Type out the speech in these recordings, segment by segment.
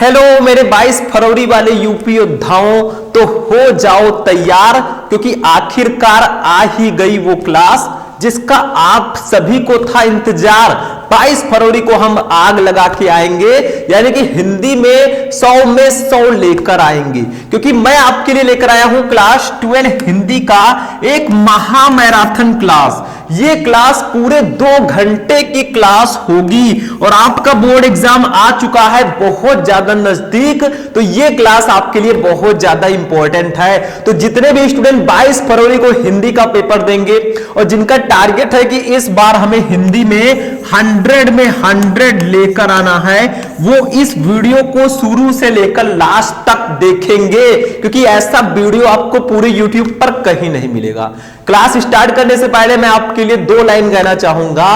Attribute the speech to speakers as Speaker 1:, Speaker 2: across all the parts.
Speaker 1: Hello मेरे 22 फरवरी वाले UP योद्धाओं, तो हो जाओ तैयार क्योंकि आखिरकार आ ही गई वो क्लास जिसका आप सभी को था इंतजार। 22 फरवरी को हम आग लगा के आएंगे, यानी कि हिंदी में 100 में 100 लेकर आएंगे, क्योंकि मैं आपके लिए लेकर आया हूं क्लास 12 हिंदी का एक महा मैराथन क्लास। ये क्लास पूरे 2 घंटे की क्लास होगी और आपका बोर्ड एग्जाम आ चुका है बहुत ज्यादा नजदीक, तो ये क्लास आपके लिए बहुत ज्यादा इंपॉर्टेंट है। तो जितने भी स्टूडेंट 22 फरवरी को हिंदी का पेपर देंगे और जिनका टारगेट है कि इस बार हमें हिंदी में 100 में 100 लेकर आना है, वो इस वीडियो को शुरू से लेकर लास्ट तक देखेंगे, क्योंकि ऐसा वीडियो आपको पूरे YouTube पर कहीं नहीं मिलेगा। क्लास स्टार्ट करने से पहले मैं आपके लिए 2 लाइन कहना चाहूंगा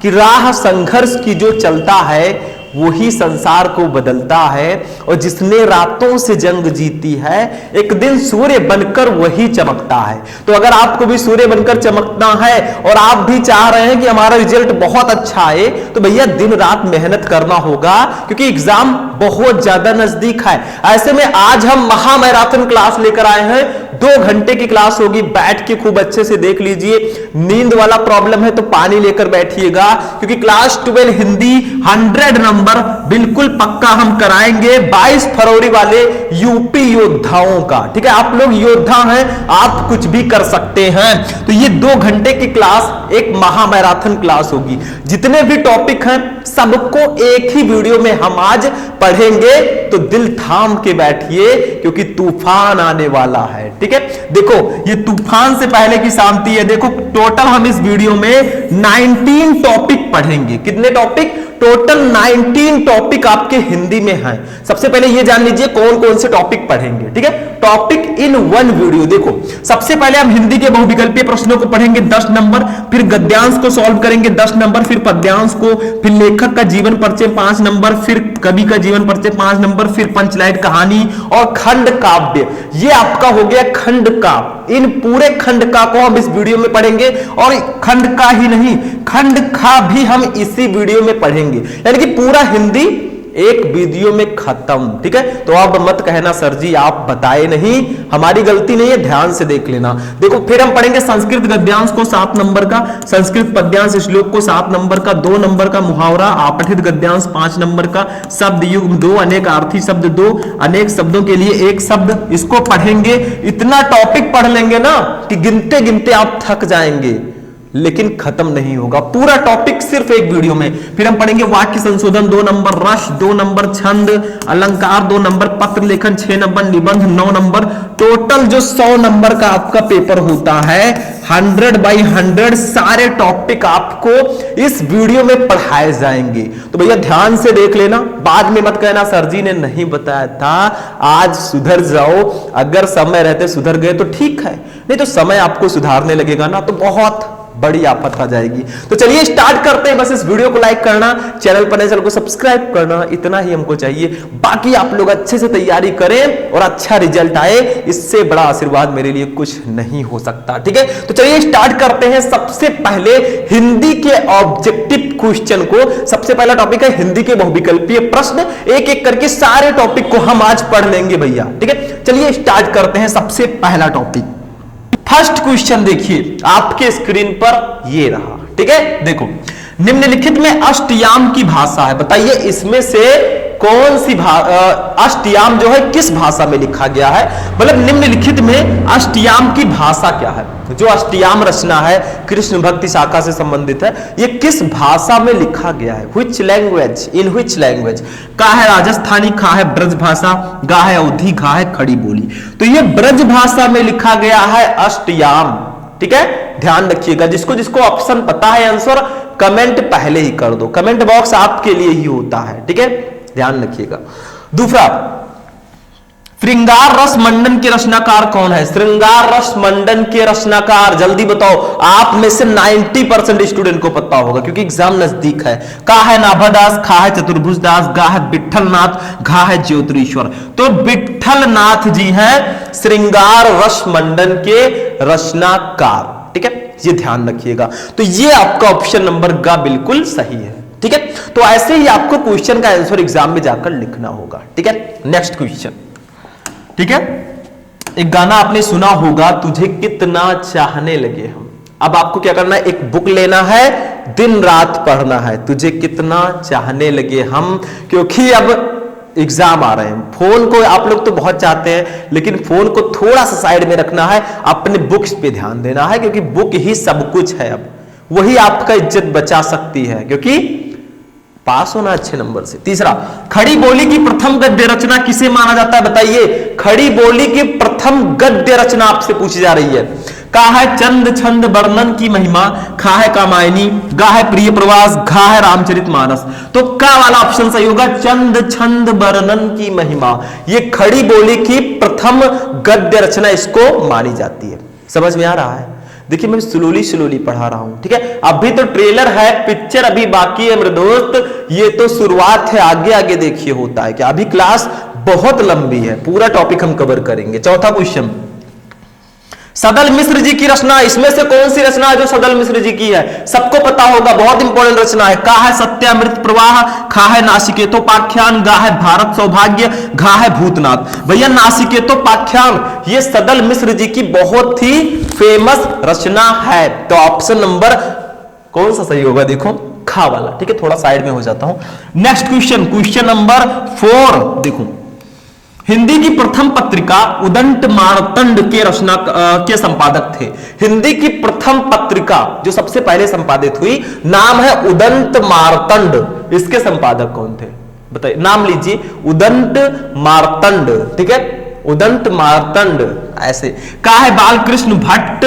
Speaker 1: कि राह संघर्ष की जो चलता है वही संसार को बदलता है, और जिसने रातों से जंग जीती है एक दिन सूर्य बनकर वही चमकता है। तो अगर आपको भी सूर्य बनकर चमकना है और आप भी चाह रहे हैं कि हमारा रिजल्ट बहुत अच्छा आए, तो भैया दिन रात मेहनत करना होगा, क्योंकि एग्जाम बहुत ज्यादा नजदीक है। ऐसे में आज हम महा मैराथन क्लास लेकर आए हैं। 2 घंटे की क्लास होगी, बैठ के खूब अच्छे से देख लीजिए। नींद वाला प्रॉब्लम है तो पानी लेकर बैठिएगा, क्योंकि क्लास 12 हिंदी 100 नंबर बिल्कुल पक्का हम कराएंगे 22 फरवरी वाले यूपी योद्धाओं का। ठीक है, आप लोग योद्धा हैं, आप कुछ भी कर सकते हैं। तो ये 2 घंटे की क्लास एक महा मैराथन क्लास होगी। जितने भी टॉपिक हैं सबको एक ही वीडियो में हम आज पढ़ेंगे, तो दिल थाम के बैठिए क्योंकि तूफान आने वाला है। ठीक है, देखो ये तूफान से पहले की शांति है। देखो टोटल हम इस वीडियो में 19 टॉपिक पढ़ेंगे। कितने टॉपिक? टोटल 19 टॉपिक आपके हिंदी में हैं। सबसे पहले ये जान लीजिए कौन कौन से टॉपिक पढ़ेंगे। ठीक है, टॉपिक इन 1 वीडियो। देखो सबसे पहले हम हिंदी के बहुविकल्पीय प्रश्नों को पढ़ेंगे 10 नंबर, फिर गद्यांश को सॉल्व करेंगे 10 नंबर, फिर पद्यांश को, फिर लेखक का जीवन परिचय 5 नंबर, फिर कवि का जीवन परिचय 5 नंबर, फिर पंचलाइन कहानी और खंड काव्य। ये आपका हो गया खंड काव्य। इन पूरे खंड का को हम इस वीडियो में पढ़ेंगे, और खंड का ही नहीं खंड खा भी हम इसी वीडियो में पढ़ेंगे, यानी कि पूरा हिंदी एक वीडियो में खत्म। ठीक है, तो आप मत कहना सर जी आप बताए नहीं, हमारी गलती नहीं है, ध्यान से देख लेना। देखो फिर हम पढ़ेंगे संस्कृत गद्यांश को 7 नंबर का, संस्कृत पद्यांश श्लोक को 7 नंबर का, 2 नंबर का मुहावरा, आपठित गद्यांश 5 नंबर का, शब्द युग्म 2, अनेक अर्थी शब्द 2, अनेक शब्दों के लिए 1 शब्द, इसको पढ़ेंगे। इतना टॉपिक पढ़ लेंगे ना कि गिनते गिनते आप थक जाएंगे, लेकिन खत्म नहीं होगा पूरा टॉपिक सिर्फ एक वीडियो में। फिर हम पढ़ेंगे वाक्य संशोधन 2 नंबर, रस 2 नंबर, छंद अलंकार 2 नंबर, पत्र लेखन 6 नंबर, निबंध 9 नंबर। टोटल जो 100 नंबर का आपका पेपर होता है 100 बाई 100 सारे टॉपिक आपको इस वीडियो में पढ़ाए जाएंगे। तो भैया ध्यान से देख लेना, बाद में मत कहना सर जी ने नहीं बताया था। आज सुधर जाओ, अगर समय रहते सुधर गए तो ठीक है, नहीं तो समय आपको सुधारने लगेगा ना तो बहुत बड़ी आफत आ जाएगी। तो चलिए स्टार्ट करते हैं। बस इस वीडियो को लाइक करना, चैनल पर नए चैनल को सब्सक्राइब करना, इतना ही हमको चाहिए। बाकी आप लोग अच्छे से तैयारी करें और अच्छा रिजल्ट आए, इससे बड़ा आशीर्वाद मेरे लिए कुछ नहीं हो सकता। ठीक है, तो चलिए स्टार्ट करते हैं। सबसे पहले हिंदी के ऑब्जेक्टिव क्वेश्चन को, सबसे पहला टॉपिक है हिंदी के बहुविकल्पीय प्रश्न। एक एक करके सारे टॉपिक को हम आज पढ़ लेंगे भैया। ठीक है, चलिए स्टार्ट करते हैं। सबसे पहला टॉपिक, फर्स्ट क्वेश्चन देखिए आपके स्क्रीन पर ये रहा। ठीक है, देखो निम्नलिखित में अष्टयाम की भाषा है, बताइए इसमें से कौन सी अष्टयाम जो है किस भाषा में लिखा गया है, मतलब निम्नलिखित में अष्टयाम की भाषा क्या है। जो अष्टयाम रचना है कृष्ण भक्ति शाखा से संबंधित है, ये किस भाषा में लिखा गया है, which language, in which language. का है राजस्थानी, खा है ब्रज भाषा, गा है अवधी, घा है खड़ी बोली। तो ये ब्रज भाषा में लिखा गया है अष्टयाम। ठीक है, ध्यान रखिएगा। जिसको जिसको ऑप्शन पता है आंसर कमेंट पहले ही कर दो, कमेंट बॉक्स आपके लिए ही होता है। ठीक है, ध्यान रखिएगा। दूसरा, श्रृंगार रस मंडन के रचनाकार कौन है? श्रृंगार रस मंडन के रचनाकार जल्दी बताओ। आप में से 90% स्टूडेंट को पता होगा क्योंकि एग्जाम नजदीक है। का है नाभादास, खा है चतुर्भुज दास, गा है विठल नाथ, घा है ज्योतिरीश्वर। तो विठल नाथ जी हैं श्रृंगार रस मंडन के रचनाकार। ठीक है, ये ध्यान रखिएगा। तो ये आपका ऑप्शन नंबर ग बिल्कुल सही है। ठीक है। तो ऐसे ही आपको क्वेश्चन का आंसर एग्जाम में जाकर लिखना होगा, ठीक है। नेक्स्ट क्वेश्चन, ठीक है। एक गाना आपने सुना होगा, तुझे कितना चाहने लगे हम। अब आपको क्या करना है, एक बुक लेना है, दिन रात पढ़ना है, तुझे कितना चाहने लगे हम, क्योंकि अब एग्जाम आ रहे हैं। फोन को आप लोग तो बहुत चाहते हैं, लेकिन फोन को थोड़ा सा साइड में रखना है, अपने बुक्स पे ध्यान देना है, क्योंकि बुक ही सब कुछ है। अब वही आपका इज्जत बचा सकती है, क्योंकि पास होना अच्छे नंबर से। तीसरा, खड़ी बोली की प्रथम गद्य रचना किसे माना जाता है, बताइए। खड़ी बोली की प्रथम गद्य रचना आपसे पूछी जा रही है। का है चंद छंद वर्णन की महिमा, खा है कामायनी, गा है प्रिय प्रवास, घा है रामचरितमानस। तो का वाला ऑप्शन सही होगा, चंद छंद वर्णन की महिमा। ये खड़ी बोली की प्रथम गद्य रचना इसको मानी जाती है। समझ में आ रहा है? देखिए मैं स्लोली पढ़ा रहा हूं, ठीक है। अभी तो ट्रेलर है, पिक्चर अभी बाकी है मेरे दोस्त, ये तो शुरुआत है, आगे आगे देखिए होता है क्या। अभी क्लास बहुत लंबी है, पूरा टॉपिक हम कवर करेंगे। चौथा क्वेश्चन, सदल मिश्र जी की रचना, इसमें से कौन सी रचना है जो सदल मिश्र जी की है, सबको पता होगा, बहुत इंपॉर्टेंट रचना है। का है सत्यामृत प्रवाह, खा है नासिकेतोपाख्यान, गा है भारत सौभाग्य, घा है भूतनाथ। भैया नासिकेतोपाख्यान ये सदल मिश्र जी की बहुत ही फेमस रचना है। तो ऑप्शन नंबर कौन सा सही होगा, देखो खा वाला, ठीक है। थोड़ा साइड में हो जाता हूं। नेक्स्ट क्वेश्चन, क्वेश्चन नंबर 4 देखो। हिंदी की प्रथम पत्रिका उदंत मार्तंड के रचना के संपादक थे। हिंदी की प्रथम पत्रिका जो सबसे पहले संपादित हुई, नाम है उदंत मार्तंड। इसके संपादक कौन थे बताइए, नाम लीजिए, उदंत मार्तंड, ठीक है। उदंत मार्तंड ऐसे। का है बालकृष्ण भट्ट,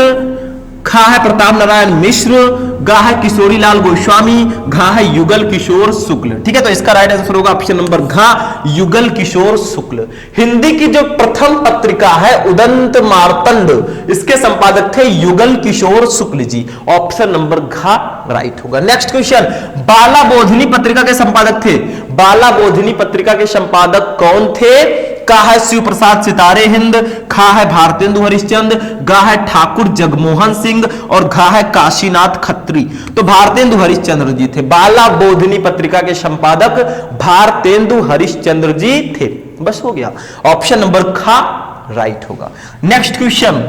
Speaker 1: खा है प्रताप नारायण मिश्र, गा है किशोरी लाल गोस्वामी, घा है युगल किशोर शुक्ल, ठीक है। तो इसका राइट आंसर होगा ऑप्शन नंबर घा, युगल किशोर शुक्ल। हिंदी की जो प्रथम पत्रिका है उदंत मार्तंड, इसके संपादक थे युगल किशोर शुक्ल जी। ऑप्शन नंबर घा राइट होगा। नेक्स्ट क्वेश्चन, बाला बोधिनी पत्रिका के संपादक थे। बाला बोधिनी पत्रिका के संपादक कौन थे? का है शिव प्रसाद सितारे हिंद, खा है भारतेंदु हरिश्चंद्र, गा है ठाकुर जगमोहन सिंह और घा है काशीनाथ खत्री। तो भारतेंदु हरिश्चंद्र जी थे। बाला बोधिनी पत्रिका के संपादक भारतेंदु हरिश्चंद्र जी थे। बस हो गया, ऑप्शन नंबर खा राइट होगा। नेक्स्ट क्वेश्चन,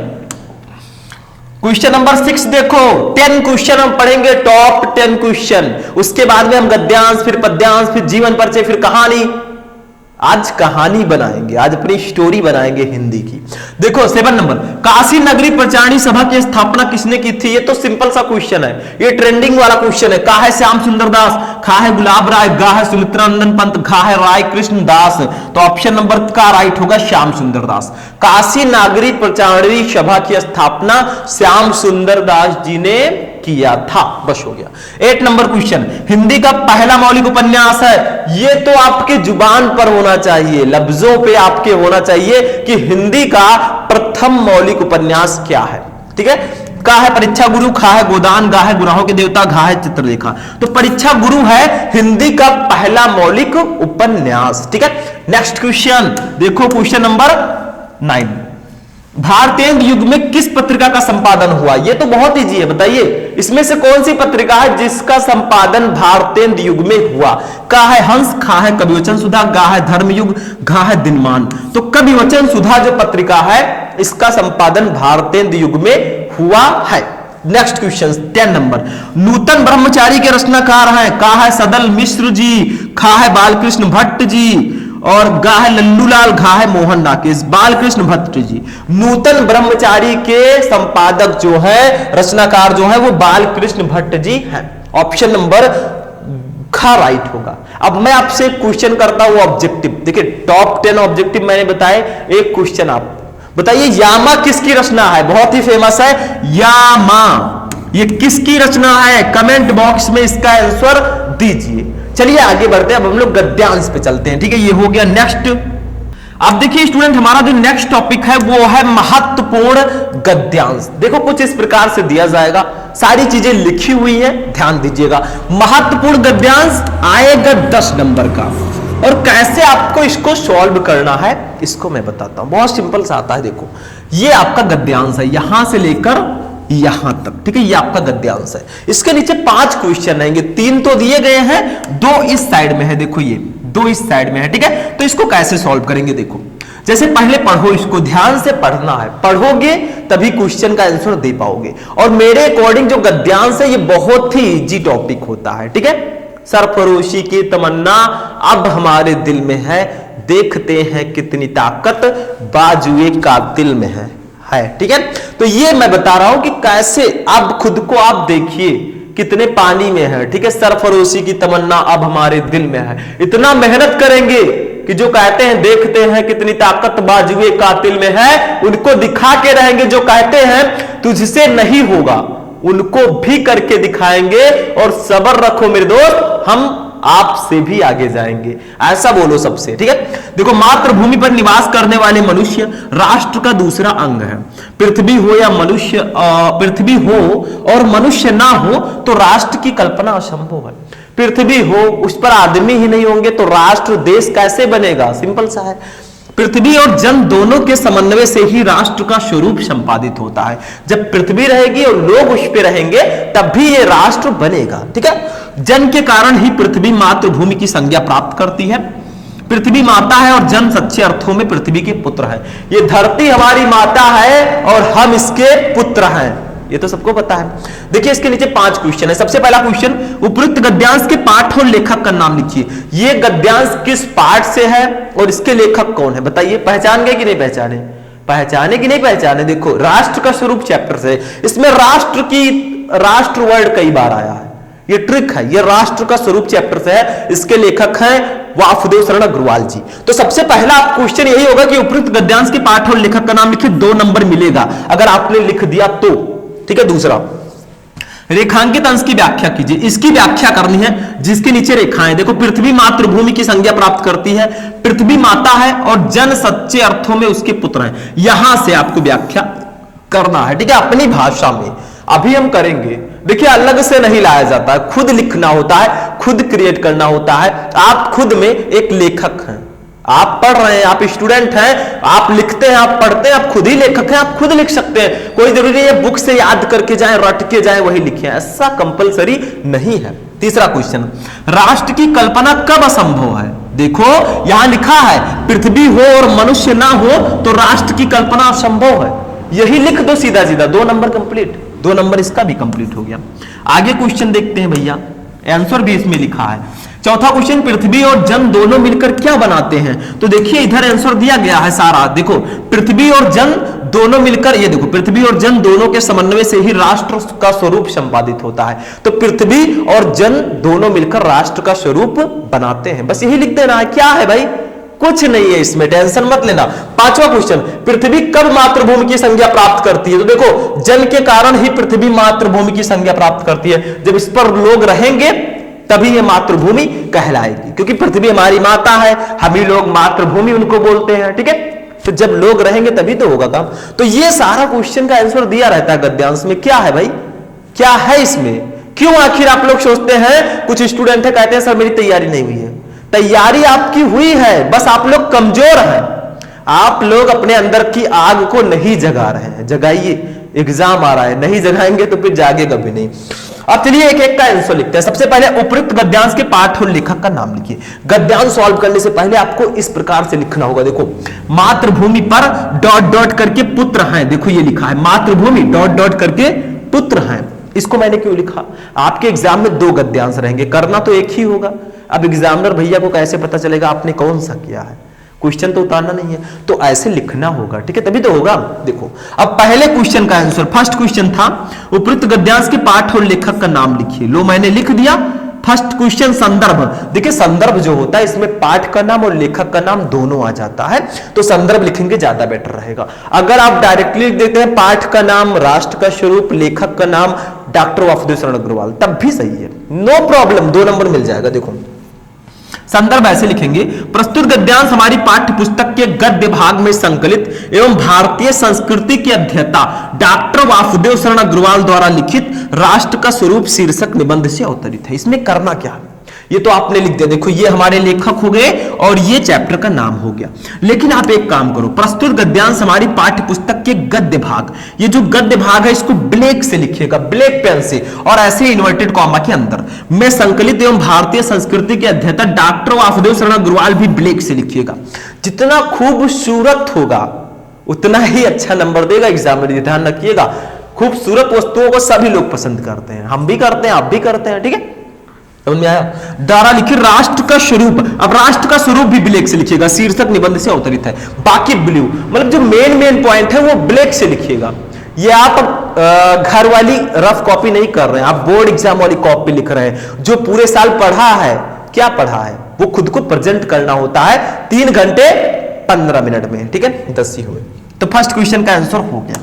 Speaker 1: क्वेश्चन नंबर 6 देखो। 10 क्वेश्चन हम पढ़ेंगे, टॉप 10 क्वेश्चन। उसके बाद में हम गद्यांश, फिर पद्यांश, फिर जीवन परिचय, फिर कहानी। आज कहानी बनाएंगे, आज अपनी स्टोरी बनाएंगे हिंदी की। देखो 7 नंबर, काशी नगरी प्रचारणी सभा की स्थापना किसने की थी? ये तो सिंपल सा क्वेश्चन है, ये ट्रेंडिंग वाला क्वेश्चन है। का है श्याम सुंदर दास, खा है गुलाब राय, गा है सुमित्रानंदन पंत, घा है राय कृष्ण दास। तो ऑप्शन नंबर का राइट होगा श्याम सुंदर दास। काशी नागरी प्रचारणी सभा की स्थापना श्याम सुंदर दास जी ने किया था। बस हो गया। 8 नंबर क्वेश्चन, हिंदी का पहला मौलिक उपन्यास है। ये तो आपके जुबान पर होना चाहिए, लफ्जों पे आपके होना चाहिए कि हिंदी का प्रथम मौलिक उपन्यास क्या है, ठीक है। का है परीक्षा गुरु, खा है गोदान, गा है गुनाहों के देवता, घा है चित्रलेखा। तो परीक्षा गुरु है हिंदी का पहला मौलिक उपन्यास, ठीक है। नेक्स्ट क्वेश्चन देखो, क्वेश्चन नंबर 9, भारतेंदु युग में किस पत्रिका का संपादन हुआ? यह तो बहुत इजी है, बताइए इसमें से कौन सी पत्रिका है जिसका संपादन भारतेंदु युग में हुआ? का है हंस, खा है कविवचन सुधा, गा है धर्मयुग, घा है दिनमान। तो कविवचन सुधा जो पत्रिका है इसका संपादन भारतेंदु युग में हुआ है। नेक्स्ट क्वेश्चन 10 नंबर, नूतन ब्रह्मचारी के रचनाकार हैं। का है सदल मिश्र जी, खा है बालकृष्ण भट्ट जी और गा है लल्लूलाल, घा है मोहन डाकेश। बालकृष्ण भट्ट जी नूतन ब्रह्मचारी के संपादक जो है, रचनाकार जो है वो बालकृष्ण भट्ट जी हैं। ऑप्शन नंबर खा राइट होगा। अब मैं आपसे क्वेश्चन करता हूं ऑब्जेक्टिव, देखिए टॉप 10 ऑब्जेक्टिव मैंने बताए, एक क्वेश्चन आप बताइए यामा किसकी रचना है? बहुत ही फेमस है यामा, ये किसकी रचना है? कमेंट बॉक्स में इसका आंसर दीजिए। चलिए आगे बढ़ते हैं, अब हम लोग गद्यांश पे चलते हैं, ठीक है। ये हो गया नेक्स्ट। अब देखिए स्टूडेंट, हमारा जो नेक्स्ट टॉपिक है वो है महत्वपूर्ण गद्यांश। देखो कुछ इस प्रकार से दिया जाएगा, सारी चीजें लिखी हुई है, ध्यान दीजिएगा। महत्वपूर्ण गद्यांश आएगा 10 नंबर का, और कैसे आपको इसको सॉल्व करना है इसको मैं बताता हूं। बहुत सिंपल सा आता है, देखो ये आपका गद्यांश है, यहां से लेकर यहां तक, ठीक है, ये आपका गद्यांश है। इसके नीचे 5 क्वेश्चन रहेंगे, 3 तो दिए गए हैं, 2 इस साइड में है, देखो ये 2 इस साइड में है, ठीक है। तो इसको कैसे सॉल्व करेंगे, देखो जैसे पहले पढ़ो, इसको ध्यान से पढ़ना है, पढ़ोगे तभी क्वेश्चन का आंसर दे पाओगे। और मेरे अकॉर्डिंग जो गद्यांश है ये बहुत ही इजी टॉपिक होता है, ठीक है। सरफरोशी की तमन्ना अब हमारे दिल में है, देखते हैं कितनी ताकत बाजुए कातिल में है, ठीक है। तो ये मैं बता रहा हूं कि कैसे अब खुद को आप देखिए कितने पानी में है, ठीक है। सरफरोशी की तमन्ना अब हमारे दिल में है, इतना मेहनत करेंगे कि जो कहते हैं देखते हैं कितनी ताकत बाजुए कातिल में है, उनको दिखा के रहेंगे। जो कहते हैं तुझसे नहीं होगा, उनको भी करके दिखाएंगे। और सब्र रखो मेरे दोस्त, हम आपसे भी आगे जाएंगे, ऐसा बोलो सबसे, ठीक है। देखो, मातृभूमि पर निवास करने वाले मनुष्य राष्ट्र का दूसरा अंग है। पृथ्वी हो या मनुष्य, पृथ्वी हो और मनुष्य ना हो तो राष्ट्र की कल्पना असंभव है। पृथ्वी हो, उस पर आदमी ही नहीं होंगे तो राष्ट्र देश कैसे बनेगा, सिंपल सा है। पृथ्वी और जन दोनों के समन्वय से ही राष्ट्र का स्वरूप संपादित होता है। जब पृथ्वी रहेगी और लोग उस पर रहेंगे तब भी ये राष्ट्र बनेगा, ठीक है। जन के कारण ही पृथ्वी मातृभूमि की संज्ञा प्राप्त करती है। पृथ्वी माता है और जन सच्चे अर्थों में पृथ्वी के पुत्र है। ये धरती हमारी माता है और हम इसके पुत्र हैं, ये तो सबको पता है। देखिए, इसके नीचे 5 क्वेश्चन है। सबसे पहला क्वेश्चन, उपयुक्त गद्यांश के पाठ और लेखक का नाम लिखिए। ये गद्यांश किस पाठ से है और इसके लेखक कौन है, बताइए। पहचान गए कि नहीं पहचाने, पहचाने कि नहीं पहचाने। देखो, राष्ट्र का स्वरूप चैप्टर से, इसमें राष्ट्र वर्ड कई बार आया है, ये ट्रिक है। ये राष्ट्र का स्वरूप चैप्टर से है, इसके लेखक हैं वासुदेव शरण अग्रवाल जी। तो सबसे पहला क्वेश्चन यही होगा कि उपयुक्त गद्यांश के पाठ और लेखक का नाम लिखिए, 2 नंबर मिलेगा अगर आपने लिख दिया तो, ठीक है। दूसरा, रेखांकित अंश की व्याख्या कीजिए। इसकी व्याख्या करनी है, जिसके नीचे रेखाएं। देखो, पृथ्वी मातृभूमि की संज्ञा प्राप्त करती है, पृथ्वी माता है और जन सच्चे अर्थों में उसके पुत्र हैं। यहां से आपको व्याख्या करना है, ठीक है, अपनी भाषा में। अभी हम करेंगे। देखिए, अलग से नहीं लाया जाता है, खुद लिखना होता है, खुद क्रिएट करना होता है। आप खुद में एक लेखक हैं, आप पढ़ रहे हैं, आप स्टूडेंट हैं, आप लिखते हैं, आप पढ़ते हैं, आप खुद ही लेखक हैं, आप खुद लिख सकते हैं। कोई जरूरी नहीं है बुक से याद करके जाएं, रट के जाएं, वही लिखें, ऐसा कंपलसरी नहीं है। तीसरा क्वेश्चन, राष्ट्र की कल्पना कब असंभव है। देखो, यहां लिखा है पृथ्वी हो और मनुष्य ना हो तो राष्ट्र की कल्पना असंभव है, यही लिख दो सीधा सीधा, 2 नंबर कंप्लीट, 2 नंबर इसका भी कंप्लीट हो गया। आगे क्वेश्चन देखते हैं भैया, आंसर भी इसमें लिखा है। चौथा क्वेश्चन, पृथ्वी और जन दोनों मिलकर क्या बनाते हैं। तो देखिए, इधर आंसर दिया गया है सारा। देखो, पृथ्वी और जन दोनों मिलकर, ये देखो, पृथ्वी और जन दोनों के समन्वय से ही राष्ट्र का स्वरूप संपादित होता है। तो पृथ्वी और जन दोनों मिलकर राष्ट्र का स्वरूप बनाते हैं, बस यही लिख देना है। क्या है भाई, कुछ नहीं है इसमें, टेंशन मत लेना। 5वां क्वेश्चन, पृथ्वी कब मातृभूमि की संज्ञा प्राप्त करती है। तो देखो, जन के कारण ही पृथ्वी मातृभूमि की संज्ञा प्राप्त करती है। जब इस पर लोग रहेंगे तभी ये मातृभूमि कहलाएगी, क्योंकि पृथ्वी हमारी माता है, हम ही लोग मातृभूमि उनको बोलते हैं, ठीक है। तो जब लोग रहेंगे तभी तो होगा काम। तो ये सारा क्वेश्चन का आंसर दिया रहता है गद्यांश में। क्या है भाई, क्या है इसमें, क्यों आखिर आप लोग सोचते हैं। कुछ स्टूडेंट है कहते हैं सर मेरी तैयारी नहीं हुई है। तैयारी आपकी हुई है, बस आप लोग कमजोर हैं। आप लोग अपने अंदर की आग को नहीं जगा रहे हैं, जगाइए। एग्जाम आ रहा है, नहीं जगाएंगे तो फिर जागेगा भी नहीं। अब चलिए एक एक का आंसर लिखते हैं। सबसे पहले, उपयुक्त गद्यांश के पाठ और लेखक का नाम लिखिए। गद्यांश सॉल्व करने से पहले आपको इस प्रकार से लिखना होगा। देखो, मातृभूमि पर डॉट डॉट करके पुत्र हैं, देखो ये लिखा है, मातृभूमि डॉट डॉट करके पुत्र हैं। इसको मैंने क्यों लिखा, आपके एग्जाम में 2 गद्यांश रहेंगे, करना तो एक ही होगा। अब एग्जामिनर भैया को कैसे पता चलेगा आपने कौन सा किया है, क्वेश्चन तो उतारना नहीं है, तो ऐसे लिखना होगा, ठीक है, तभी तो होगा। देखो, अब पहले क्वेश्चन का आंसर, फर्स्ट क्वेश्चन था उपयुक्त गद्यांश के पाठ और लेखक का नाम लिखिए। लो, मैंने लिख दिया। फर्स्ट क्वेश्चन, संदर्भ। देखिए, संदर्भ जो होता है इसमें पाठ का नाम और लेखक का नाम दोनों आ जाता है, तो संदर्भ लिखेंगे ज्यादा बेटर रहेगा। अगर आप डायरेक्टली लिख देते हैं पाठ का नाम, राष्ट्र का स्वरूप, लेखक का नाम डॉक्टर वासुदेव शरण अग्रवाल, तब भी सही है, नो प्रॉब्लम, 2 नंबर मिल जाएगा। देखो, संदर्भ ऐसे लिखेंगे, प्रस्तुत गद्यांश हमारी पाठ्य पुस्तक के गद्य भाग में संकलित एवं भारतीय संस्कृति के अध्येता डॉक्टर वासुदेव शरण अग्रवाल द्वारा लिखित राष्ट्र का स्वरूप शीर्षक निबंध से अवतरित है। इसमें करना क्या है, ये तो आपने लिख दिया, देखो ये हमारे लेखक हो गए और ये चैप्टर का नाम हो गया। लेकिन आप एक काम करो, प्रस्तुत गद्यांश हमारी पाठ्य पुस्तक के गद्य भाग, ये जो गद्य भाग है इसको ब्लैक से लिखिएगा, ब्लैक पेन से, और ऐसे इन्वर्टेड कॉमा के अंदर में संकलित एवं भारतीय संस्कृति के अध्येता डॉक्टर वासुदेव शरण अग्रवाल भी ब्लैक से लिखिएगा। जितना खूबसूरत होगा उतना ही अच्छा नंबर देगा एग्जाम में, ध्यान रखिएगा। खूबसूरत वस्तुओं को सभी लोग पसंद करते हैं, हम भी करते हैं, आप भी करते हैं, ठीक है, समझ में आया। डारा लिखिए राष्ट्र का स्वरूप, अब राष्ट्र का स्वरूप भी ब्लैक से लिखिएगा, शीर्षक निबंध से अवतरित है, बाकी ब्लू, मतलब जो मेन पॉइंट है वो ब्लैक से लिखिएगा। ये आप घर वाली रफ कॉपी नहीं कर रहे हैं, आप बोर्ड एग्जाम वाली कॉपी लिख रहे हैं। जो पूरे साल पढ़ा है, क्या पढ़ा है वो खुद को प्रेजेंट करना होता है 3 घंटे 15 मिनट में, ठीक है, 10 ही हुए। तो फर्स्ट क्वेश्चन का आंसर हो गया,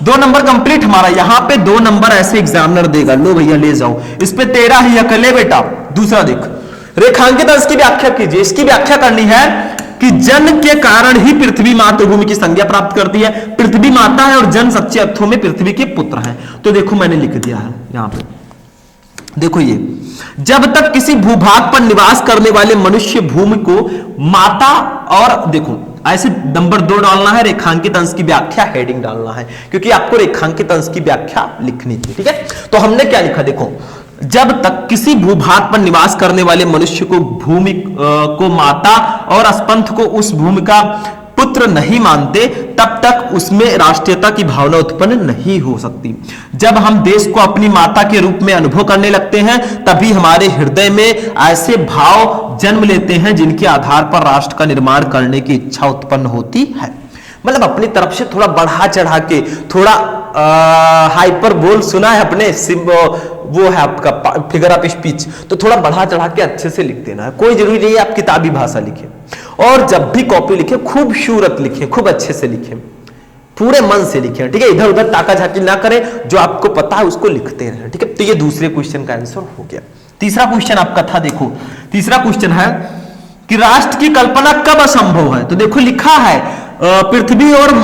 Speaker 1: 2 नंबर कंप्लीट हमारा। यहां पे 2 नंबर ऐसे एग्जामिनर देगा, लो भैया ले जाओ, इस पे 13 ही अकेले बेटा। दूसरा देख, रेखांकित अंश की व्याख्या कीजिए। इसकी व्याख्या करनी है कि जन के कारण ही पृथ्वी मातृभूमि की संज्ञा प्राप्त करती है। पृथ्वी माता है और जन सच्चे अर्थों में पृथ्वी के पुत्र हैं। तो देखो मैंने लिख दिया है यहां पे, देखो ये, जब तक किसी भूभाग पर निवास करने वाले मनुष्य भूमि को माता, और देखो ऐसे नंबर 2 डालना है, रेखांकित अंश की व्याख्या हेडिंग डालना है, क्योंकि आपको रेखांकित अंश की व्याख्या लिखनी थी, ठीक है। तो हमने क्या लिखा, देखो, जब तक किसी भूभाग पर निवास करने वाले मनुष्य को भूमि को माता और स्पंथ को उस भूमि का पुत्र नहीं मानते, तब तक उसमें राष्ट्रीयता की भावना उत्पन्न नहीं हो सकती। जब हम देश को अपनी माता के रूप में अनुभव करने लगते हैं, तभी हमारे हृदय में ऐसे भाव जन्म लेते हैं जिनके आधार पर राष्ट्र का निर्माण करने की इच्छा उत्पन्न होती है। मतलब अपनी तरफ से थोड़ा बढ़ा चढ़ा के, थोड़ा हाइपर बोल सुना है अपने, वो है आपका फिगर ऑफ स्पीच, तो थोड़ा बढ़ा चढ़ा के अच्छे से लिख देना है। कोई जरूरी नहीं है आप किताबी भाषा लिखें, और जब भी कॉपी लिखें खूबसूरत लिखें, खूब अच्छे से लिखें, पूरे मन से लिखें, ठीक है। इधर उधर ताका झाकी ना करें, जो आपको पता है उसको लिखते रहें, ठीक है। तो ये दूसरे क्वेश्चन का आंसर हो गया। तीसरा क्वेश्चन आपका था, देखो तीसरा क्वेश्चन है कि राष्ट्र की कल्पना कब असंभव है। तो देखो लिखा है पृथ्वी और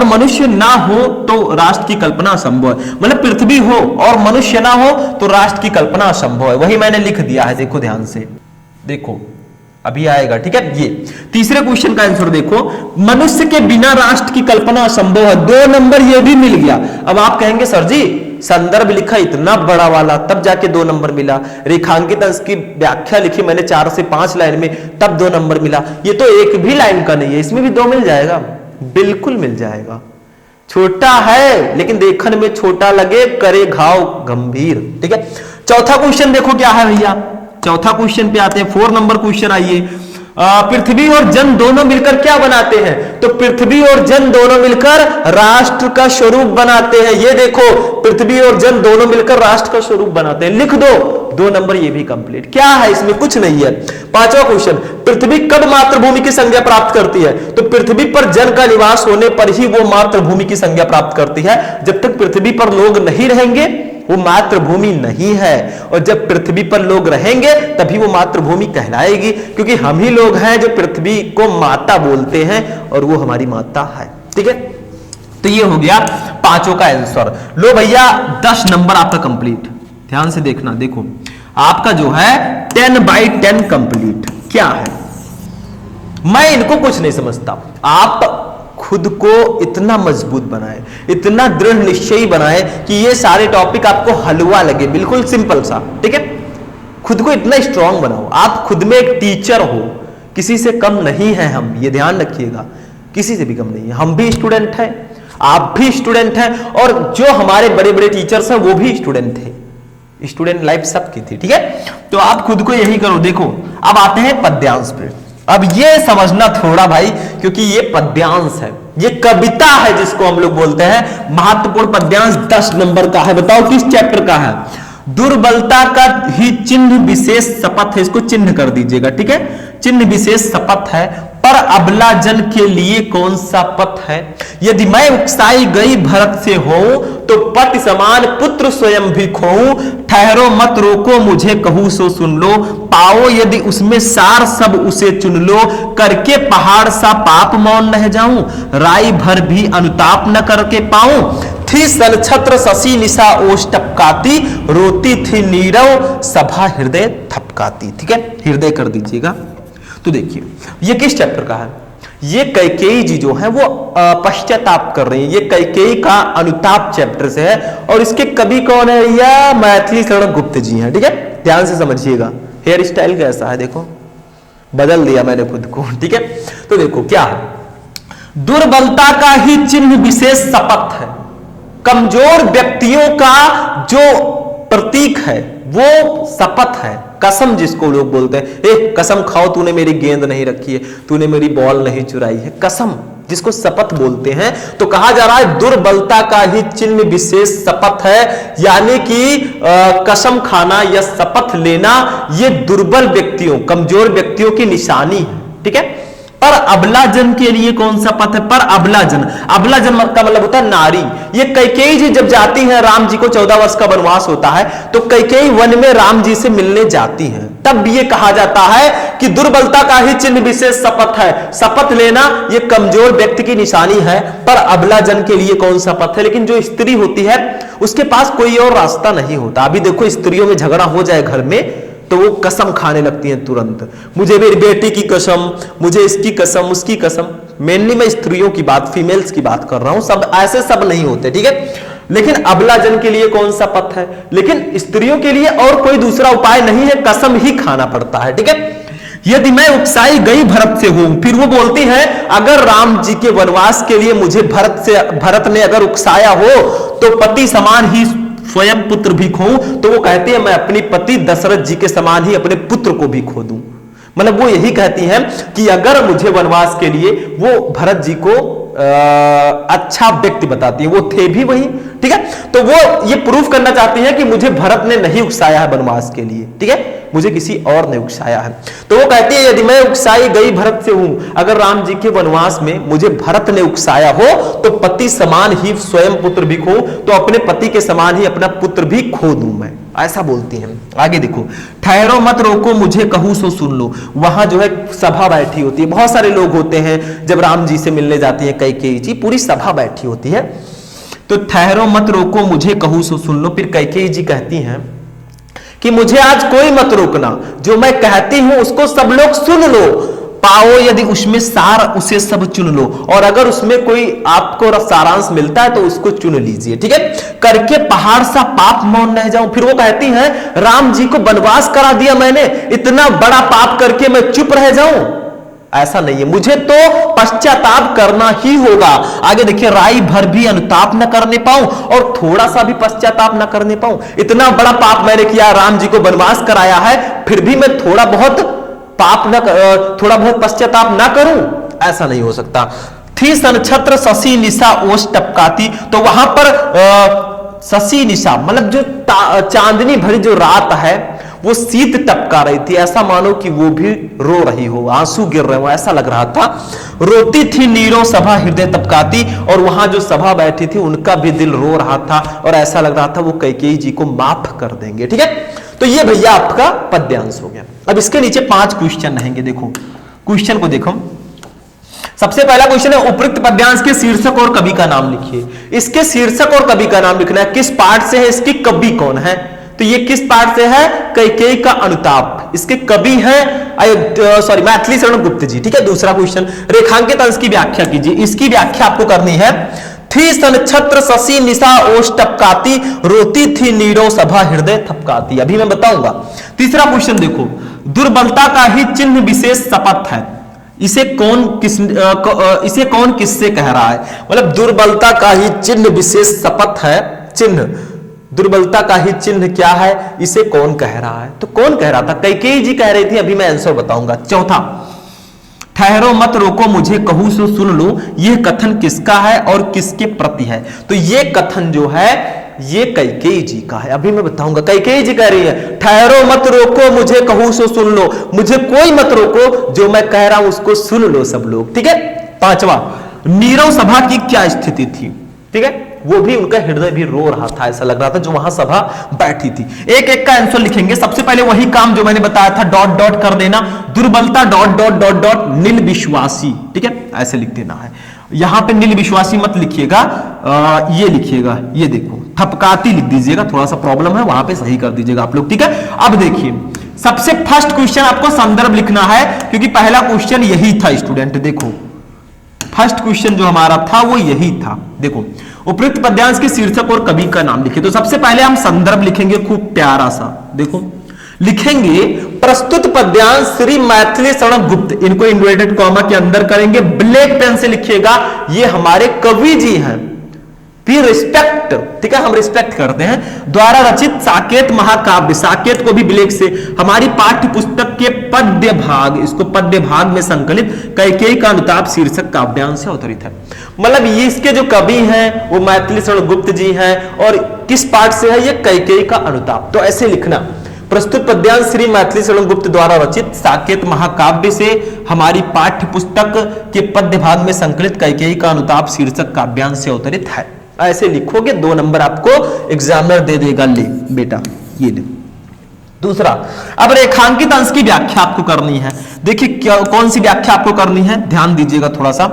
Speaker 1: मनुष्य ना हो तो राष्ट्र की कल्पना असंभव है। मतलब पृथ्वी हो और मनुष्य ना हो तो राष्ट्र की कल्पना असंभव है, वही मैंने लिख दिया है। देखो ध्यान से, देखो अभी आएगा, ठीक है। ये तीसरे क्वेश्चन का आंसर देखो, मनुष्य के बिना राष्ट्र की कल्पना असंभव है। 2 नंबर ये भी मिल गया। अब आप कहेंगे सर जी संदर्भ लिखा इतना बड़ा वाला, तब जाके 2 नंबर मिला। रेखांकित अंश की व्याख्या लिखी मैंने 4 से 5 लाइन में, तब 2 नंबर मिला। ये तो एक भी लाइन का नहीं है, इसमें भी 2 मिल जाएगा, बिल्कुल मिल जाएगा। छोटा है लेकिन देखने में छोटा लगे, करे घाव गंभीर, ठीक है। चौथा क्वेश्चन देखो क्या है भैया, चौथा क्वेश्चन पे आते हैं। 4 नंबर क्वेश्चन आइए, पृथ्वी और जन दोनों मिलकर क्या बनाते हैं। तो पृथ्वी और जन दोनों मिलकर राष्ट्र का स्वरूप बनाते हैं। ये देखो पृथ्वी और जन दोनों मिलकर राष्ट्र का स्वरूप बनाते हैं, लिख दो। 2 नंबर ये भी कंप्लीट। क्या है इसमें, कुछ नहीं है। 5वां क्वेश्चन, पृथ्वी कब मातृभूमि की संज्ञा प्राप्त करती है। तो पृथ्वी पर जन का निवास होने पर ही वो मातृभूमि की संज्ञा प्राप्त करती है। जब तक पृथ्वी पर लोग नहीं रहेंगे वो मातृभूमि नहीं है, और जब पृथ्वी पर लोग रहेंगे तभी वो मातृभूमि कहलाएगी, क्योंकि हम ही लोग हैं जो पृथ्वी को माता बोलते हैं और वो हमारी माता है, ठीक है। तो ये हो गया 5 का आंसर। लो भैया 10 नंबर आपका कंप्लीट। ध्यान से देखना, देखो आपका जो है 10/10 कंप्लीट। क्या है, मैं इनको कुछ नहीं समझता, आप खुद को इतना मजबूत बनाए, इतना दृढ़ निश्चयी बनाए कि ये सारे टॉपिक आपको हलवा लगे, बिल्कुल सिंपल सा, ठीक है। खुद को इतना स्ट्रांग बनाओ, आप खुद में एक टीचर हो, किसी से कम नहीं है हम, ये ध्यान रखिएगा, किसी से भी कम नहीं है। हम भी स्टूडेंट हैं, आप भी स्टूडेंट हैं, और जो हमारे बड़े बड़े टीचर्स हैं वो भी स्टूडेंट थे। स्टूडेंट लाइफ सबकी थी, ठीक है। तो आप खुद को यही करो। देखो अब आते हैं पद्यांश पे। अब ये समझना थोड़ा भाई, क्योंकि ये पद्यांश है, ये कविता है जिसको हम लोग बोलते हैं। महत्वपूर्ण पद्यांश 10 नंबर का है। बताओ किस चैप्टर का है। दुर्बलता का ही चिन्ह विशेष शपथ है, इसको चिन्ह कर दीजिएगा, ठीक है। चिन्ह विशेष शपथ है, पर अबला जन के लिए कौन सा पथ है। यदि मैं उकसाई गई भरत से हो तो पति समान पुत्र स्वयं भी खोऊं। ठहरो मत रोको मुझे कहूं सो सुन लो। पाओ यदि उसमें सार सब उसे चुन लो। करके पहाड़ सा पाप मौन रह जाऊं। राई भर भी अनुताप न करके पाऊं। थी सनछत्र शशि निशा ओष टपकाती, रोती थी नीरव सभा हृदय थपकाती। ठीक है, हृदय कर दीजिएगा। तो देखिए ये किस चैप्टर का है? ये कैकेयी जी जो है वो पश्चाताप कर रही है। ये कैकेयी का अनुताप चैप्टर से है और इसके कवि कौन है? या मैथिली शरण गुप्त जी हैं। ठीक है, ध्यान से समझिएगा। हेयर स्टाइल कैसा है देखो, बदल दिया मैंने खुद को। ठीक है, तो देखो क्या है, दुर्बलता का ही चिन्ह विशेष शपथ है, कमजोर व्यक्तियों का जो प्रतीक है वो शपथ है, कसम जिसको लोग बोलते हैं, ए कसम खाओ तूने मेरी गेंद नहीं रखी है, तूने मेरी बॉल नहीं चुराई है, कसम जिसको शपथ बोलते हैं। तो कहा जा रहा है दुर्बलता का ही चिन्ह विशेष शपथ है, यानी कि कसम खाना या शपथ लेना ये दुर्बल व्यक्तियों, कमजोर व्यक्तियों की निशानी है। ठीक है, पर अबला जन के लिए कौन सा पथ है? पर अबला जन, अबला जन का मतलब होता है नारी। ये कैकेयी जी जब जाती हैं, राम जी को 14 वर्ष का वनवास होता है, तो कैकेयी वन में राम जी से मिलने जाती हैं, तब ये कहा जाता है कि दुर्बलता का ही चिन्ह विशेष शपथ है, शपथ लेना ये कमजोर व्यक्ति की निशानी है। पर अबला जन के लिए कौन सा पथ है? लेकिन जो स्त्री होती है उसके पास कोई और रास्ता नहीं होता। अभी देखो स्त्रियों में झगड़ा हो जाए घर में तो वो कसम खाने लगती हैं तुरंत, मुझे मेरी बेटी की कसम, मुझे इसकी कसम, उसकी कसम। मेनली मैं स्त्रियों की बात, फीमेल्स की बात कर रहा हूं, सब ऐसे सब नहीं होते। ठीक है, लेकिन अबला जन के लिए कौन सा पथ है? लेकिन स्त्रियों के लिए और कोई दूसरा उपाय नहीं है, कसम ही खाना पड़ता है। ठीक है, यदि मैं उकसाई गई भरत से हूं, फिर वो बोलती है अगर राम जी के वनवास के लिए मुझे भरत ने अगर उकसाया हो तो पति समान ही स्वयं पुत्र भी खो, तो वो कहती है मैं अपनी पति दशरथ जी के समान ही अपने पुत्र को भी खो दूं। मतलब वो यही कहती हैं कि अगर मुझे वनवास के लिए, वो भरत जी को अच्छा व्यक्ति बताती है, वो थे भी वही। ठीक है, तो वो ये प्रूफ करना चाहती हैं कि मुझे भरत ने नहीं उकसाया है वनवास के लिए, ठीक है, मुझे किसी और ने उकसाया है। तो वो कहती है यदि मैं उकसाई गई भरत से हूं, अगर राम जी के वनवास में मुझे भरत ने उकसाया हो तो पति समान ही स्वयं पुत्र भी खो, तो अपने पति के समान ही अपना पुत्र भी खो दूं मैं, ऐसा बोलती हैं। आगे देखो, ठहरो मत रोको मुझे कहूं सो सुन लो। वहां जो है सभा बैठी होती है, बहुत सारे लोग होते हैं जब राम जी से मिलने जाती है कैकेयी जी, पूरी सभा बैठी होती है। तो ठहरो मत रोको मुझे कहूं सो सुन लो। फिर कैकेयी जी कहती हैं कि मुझे आज कोई मत रोकना, जो मैं कहती हूं उसको सब लोग सुन लो, पाओ यदि उसमें सार उसे सब चुन लो, और अगर उसमें कोई आपको सारांश मिलता है तो उसको चुन लीजिए। ठीक है, करके पहाड़ सा पाप मौन रह जाऊं। फिर वो कहती हैं राम जी को वनवास करा दिया मैंने, इतना बड़ा पाप करके मैं चुप रह जाऊं? ऐसा नहीं है, मुझे तो पश्चाताप करना ही होगा। आगे देखिए, राई भर भी अनुताप न करने पाऊं और थोड़ा सा भी पश्चाताप न करने पाऊं। इतना बड़ा पाप मैंने किया, राम जी को वनवास कराया है, फिर भी मैं थोड़ा बहुत पश्चाताप ना करूं? ऐसा नहीं हो सकता। थी सनछत्र शशि निशा ओष टपकाती, तो वहां पर शशि निशा मतलब जो चांदनी भरी जो रात है वो शीत टपका रही थी, ऐसा मानो कि वो भी रो रही हो, आंसू गिर रहे हो, ऐसा लग रहा था। रोती थी नीरो सभा हृदय तपकाती, और वहां जो सभा बैठी थी उनका भी दिल रो रहा था और ऐसा लग रहा था वो कैकेयी जी को माफ कर देंगे। ठीक है, तो ये भैया आपका पद्यांश हो गया। अब इसके नीचे 5 क्वेश्चन रहेंगे। देखो क्वेश्चन को देखो, सबसे पहला क्वेश्चन है उपयुक्त पद्यांश के शीर्षक और कवि का नाम लिखिए। इसके शीर्षक और कवि का नाम लिखना है, किस पाठ से है, इसकी कवि कौन है। तो ये किस पाठ से है? कैकेयी का अनुताप। इसके कवि हैं मैथिली शरण गुप्त जी। ठीक है, दूसरा क्वेश्चन, रेखांकित अंश की व्याख्या कीजिए। इसकी व्याख्या आपको करनी है, थी सनछत्र शशि निशा ओष टपकाती, रोती थी नीरो सभा हृदय थपकाती। अभी मैं बताऊंगा। तीसरा क्वेश्चन देखो, दुर्बलता का ही चिन्ह विशेष शपथ है, इसे कौन किससे कह रहा है? मतलब दुर्बलता का ही चिन्ह विशेष शपथ है, चिन्ह दुर्बलता का ही चिन्ह क्या है, इसे कौन कह रहा है? तो कौन कह रहा था? कैकेयी जी कह रही थी। अभी मैं आंसर बताऊंगा। चौथा, ठहरो मत रोको मुझे कहूं सो सुन लो, यह कथन किसका है और किसके प्रति है? तो ये कथन जो है ये कैकेयी जी का है। अभी मैं बताऊंगा। कैकेयी जी कह रही है ठहरो मत रोको मुझे कहूं सो सुन लो, मुझे कोई मत रोको, जो मैं कह रहा हूं उसको सुन लो सब लोग। ठीक है। पांचवा, नीरव सभा की क्या स्थिति थी? ठीक है, वो भी उनका हृदय भी रो रहा था, ऐसा लग रहा था जो वहां सभा बैठी थी। एक एक का आंसर लिखेंगे। सबसे पहले वही काम जो मैंने बताया था, डॉट डॉट कर देना, दुर्बलता डॉट डॉट डॉट डॉट नील विश्वासी। ठीक है, ऐसे लिख देना है। यहां पे नील विश्वासी मत लिखिएगा, ये लिखिएगा, ये देखो थपकाती लिख दीजिएगा, थोड़ा सा प्रॉब्लम है वहां पे सही कर दीजिएगा आप लोग, ठीक है। अब देखिए सबसे फर्स्ट क्वेश्चन आपको संदर्भ लिखना है, क्योंकि पहला क्वेश्चन यही था स्टूडेंट। देखो फर्स्ट क्वेश्चन जो हमारा था वो यही था। देखो उपयुक्त पद्यांश के शीर्षक और कवि का नाम लिखिए। तो सबसे पहले हम संदर्भ लिखेंगे, खूब प्यारा सा देखो लिखेंगे, प्रस्तुत पद्यांश श्री मैथिली शरण गुप्त, इनको इन्वर्टेड कॉमा के अंदर करेंगे, ब्लैक पेन से लिखिएगा, ये हमारे कवि जी हैं, भी रिस्पेक्ट, ठीक है, हम रिस्पेक्ट करते हैं, द्वारा रचित साकेत महाकाव्य, साकेत को भी ब्लैक से, हमारी पाठ्य पुस्तक के पद्य भाग, इसको पद्य भाग में संकलित कैकेयी का अनुताप शीर्षक काव्यांश से अवतरित है। मतलब ये इसके जो कवि हैं वो मैथिली शरण गुप्त जी हैं, और किस पाठ से है ये, कैकेयी का अनुताप। तो ऐसे लिखना, प्रस्तुत पद्यांश श्री मैथिली शरण गुप्त द्वारा रचित साकेत महाकाव्य से हमारी पाठ्य पुस्तक के पद्य भाग में संकलित कैकेयी का अनुताप शीर्षक काव्यांश से अवतरित है। ऐसे लिखोगे 2 नंबर आपको एग्जामिनर दे देगा। ले बेटा ये ले। दूसरा, अब रेखांकित अंश की व्याख्या आपको करनी है। देखिए क्या, कौन सी व्याख्या आपको करनी है, ध्यान दीजिएगा थोड़ा सा।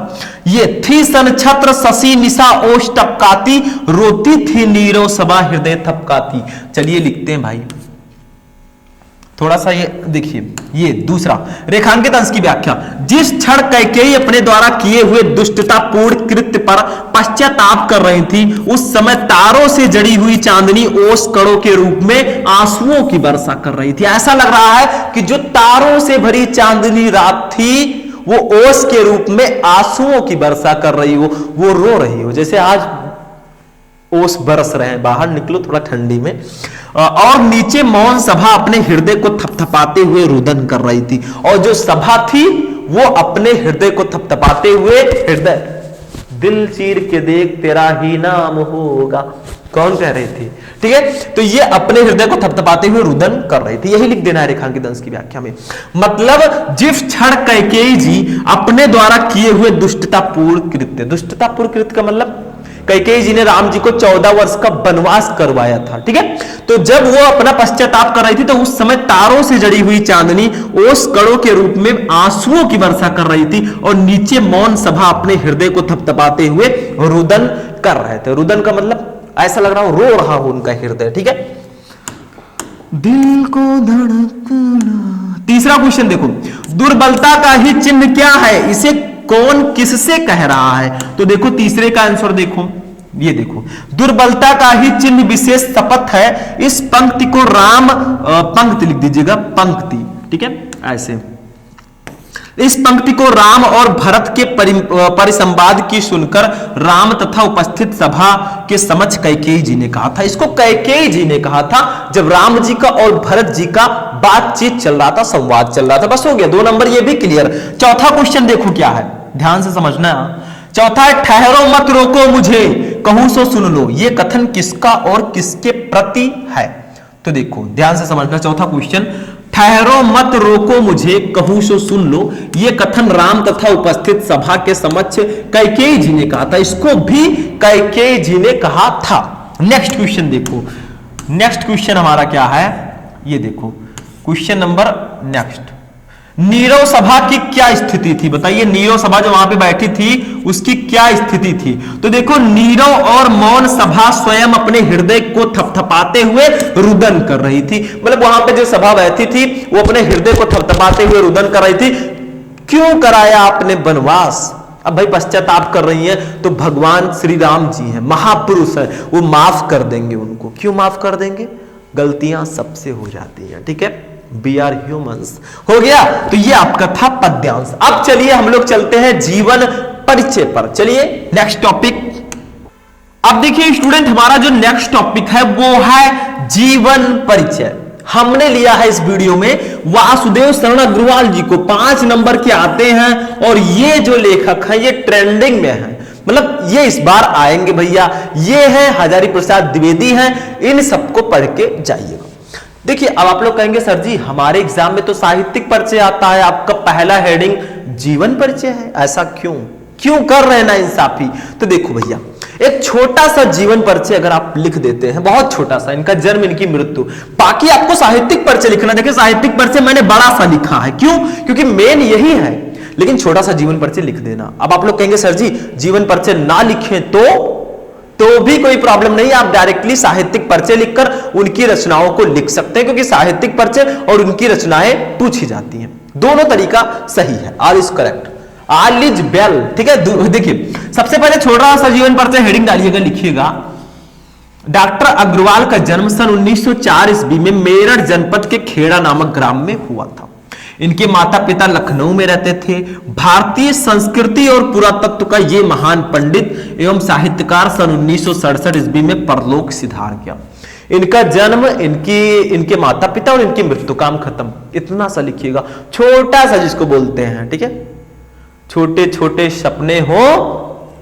Speaker 1: ये थी सन छत्र शशि निशा ओष टपकाती, रोती थी नीरव सभा हृदय थपकाती। चलिए लिखते हैं भाई थोड़ा सा, ये देखिए, ये दूसरा रेखांकित अंश की व्याख्या, जिस क्षण कैकेयी अपने द्वारा किए हुए दुष्टतापूर्ण कृत्य पर पश्चाताप कर रही थी, उस समय तारों से जड़ी हुई चांदनी ओस कणों के रूप में आंसुओं की वर्षा कर रही थी। ऐसा लग रहा है कि जो तारों से भरी चांदनी रात थी वो ओस के रूप में आंसुओं की वर्षा कर रही हो, वो रो रही हो, जैसे आज ओस बरस रहे हैं, बाहर निकलो थोड़ा ठंडी में, और नीचे मौन सभा अपने हृदय को थपथपाते हुए रुदन कर रही थी, और जो सभा थी वो अपने हृदय को थपथपाते हुए, हृदय दिल चीर के देख तेरा ही नाम होगा, कौन कह रही थी, ठीक है। तो ये अपने हृदय को थपथपाते हुए रुदन कर रही थी, यही लिख देना है रेखांकित अंश की व्याख्या में। मतलब जिस क्षण कैकेयी जी अपने द्वारा किए हुए दुष्टतापूर्ण कृत्य, दुष्टतापूर्ण कृत्य का मतलब कैकेयी जी ने राम जी को 14 वर्ष का वनवास करवाया था, ठीक है। तो जब वो अपना पश्चाताप कर रही थी तो उस समय तारों से जड़ी हुई चांदनी ओस कणों के रूप में आंसुओं की वर्षा कर रही थी, और नीचे मौन सभा अपने हृदय को थपथपाते हुए रुदन कर रहे थे। रुदन का मतलब ऐसा लग रहा हो रो रहा हो उनका हृदय, ठीक है। दिल को धड़कना। तीसरा क्वेश्चन देखो, दुर्बलता का ही चिन्ह क्या है, इसे कौन किससे कह रहा है। तो देखो तीसरे का आंसर देखो, ये देखो, दुर्बलता का ही चिन्ह विशेष शपथ है, इस पंक्ति को राम, पंक्ति लिख दीजिएगा, पंक्ति, ठीक है, ऐसे, इस पंक्ति को राम और भरत के परिसंवाद की सुनकर राम तथा उपस्थित सभा के समक्ष कैकेयी जी ने कहा था। इसको कैकेयी जी ने कहा था जब राम जी का और भरत जी का बातचीत चल रहा था, संवाद चल रहा था। बस हो गया, 2 नंबर ये भी क्लियर। चौथा क्वेश्चन देखो क्या है, ध्यान से समझना। चौथा है, ठहरो मत रोको मुझे, कहूं सो सुन लो। ये कथन किसका और किसके प्रति है, तो देखो ध्यान से समझना। चौथा क्वेश्चन, ठहरो मत रोको मुझे, कहूं सो सुन लो, ये कथन राम तथा उपस्थित सभा के समक्ष कैकेयी जी ने कहा था। इसको भी कैकेयी जी ने कहा था। नेक्स्ट क्वेश्चन देखो, नेक्स्ट क्वेश्चन हमारा क्या है, ये देखो क्वेश्चन नंबर नेक्स्ट, नीरव सभा की क्या स्थिति थी, बताइए। नीरव सभा जो वहां पे बैठी थी उसकी क्या स्थिति थी। तो देखो, नीरव और मौन सभा स्वयं अपने हृदय को थपथपाते हुए रुदन कर रही थी। मतलब वहां पे जो सभा बैठी थी वो अपने हृदय को थपथपाते हुए रुदन कर रही थी। क्यों कराया आपने वनवास। अब भाई पश्चाताप कर रही है, तो भगवान श्री राम जी हैं, महापुरुष है, वो माफ कर देंगे उनको। क्यों माफ कर देंगे, गलतियां सबसे हो जाती हैं, ठीक है, We are humans। हो गया, तो ये आपका था पद्यांश। अब चलिए हम लोग चलते हैं जीवन परिचय पर। चलिए नेक्स्ट टॉपिक। अब देखिए स्टूडेंट, हमारा जो नेक्स्ट टॉपिक है वो है जीवन परिचय। हमने लिया है इस वीडियो में वासुदेव शरण अग्रवाल जी को, 5 नंबर के आते हैं, और ये जो लेखक है ये ट्रेंडिंग में है, मतलब ये इस बार आएंगे भैया। ये है हजारी प्रसाद द्विवेदी हैं, इन सबको पढ़ के जाइएगा। देखिए अब आप लोग कहेंगे सर जी हमारे एग्जाम में तो साहित्यिक परिचय आता है, आपका पहला हेडिंग जीवन परिचय है, ऐसा क्यों कर रहे हैं ना इंसाफी। तो देखो भैया, एक छोटा सा जीवन परिचय अगर आप लिख देते हैं, बहुत छोटा सा, इनका जन्म, इनकी मृत्यु, बाकी आपको साहित्यिक परिचय लिखना। देखिए साहित्यिक परिचय मैंने बड़ा सा लिखा है, क्यों, क्योंकि मेन यही है लेकिन छोटा सा जीवन परिचय लिख देना। अब आप लोग कहेंगे सर जी जीवन परिचय ना लिखें तो भी कोई प्रॉब्लम नहीं, आप डायरेक्टली साहित्यिक परिचय लिखकर उनकी रचनाओं को लिख सकते हैं, क्योंकि साहित्यिक परिचय और उनकी रचनाएं पूछी जाती हैं। दोनों तरीका सही है, all is correct, all is well. ठीक है, देखिए सबसे पहले छोटा सा जीवन परिचय हेडिंग डालिएगा, लिखिएगा डॉक्टर अग्रवाल का जन्म सन 1904 ईस्वी में मेरठ जनपद के खेड़ा नामक ग्राम में हुआ था। इनके माता पिता लखनऊ में रहते थे। भारतीय संस्कृति और पुरातत्व का ये महान पंडित एवं साहित्यकार सन 1967 ईस्वी में परलोक सिधार गया। इनका जन्म, इनके माता पिता और इनकी मृत्यु, काम खत्म। इतना सा लिखिएगा, छोटा सा जिसको बोलते हैं। ठीक है, छोटे छोटे सपने हो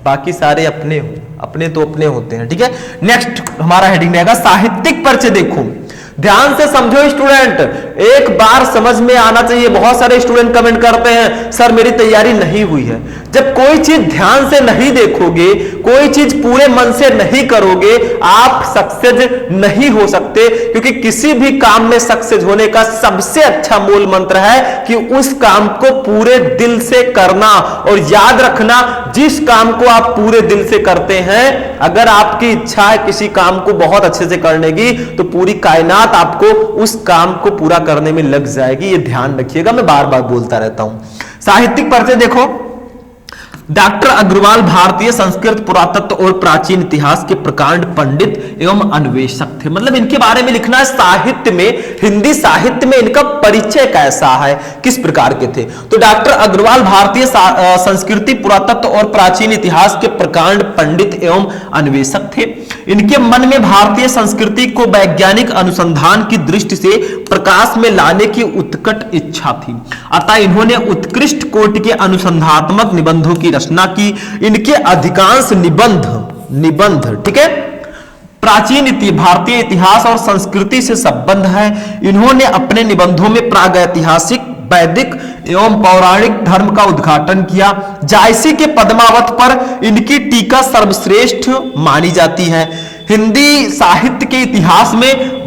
Speaker 1: बाकी सारे अपने हो, अपने तो अपने होते हैं। ठीक है, नेक्स्ट हमारा हेडिंग रहेगा साहित्यिक परिचय। देखो ध्यान से समझो स्टूडेंट, एक बार समझ में आना चाहिए। बहुत सारे स्टूडेंट कमेंट करते हैं सर मेरी तैयारी नहीं हुई है। जब कोई चीज ध्यान से नहीं देखोगे, कोई चीज पूरे मन से नहीं करोगे, आप सक्सेस नहीं हो सकते। क्योंकि किसी भी काम में सक्सेस होने का सबसे अच्छा मूल मंत्र है कि उस काम को पूरे दिल से करना। और याद रखना, जिस काम को आप पूरे दिल से करते हैं, अगर आपकी इच्छा है किसी काम को बहुत अच्छे से करने की, तो पूरी कायनात आपको उस काम को पूरा करने में लग जाएगी। ये ध्यान रखिएगा, मैं बार बार बोलता रहता हूं। साहित्यिक परिचय देखो, डॉक्टर अग्रवाल भारतीय संस्कृत, पुरातत्व और प्राचीन इतिहास के प्रकांड पंडित एवं अन्वेषक थे। मतलब इनके बारे में लिखना है साहित्य में, हिंदी साहित्य में इनका परिचय कैसा है, किस प्रकार के थे। तो डॉक्टर अग्रवाल भारतीय संस्कृति, पुरातत्व और प्राचीन इतिहास के प्रकांड पंडित एवं अन्वेषक थे। इनके मन में भारतीय संस्कृति को वैज्ञानिक अनुसंधान की दृष्टि से प्रकाश में लाने की उत्कट इच्छा थी। अतः इन्होंने उत्कृष्ट कोटि के अनुसंधात्मक निबंधों की रचना की। इनके अधिकांश निबंध ठीक है, प्राचीन भारतीय इतिहास और संस्कृति से संबंध है। इन्होंने अपने निबंधों में प्रागैतिहासिक, वैदिक एवं पौराणिक धर्म का उद्घाटन किया। जायसी के पद्मावत पर इनकी टीका सर्वश्रेष्ठ मानी जाती है। हिंदी साहित्य के इतिहास में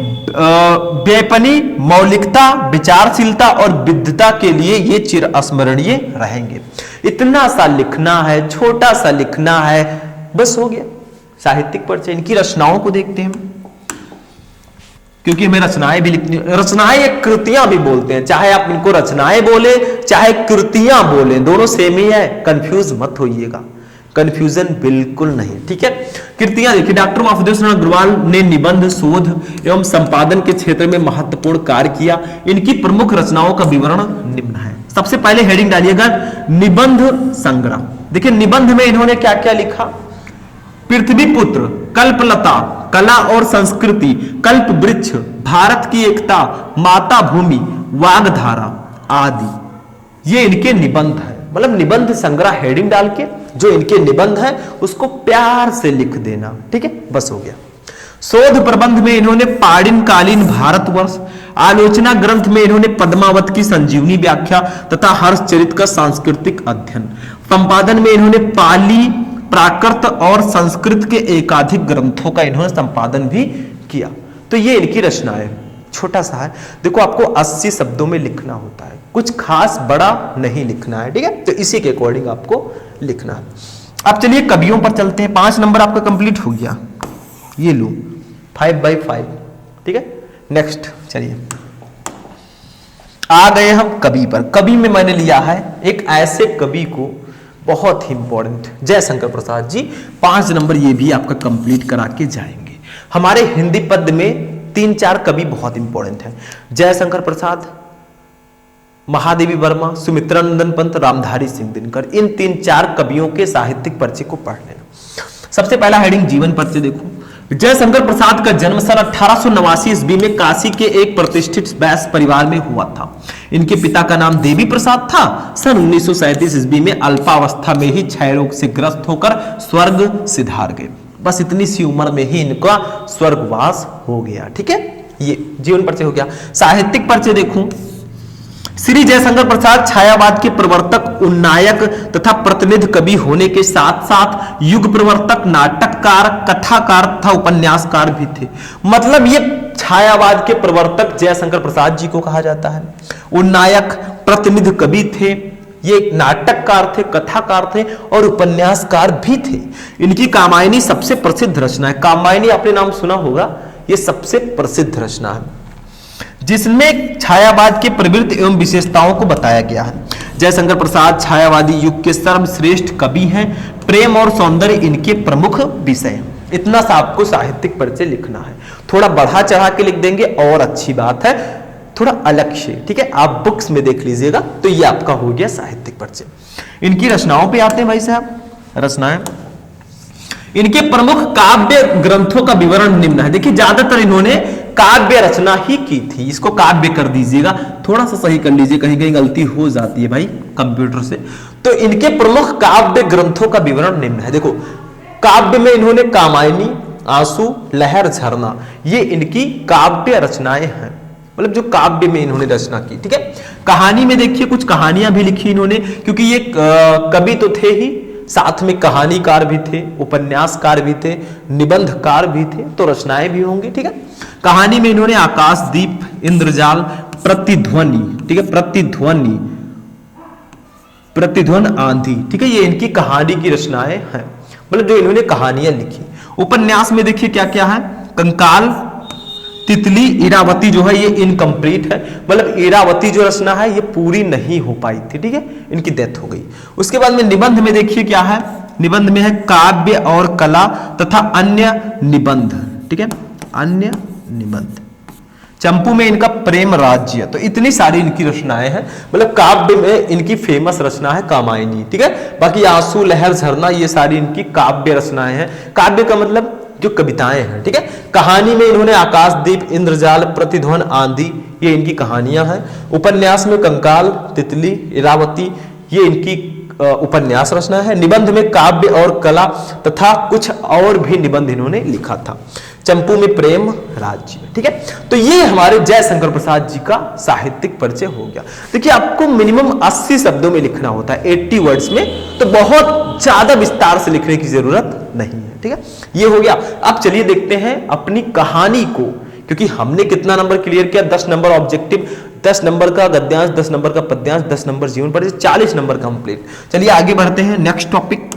Speaker 1: बेपनी, मौलिकता, विचारशीलता और विद्वता के लिए ये चिरस्मरणीय रहेंगे। इतना सा लिखना है, छोटा सा लिखना है, बस हो गया साहित्यिक परिचय। इनकी रचनाओं को देखते हैं, क्योंकि हमें रचनाएं भी लिखनी, रचनाएं एक कृतियां भी बोलते हैं। चाहे आप इनको रचनाएं बोले चाहे कृतियां बोले, दोनों सेम ही है, कंफ्यूज मत होइएगा, कंफ्यूजन बिल्कुल नहीं। ठीक है, कृतियां देखिए, डॉक्टर वासुदेव शरण अग्रवाल ने निबंध, शोध एवं संपादन के क्षेत्र में महत्वपूर्ण कार्य किया। इनकी प्रमुख रचनाओं का विवरण निम्न है। सबसे पहले हेडिंग डालिएगा निबंध संग्रह। देखिए निबंध में इन्होंने क्या क्या लिखा, पृथ्वीपुत्र, कल्पलता, कला और संस्कृति, कल्प वृक्ष, भारत की एकता, माता भूमि, वागधारा आदि, ये इनके निबंध है। मतलब निबंध संग्रह हेडिंग डाल के जो इनके निबंध है उसको प्यार से लिख देना। ठीक है, बस हो गया। शोध प्रबंध में इन्होंने पाणिन कालीन भारतवर्ष, आलोचना ग्रंथ में इन्होंने पद्मावत की संजीवनी व्याख्या तथा हर्षचरित का सांस्कृतिक अध्ययन, संपादन में इन्होंने पाली, प्राकृत और संस्कृत के एकाधिक ग्रंथों का इन्होंने संपादन भी किया। तो ये इनकी रचना है, छोटा सा है। देखो आपको 80 शब्दों में लिखना होता है, कुछ खास बड़ा नहीं लिखना है। ठीक है, तो इसी के अकॉर्डिंग आपको लिखना है। अब चलिए कवियों पर चलते हैं। 5 नंबर आपका कंप्लीट हो गया, ये लो 5/5। ठीक है, नेक्स्ट चलिए आ गए हम कवि पर। कवि में मैंने लिया है एक ऐसे कवि को, बहुत ही इंपॉर्टेंट, जयशंकर प्रसाद जी। 5 नंबर ये भी आपका कंप्लीट करा के जाएंगे। हमारे हिंदी पद में 3-4 कवि बहुत इंपॉर्टेंट हैं, जयशंकर प्रसाद, महादेवी वर्मा, सुमित्रानंदन पंत, रामधारी सिंह दिनकर। इन 3-4 कवियों के साहित्यिक परिचय को पढ़ लेना। सबसे पहला हेडिंग जीवन परिचय देखो। जयशंकर प्रसाद का जन्म सन 1889 ईस्वी में काशी के एक प्रतिष्ठित वैश्य परिवार में हुआ था। इनके पिता का नाम देवी प्रसाद था। सन 1937 ईस्वी में अल्पावस्था में ही क्षय रोग से ग्रस्त होकर स्वर्ग सिधार गए। बस इतनी सी उम्र में ही इनका स्वर्गवास हो गया। ठीक है, ये जीवन परिचय हो गया। साहित्यिक परिचय देखूं, श्री जयशंकर प्रसाद छायावाद के प्रवर्तक, उन्नायक तथा प्रतिनिधि कवि होने के साथ साथ युग प्रवर्तक, नाटककार, कथाकार तथा उपन्यासकार भी थे। मतलब ये छायावाद के प्रवर्तक जयशंकर प्रसाद जी को कहा जाता है। उन्नायक, प्रतिनिधि कवि थे, ये एक नाटककार थे, कथाकार थे और उपन्यासकार भी थे। इनकी कामायनी सबसे प्रसिद्ध रचना है। कामायनी आपने नाम सुना होगा, ये सबसे प्रसिद्ध रचना है जिसमें छायावाद के प्रवृत्ति एवं विशेषताओं को बताया गया है। जयशंकर प्रसाद छायावादी युग के सर्वश्रेष्ठ कवि हैं। प्रेम और सौंदर्य इनके प्रमुख विषय हैं। इतना सा आपको साहित्यिक परिचय लिखना है। थोड़ा बढ़ा चढ़ा के लिख देंगे और अच्छी बात है, थोड़ा अलग से, ठीक है। आप बुक्स में देख लीजिएगा तो ये आपका हो गया साहित्यिक परिचय। इनकी रचनाओं पे आते हैं भाई साहब। रचनाएं, इनके प्रमुख काव्य ग्रंथों का विवरण निम्न है। देखिए ज्यादातर इन्होंने काव्य रचना ही की थी। इसको काव्य कर दीजिएगा, थोड़ा सा सही कर लीजिए, कहीं कहीं गलती हो जाती है भाई कंप्यूटर से। तो इनके प्रमुख काव्य ग्रंथों का विवरण निम्न है। देखो काव्य में इन्होंने कामायनी, आंसू, लहर, झरना, ये इनकी काव्य रचनाएं हैं, मतलब जो काव्य में इन्होंने रचना की, ठीक है। कहानी में देखिए कुछ कहानियां भी लिखी इन्होंने, क्योंकि ये कवि तो थे ही, साथ में कहानीकार भी थे, उपन्यासकार भी थे, निबंधकार भी थे, तो रचनाएं भी होंगी, ठीक है। कहानी में इन्होंने आकाशदीप, इंद्रजाल, प्रतिध्वनि, ठीक है, प्रतिध्वन आंधी, ठीक है, ये इनकी कहानी की रचनाएं हैं, मतलब जो इन्होंने कहानियां लिखी। उपन्यास में देखिए क्या क्या है, कंकाल, तितली, इरावती जो है ये इनकम्प्लीट है, मतलब इरावती जो रचना है ये पूरी नहीं हो पाई थी, ठीक है, इनकी डेथ हो गई। उसके बाद में निबंध में देखिए क्या है, निबंध में है काव्य और कला तथा अन्य निबंध, ठीक है, अन्य निबंध। चंपू में इनका प्रेम राज्य। तो इतनी सारी इनकी रचनाएं हैं, मतलब काव्य में इनकी फेमस रचना है कामायनी, ठीक है। बाकी आंसू, लहर, झरना ये सारी इनकी काव्य रचनाएं हैं। काव्य का मतलब जो कविताएं हैं, ठीक है। कहानी में इन्होंने आकाशदीप, इंद्रजाल, प्रतिध्वन आंधी, ये इनकी कहानियां हैं। उपन्यास में कंकाल, तितली, इरावती, ये इनकी उपन्यास रचना है। निबंध में काव्य और कला तथा कुछ और भी निबंध इन्होंने लिखा था। चंपू में प्रेम राज्य, ठीक है। तो ये हमारे जयशंकर प्रसाद जी का साहित्यिक परिचय हो गया। देखिए आपको मिनिमम 80 शब्दों में लिखना होता है, 80 वर्ड्स में, तो बहुत ज्यादा विस्तार से लिखने की जरूरत नहीं है, ठीक है। ये हो गया। अब चलिए देखते हैं अपनी कहानी को, क्योंकि हमने कितना नंबर क्लियर किया, 10 नंबर ऑब्जेक्टिव, 10 नंबर का गद्यांश, 10 नंबर का पद्यांश, 10 नंबर जीवन परिचय, 40 नंबर कंप्लीट। चलिए आगे बढ़ते हैं नेक्स्ट टॉपिक।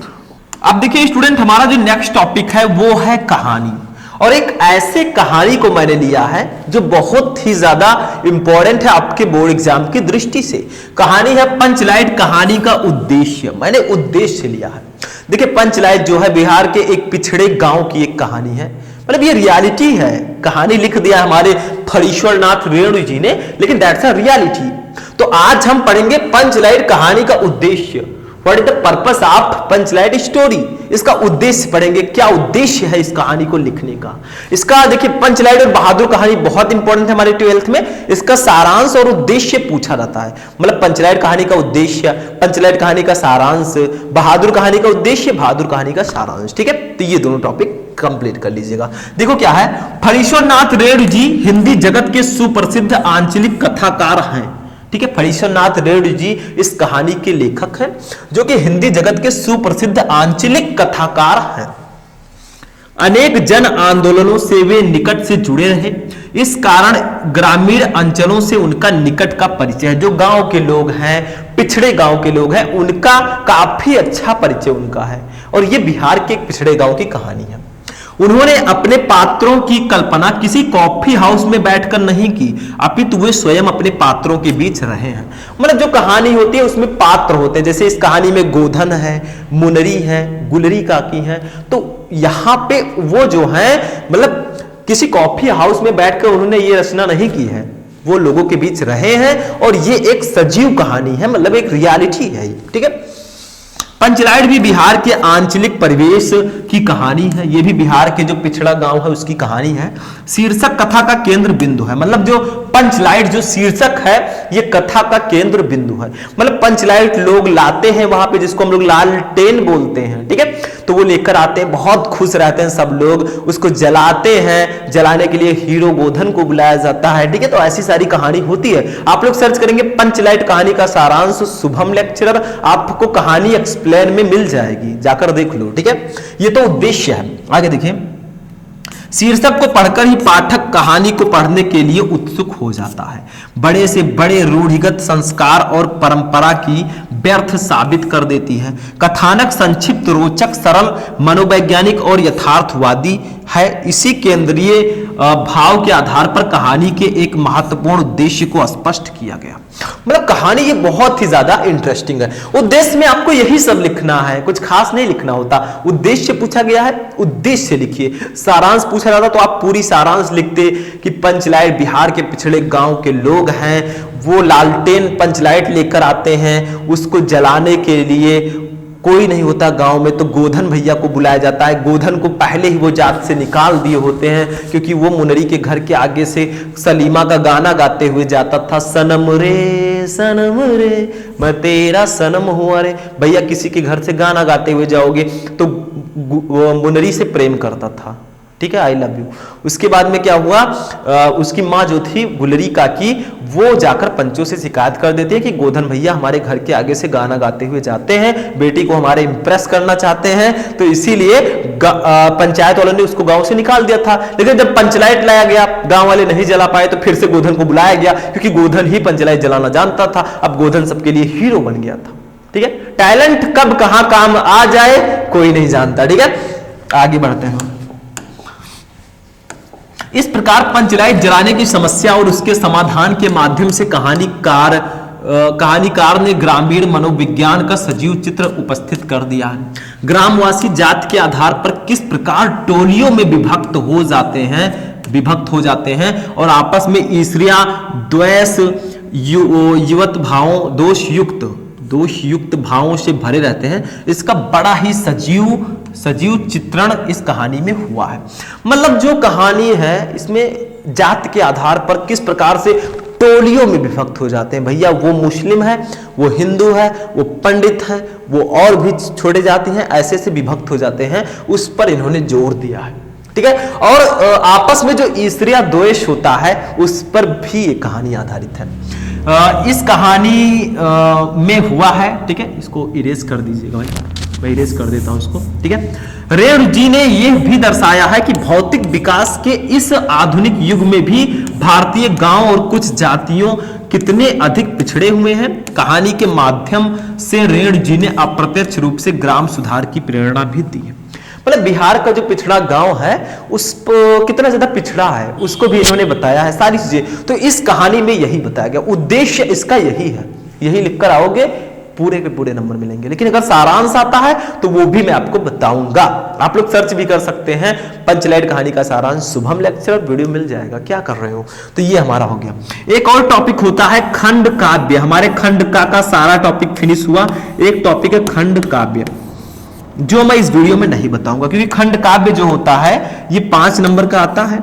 Speaker 1: अब देखिए स्टूडेंट, हमारा जो नेक्स्ट टॉपिक है वो है कहानी, और एक ऐसे कहानी को मैंने लिया है जो बहुत ही ज्यादा इंपॉर्टेंट है आपके बोर्ड एग्जाम की दृष्टि से। कहानी है पंचलाइट कहानी का उद्देश्य। मैंने उद्देश्य लिया है। देखिए पंचलाइट जो है बिहार के एक पिछड़े गांव की एक कहानी है, मतलब ये रियलिटी है। कहानी लिख दिया हमारे फणीश्वर नाथ रेणु जी ने, लेकिन दैट्स अ रियलिटी। तो आज हम पढ़ेंगे पंचलाइट कहानी का उद्देश्य। What is the purpose of Panchlight story, इसका उद्देश्य पढ़ेंगे, क्या उद्देश्य है इस कहानी को लिखने का। इसका देखिए पंचलाइट और बहादुर कहानी बहुत इंपॉर्टेंट है हमारे 12th में। इसका सारांश और उद्देश्य पूछा जाता है, मतलब पंचलाइट कहानी का उद्देश्य, पंचलाइट कहानी का सारांश, बहादुर कहानी का उद्देश्य, बहादुर कहानी का सारांश, ठीक है। तो ये दोनों टॉपिक कंप्लीट कर लीजिएगा। देखो क्या है, फणीश्वर नाथ रेणु जी हिंदी जगत के सुप्रसिद्ध आंचलिक कथाकार हैं, ठीक है। फणीश्वर नाथ रेणु जी इस कहानी के लेखक हैं, जो कि हिंदी जगत के सुप्रसिद्ध आंचलिक कथाकार हैं। अनेक जन आंदोलनों से वे निकट से जुड़े रहे, इस कारण ग्रामीण अंचलों से उनका निकट का परिचय है। जो गांव के लोग हैं, पिछड़े गांव के लोग हैं, उनका काफी अच्छा परिचय उनका है। और ये बिहार के एक पिछड़े गांव की कहानी है। उन्होंने अपने पात्रों की कल्पना किसी कॉफी हाउस में बैठकर नहीं की, अपितु वे स्वयं अपने पात्रों के बीच रहे हैं। मतलब जो कहानी होती है उसमें पात्र होते हैं, जैसे इस कहानी में गोधन है, मुनरी है, गुलरी काकी है। तो यहाँ पे वो जो है, मतलब किसी कॉफी हाउस में बैठकर उन्होंने ये रचना नहीं की है, वो लोगों के बीच रहे हैं। और ये एक सजीव कहानी है, मतलब एक रियलिटी है, ठीक है। पंचलाइट भी बिहार के आंचलिक परिवेश की कहानी है। ये भी बिहार के जो पिछड़ा गांव है उसकी कहानी है। शीर्षक कथा का केंद्र बिंदु है, मतलब जो पंचलाइट जो शीर्षक है ये कथा का केंद्र बिंदु है। मतलब पंचलाइट लोग लाते हैं वहां पे, जिसको हम लोग लालटेन बोलते हैं, ठीक है। तो वो लेकर आते हैं, बहुत खुश रहते हैं सब लोग, उसको जलाते हैं। जलाने के लिए हीरो गोधन को बुलाया जाता है, ठीक है। तो ऐसी सारी कहानी होती है। आप लोग सर्च करेंगे पंचलाइट कहानी का सारांश, शुभम लेक्चरर, आपको कहानी एक्सप्लेन में मिल जाएगी, जाकर देख लो, ठीक है। ये तो उद्देश्य है। आगे देखिए, शीर्षक को पढ़कर ही पाठक कहानी को पढ़ने के लिए उत्सुक हो जाता है। बड़े से बड़े रूढ़िगत संस्कार और परंपरा की व्यर्थ साबित कर देती है। कथानक संक्षिप्त, रोचक, सरल, मनोवैज्ञानिक और यथार्थवादी है। इसी केंद्रीय भाव के आधार पर कहानी के एक महत्वपूर्ण उद्देश्य को स्पष्ट किया गया। मतलब कहानी ये बहुत ही ज्यादा इंटरेस्टिंग है। उद्देश्य में आपको यही सब लिखना है, कुछ खास नहीं लिखना होता। उद्देश्य पूछा गया है, उद्देश्य लिखिए। सारांश पूछा जाता तो आप पूरी सारांश लिखते कि पंचलाइट बिहार के पिछड़े गांव के लोग हैं, वो लालटेन पंचलाइट लेकर आते हैं, उसको जलाने के लिए कोई नहीं होता गांव में तो गोधन भैया को बुलाया जाता है। गोधन को पहले ही वो जात से निकाल दिए होते हैं, क्योंकि वो मुनरी के घर के आगे से सलीमा का गाना गाते हुए जाता था, सनम रे मैं तेरा सनम हुआ रे। भैया किसी के घर से गाना गाते हुए जाओगे तो मुनरी से प्रेम करता था, ठीक है, आई लव यू। उसके बाद में क्या हुआ, उसकी माँ जो थी गुलरी काकी, वो जाकर पंचों से शिकायत कर देती है कि गोधन भैया हमारे घर के आगे से गाना गाते हुए जाते हैं, बेटी को हमारे इंप्रेस करना चाहते हैं, तो इसीलिए पंचायत वालों ने उसको गांव से निकाल दिया था। लेकिन जब पंचलाइट लाया गया, गांव वाले नहीं जला पाए, तो फिर से गोधन को बुलाया गया, क्योंकि गोधन ही पंचलाइट जलाना जानता था। अब गोधन सबके लिए हीरो बन गया था, ठीक है। टैलेंट कब कहां काम आ जाए कोई नहीं जानता, ठीक है। आगे बढ़ते हैं। इस प्रकार पंचलाइट जलाने की समस्या और उसके समाधान के माध्यम से कहानीकार ने ग्रामीण मनोविज्ञान का सजीव चित्र उपस्थित कर दिया है। ग्रामवासी जात के आधार पर किस प्रकार टोलियों में विभक्त हो जाते हैं और आपस में ईर्ष्या, द्वेष, युवत भावों, दोषयुक्त भावों से भरे रहते हैं। इसका बड़ा ही सजीव चित्रण इस कहानी में हुआ है। मतलब जो कहानी है इसमें जात के आधार पर किस प्रकार से टोलियों में विभक्त हो जाते हैं। भैया वो मुस्लिम है, वो हिंदू है, वो पंडित है, वो और भी छोड़े जाति हैं, ऐसे से विभक्त हो जाते हैं, उस पर इन्होंने जोर दिया है, ठीक है। और आपस में जो ईर्ष्या द्वेष होता है उस पर भी ये कहानी आधारित है। इस कहानी में हुआ है, ठीक है, इसको इरेज कर दीजिएगा भाई, मैं इरेज कर देता हूं इसको, ठीक है। रेणु जी ने यह भी दर्शाया है कि भौतिक विकास के इस आधुनिक युग में भी भारतीय गांव और कुछ जातियों कितने अधिक पिछड़े हुए हैं। कहानी के माध्यम से रेणु जी ने अप्रत्यक्ष रूप से ग्राम सुधार की प्रेरणा भी दी है। मतलब बिहार का जो पिछड़ा गांव है उस कितना ज्यादा पिछड़ा है उसको भी इन्होंने बताया है, सारी चीजें। तो इस कहानी में यही बताया गया, उद्देश्य इसका यही है, यही लिखकर आओगे पूरे के पूरे नंबर मिलेंगे। लेकिन अगर सारांश आता है तो वो भी मैं आपको बताऊंगा, आप लोग सर्च भी कर सकते हैं, पंचलाइट कहानी का सारांश शुभम लेक्चर वीडियो मिल जाएगा। क्या कर रहे हो, तो ये हमारा हो गया। एक और टॉपिक होता है खंड काव्य। हमारे खंड का सारा टॉपिक फिनिश हुआ। एक टॉपिक है खंड काव्य, जो मैं इस वीडियो में नहीं बताऊंगा, क्योंकि खंड काव्य जो होता है ये 5 नंबर का आता है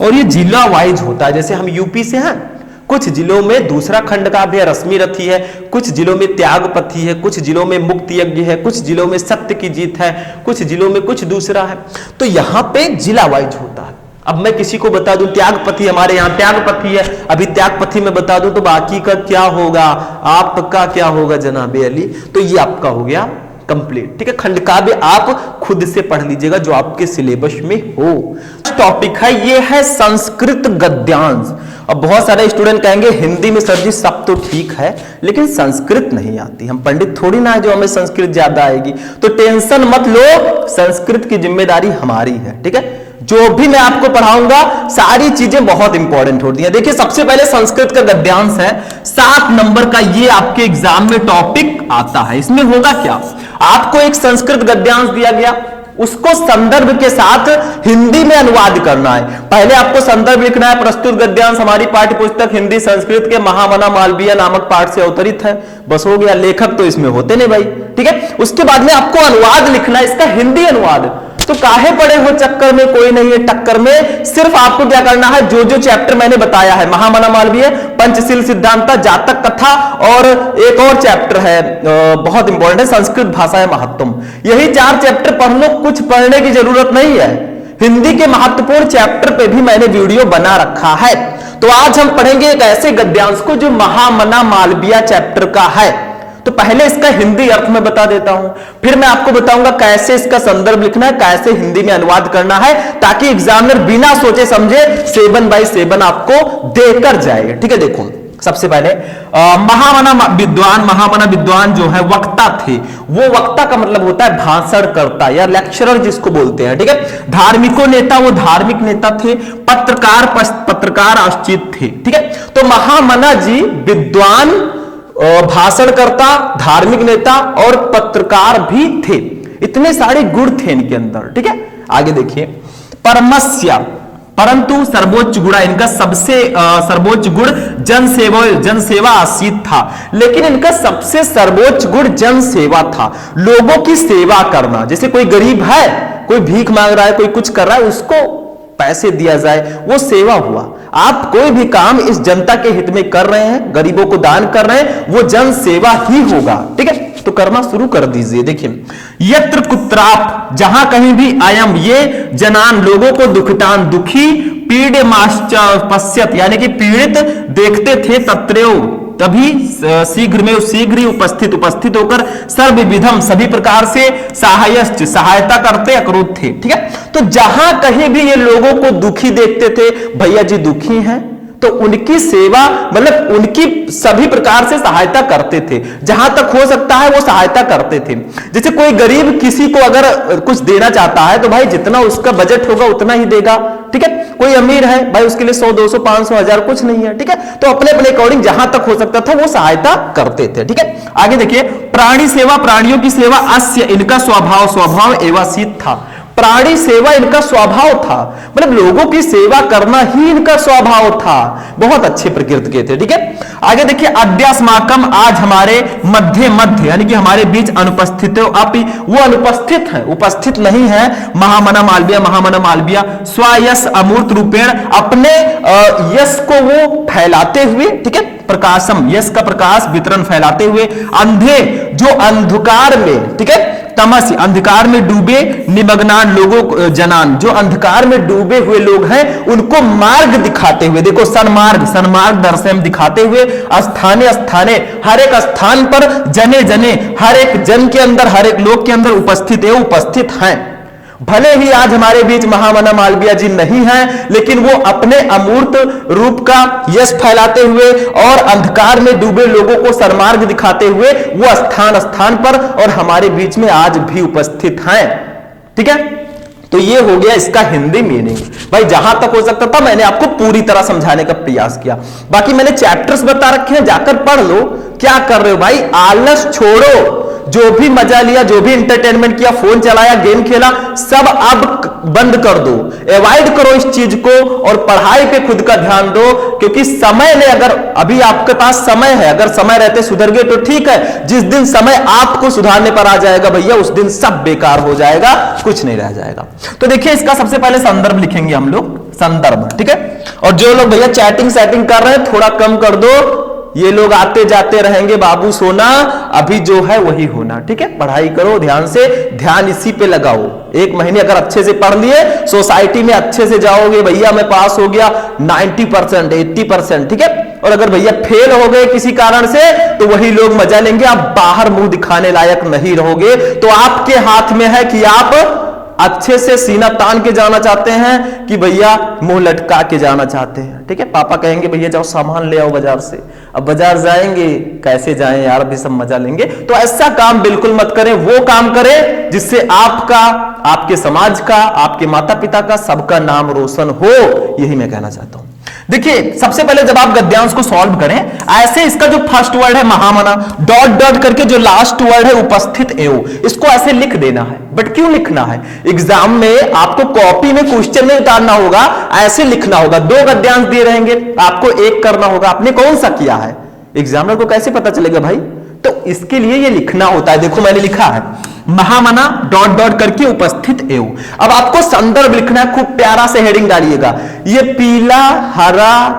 Speaker 1: और ये जिला वाइज होता है। जैसे हम यूपी से हैं, कुछ जिलों में दूसरा खंड काव्य है, रश्मि रथी है, कुछ जिलों में त्यागपथी है, कुछ जिलों में मुक्त यज्ञ है, कुछ जिलों में सत्य की जीत है, कुछ जिलों में कुछ दूसरा है। तो यहां पे जिला वाइज होता है। अब मैं किसी को बता दूं त्यागपथी, हमारे यहाँ त्यागपथी है, अभी त्यागपथी में बता दूं तो बाकी का क्या होगा, आपका क्या होगा जनाबे अली। तो ये आपका हो गया कंप्लीट, ठीक है। खंड काव्य आप खुद से पढ़ लीजिएगा जो आपके सिलेबस में हो। टॉपिक है ये है संस्कृत गद्यांश। अब बहुत सारे स्टूडेंट कहेंगे हिंदी में सर जी सब तो ठीक है लेकिन संस्कृत नहीं आती, हम पंडित थोड़ी ना है जो हमें संस्कृत ज्यादा आएगी। तो टेंशन मत लो, संस्कृत की जिम्मेदारी हमारी है, ठीक है। जो भी मैं आपको पढ़ाऊंगा सारी चीजें बहुत इंपॉर्टेंट होती हैं। देखिए सबसे पहले संस्कृत का गद्यांश है, 7 नंबर का ये आपके एग्जाम में टॉपिक आता है। इसमें होगा क्या, आपको एक संस्कृत गद्यांश दिया गया, उसको संदर्भ के साथ हिंदी में अनुवाद करना है। पहले आपको संदर्भ लिखना है, प्रस्तुत गद्यांश हमारी पाठ्य पुस्तक हिंदी संस्कृत के महामना मालवीय नामक पाठ से अवतरित है, बस हो गया। लेखक तो इसमें होते नहीं भाई, ठीक है। उसके बाद में आपको अनुवाद लिखना है, इसका हिंदी अनुवाद। तो काहे पड़े हो चक्कर में, कोई नहीं है टक्कर में। सिर्फ आपको क्या करना है, जो जो चैप्टर मैंने बताया है, महामना मालवीय, पंचशील सिद्धांत, जातक कथा और एक और चैप्टर है बहुत इंपॉर्टेंट है, संस्कृत भाषा महत्वम, यही 4 चैप्टर पढ़ लो, कुछ पढ़ने की जरूरत नहीं है। हिंदी के महत्वपूर्ण चैप्टर पे भी मैंने वीडियो बना रखा है। तो आज हम पढ़ेंगे एक ऐसे गद्यांश को जो महामना मालवीय चैप्टर का है। तो पहले इसका हिंदी अर्थ में बता देता हूं, फिर मैं आपको बताऊंगा कैसे इसका संदर्भ लिखना है, कैसे हिंदी में अनुवाद करना है, ताकि एग्जामिनर बिना सोचे समझे 7/7 आपको देकर जाएगा, ठीक है। देखो सबसे पहले महामना विद्वान जो है वक्ता थे। वो वक्ता का मतलब होता है भाषणकर्ता या लेक्चरर जिसको बोलते हैं, ठीक है। धार्मिको नेता, वो धार्मिक नेता थे। पत्रकार आश्चित थे, ठीक है। तो महामना जी विद्वान, भाषणकर्ता, धार्मिक नेता और पत्रकार भी थे। इतने सारे गुण थे इनके अंदर, ठीक है। आगे देखिए, परमस्य, परंतु सर्वोच्च गुण, इनका सबसे सर्वोच्च गुण जनसेवा आसीत था। लेकिन इनका सबसे सर्वोच्च गुण जनसेवा था, लोगों की सेवा करना। जैसे कोई गरीब है, कोई भीख मांग रहा है, कोई कुछ कर रहा है, उसको पैसे दिया जाए, वो सेवा हुआ। आप कोई भी काम इस जनता के हित में कर रहे हैं, गरीबों को दान कर रहे हैं, वो जन सेवा ही होगा, ठीक है। तो करना शुरू कर दीजिए। देखिए, यत्र कुत्राप, जहां कहीं भी, अयम, ये जनान, लोगों को दुखितान, दुखी, पीड़माश्च पश्यत, यानी कि पीड़ित देखते थे, तत्रैव, तभी शीघ्र में शीघ्र ही उपस्थित होकर सर्वविधम, सभी प्रकार से, सहायश्च, सहायता करते, अक्रोध थे, ठीक है। तो जहां कहीं भी ये लोगों को दुखी देखते थे, भैया जी दुखी हैं, तो उनकी सेवा, मतलब उनकी सभी प्रकार से सहायता करते थे। जहां तक हो सकता है वो सहायता करते थे। जैसे कोई गरीब किसी को अगर कुछ देना चाहता है तो भाई जितना उसका बजट होगा उतना ही देगा, ठीक है। कोई अमीर है भाई, उसके लिए 100, 200, 500, 1000 कुछ नहीं है, ठीक है। तो अपने अपने अकॉर्डिंग जहां तक हो सकता था वो सहायता करते थे, ठीक है। आगे देखिए, प्राणी सेवा, प्राणियों की सेवा, अस्य, इनका स्वभाव एवासीत था। प्राणी सेवा इनका स्वभाव था, मतलब लोगों की सेवा करना ही इनका स्वभाव था। बहुत अच्छे प्रकृति के थे, ठीक है। आगे देखिए, अद्यास्माकम, आज हमारे मध्य यानी कि हमारे बीच अनुपस्थित, वो अनुपस्थित है, उपस्थित नहीं है। महामना मालवीय स्वयस अमूर्त रूपेण, अपने यश को वो फैलाते हुए, ठीक है। प्रकाशम, यश का प्रकाश वितरण फैलाते हुए। अंधे, जो अंधकार में, ठीक है, तमस, अंधकार में डूबे, निमग्नान, लोगों, जनान, जो अंधकार में डूबे हुए लोग हैं उनको मार्ग दिखाते हुए, देखो सन्मार्ग दर्शन दिखाते हुए, स्थाने, हर एक स्थान पर, जने, हर एक जन के अंदर, हर एक लोग के अंदर उपस्थित हैं। भले ही आज हमारे बीच महामना मालवीय जी नहीं हैं, लेकिन वो अपने अमूर्त रूप का यश फैलाते हुए और अंधकार में डूबे लोगों को सन्मार्ग दिखाते हुए वो स्थान पर और हमारे बीच में आज भी उपस्थित हैं, ठीक है। तो ये हो गया इसका हिंदी मीनिंग। भाई जहां तक हो सकता था मैंने आपको पूरी तरह समझाने का प्रयास किया। बाकी मैंने चैप्टर्स बता रखे हैं, जाकर पढ़ लो। क्या कर रहे हो भाई, आलस छोड़ो। जो भी मजा लिया, जो भी इंटरटेनमेंट किया, फोन चलाया, गेम खेला, सब अब बंद कर दो, अवॉइड करो इस चीज को और पढ़ाई पे खुद का ध्यान दो। क्योंकि समय ने, अगर अभी आपके पास समय है, अगर समय रहते सुधर गए तो ठीक है, जिस दिन समय आपको सुधारने पर आ जाएगा भैया, उस दिन सब बेकार हो जाएगा, कुछ नहीं रह जाएगा। तो देखिए, इसका सबसे पहले संदर्भ लिखेंगे हम लोग, संदर्भ, ठीक है। और जो लोग भैया चैटिंग कर रहे हैं थोड़ा कम कर दो, ये लोग आते जाते रहेंगे बाबू सोना, अभी जो है वही होना, ठीक है। पढ़ाई करो ध्यान से, ध्यान इसी पे लगाओ। एक महीने अगर अच्छे से पढ़ लिए, सोसाइटी में अच्छे से जाओगे, भैया मैं पास हो गया 90%, 80%, ठीक है। और अगर भैया फेल हो गए किसी कारण से, तो वही लोग मजा लेंगे, आप बाहर मुंह दिखाने लायक नहीं रहोगे। तो आपके हाथ में है कि आप अच्छे से सीना तान के जाना चाहते हैं कि भैया मुंह लटका के जाना चाहते हैं, ठीक है। पापा कहेंगे भैया जाओ सामान ले आओ बाजार से, अब बाजार जाएंगे, कैसे जाएं यार, अभी सब मजा लेंगे। तो ऐसा काम बिल्कुल मत करें, वो काम करें जिससे आपका, आपके समाज का, आपके माता पिता का, सबका नाम रोशन हो। यही मैं कहना चाहता हूं। देखिए, सबसे पहले जब आप गद्यांश को सॉल्व करें, ऐसे इसका जो फर्स्ट वर्ड है महामना, डॉट करके जो लास्ट वर्ड है उपस्थित एवं, इसको ऐसे लिख देना है। बट क्यों लिखना है? एग्जाम में आपको कॉपी में क्वेश्चन में उतारना होगा, ऐसे लिखना होगा। 2 गद्यांश दिए रहेंगे, आपको एक करना होगा। आपने कौन सा किया है, एग्जामिनर को कैसे पता चलेगा भाई? तो इसके लिए ये लिखना होता है। देखो मैंने लिखा है महामना डॉट करके उपस्थित एवं। अब आपको संदर्भ लिखना है, खूब प्यारा से हेडिंग डालिएगा। ये पीला, हरा,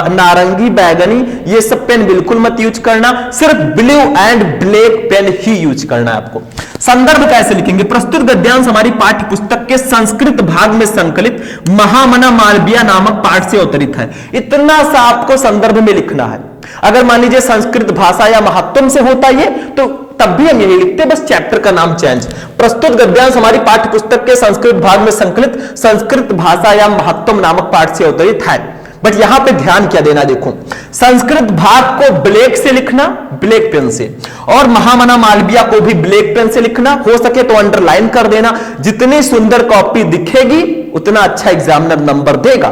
Speaker 1: नारंगी, बैगनी, ये सब पेन बिल्कुल मत यूज करना, सिर्फ ब्लू एंड ब्लैक पेन ही यूज करना है आपको। संदर्भ कैसे लिखेंगे? प्रस्तुत गद्यांश हमारी पाठ्य पुस्तक के संस्कृत भाग में संकलित महामना मालवीय नामक पाठ से अवतरित है। इतना सा आपको संदर्भ में लिखना है। अगर मान लीजिए संस्कृत भाषा या महत्तम से होता ये, तो तब भी हम यही लिखते, बस चैप्टर का नाम चेंज। प्रस्तुत गद्यांश हमारी पाठ्य पुस्तक के संस्कृत भाग में संकलित संस्कृत भाषा या महत्तम नामक पाठ से अवतरित है। बट यहां पे ध्यान क्या देना, देखो संस्कृत भाग को ब्लैक से लिखना, ब्लैक पेन से, और महामना मालवीय को भी ब्लैक पेन से लिखना, हो सके तो अंडरलाइन कर देना। जितनी सुंदर कॉपी दिखेगी उतना अच्छा एग्जामिनर नंबर देगा,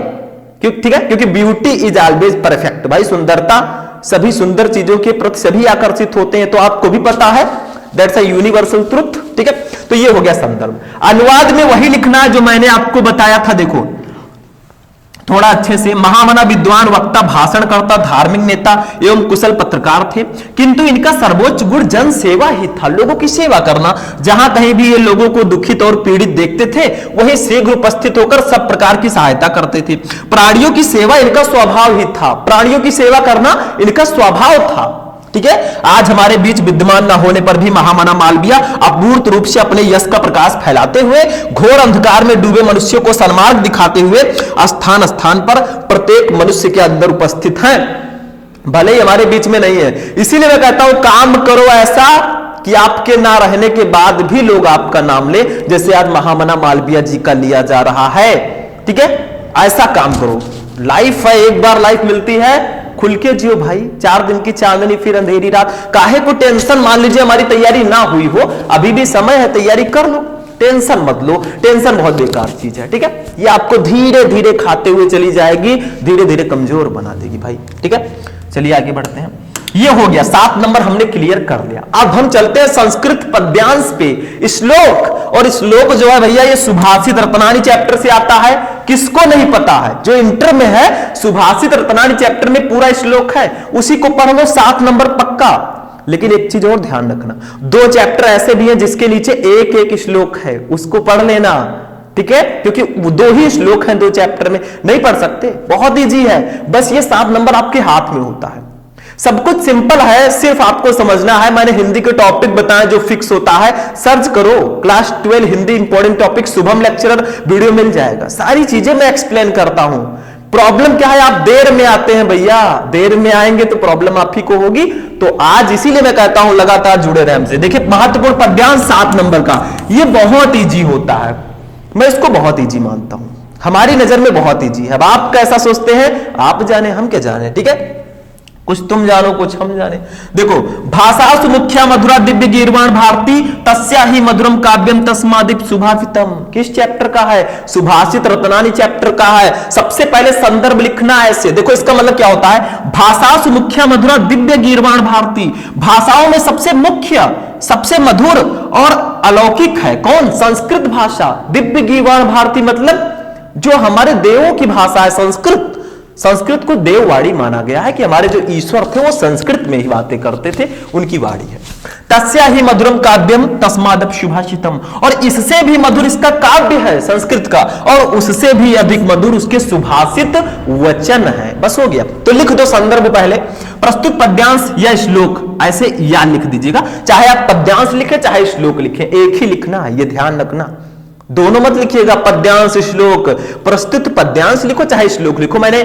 Speaker 1: क्यों? ठीक है, क्योंकि ब्यूटी इज ऑलवेज परफेक्ट। भाई सुंदरता, सभी सुंदर चीजों के प्रति सभी आकर्षित होते हैं, तो आपको भी पता है, दैट्स अ यूनिवर्सल ट्रुथ। ठीक है, तो ये हो गया संदर्भ। अनुवाद में वही लिखना है जो मैंने आपको बताया था, देखो थोड़ा अच्छे से। महामना विद्वान, वक्ता, भाषणकर्ता, धार्मिक नेता एवं कुशल पत्रकार थे, किंतु इनका सर्वोच्च गुण जन सेवा ही था, लोगों की सेवा करना। जहां कहीं भी ये लोगों को दुखित और पीड़ित देखते थे वहीं शीघ्र उपस्थित होकर सब प्रकार की सहायता करते थे। प्राणियों की सेवा इनका स्वभाव ही था, प्राणियों की सेवा करना इनका स्वभाव था। ठीक है, आज हमारे बीच विद्यमान न होने पर भी महामना मालवीय अपूर्व रूप से अपने यश का प्रकाश फैलाते हुए, घोर अंधकार में डूबे मनुष्यों को सन्मार्ग दिखाते हुए स्थान स्थान पर प्रत्येक मनुष्य के अंदर उपस्थित हैं, भले ही हमारे बीच में नहीं है। इसीलिए मैं कहता हूं काम करो ऐसा कि आपके ना रहने के बाद भी लोग आपका नाम ले, जैसे आज महामना मालवीय जी का लिया जा रहा है। ठीक है, ऐसा काम करो। लाइफ है, एक बार लाइफ मिलती है, खुल के जियो भाई। 4 दिन की चांदनी फिर अंधेरी रात, काहे को टेंशन? मान लीजिए हमारी तैयारी ना हुई हो, अभी भी समय है, तैयारी कर लो, टेंशन मत लो। टेंशन बहुत बेकार चीज है। ठीक है, ये आपको धीरे धीरे खाते हुए चली जाएगी, धीरे धीरे कमजोर बना देगी भाई। ठीक है, चलिए आगे बढ़ते हैं। ये हो गया 7 नंबर हमने क्लियर कर लिया। अब हम चलते हैं संस्कृत पद्यांश पे। श्लोक, और श्लोक जो है भैया ये सुभाषित रत्नानी चैप्टर से आता है। किसको नहीं पता है, जो इंटर में है सुभाषित रत्नानी चैप्टर में पूरा श्लोक है, उसी को पढ़ लो, 7 नंबर पक्का। लेकिन एक चीज और ध्यान रखना, 2 चैप्टर ऐसे भी हैं जिसके नीचे एक एक श्लोक है, उसको पढ़ लेना। ठीक है, क्योंकि 2 ही श्लोक हैं 2 चैप्टर में, नहीं पढ़ सकते, बहुत इजी है। बस ये 7 नंबर आपके हाथ में होता है, सब कुछ सिंपल है, सिर्फ आपको समझना है। मैंने हिंदी के टॉपिक बताए जो फिक्स होता है, सर्च करो class 12 Hindi important topic, Shubham lecturer video मिल जाएगा, सारी चीजें मैं एक्सप्लेन करता हूं। प्रॉब्लम क्या है, आप देर में आते हैं भैया, देर में आएंगे तो प्रॉब्लम आप ही को होगी। तो आज इसीलिए मैं कहता हूं लगातार जुड़े रहे हमसे। देखिए महत्वपूर्ण पद्यांश 7 नंबर का, ये बहुत ईजी होता है, मैं इसको बहुत ईजी मानता हूं, हमारी नजर में बहुत ईजी है। अब आप कैसा सोचते हैं आप जाने, हम क्या जाने। ठीक है, कुछ तुम जानो कुछ हम जाने। देखो, भाषा सुमुख्या मधुरा दिव्य गीर्वाण भारती तस्या ही मधुरम काव्यम तस्मादिप सुभाषितम। किस चैप्टर का है? सुभाषित रत्नानी चैप्टर का है। सबसे पहले संदर्भ लिखना है ऐसे। देखो इसका मतलब क्या होता है, भाषा सुमुख्या मधुरा दिव्य गीर्वाण भारती, भाषाओं में सबसे मुख्य, सबसे मधुर और अलौकिक है कौन? संस्कृत भाषा। दिव्य गीर्वाण भारती मतलब जो हमारे देवों की भाषा है संस्कृत। संस्कृत को देववाणी माना गया है कि हमारे जो ईश्वर थे वो संस्कृत में ही बातें करते थे, उनकी वाणी है। तस्या ही मधुरम काव्यम तस्मादप सुभाषितम, और इससे भी मधुर इसका काव्य है संस्कृत का, और उससे भी अधिक मधुर उसके सुभाषित वचन है। बस हो गया, तो लिख दो संदर्भ पहले, प्रस्तुत पद्यांश या श्लोक, ऐसे या लिख दीजिएगा। चाहे आप पद्यांश लिखे चाहे श्लोक लिखे, एक ही लिखना है, ये ध्यान रखना, दोनों मत लिखिएगा। पद्यांश श्लोक, प्रस्तुत पद्यांश लिखो चाहे श्लोक लिखो। मैंने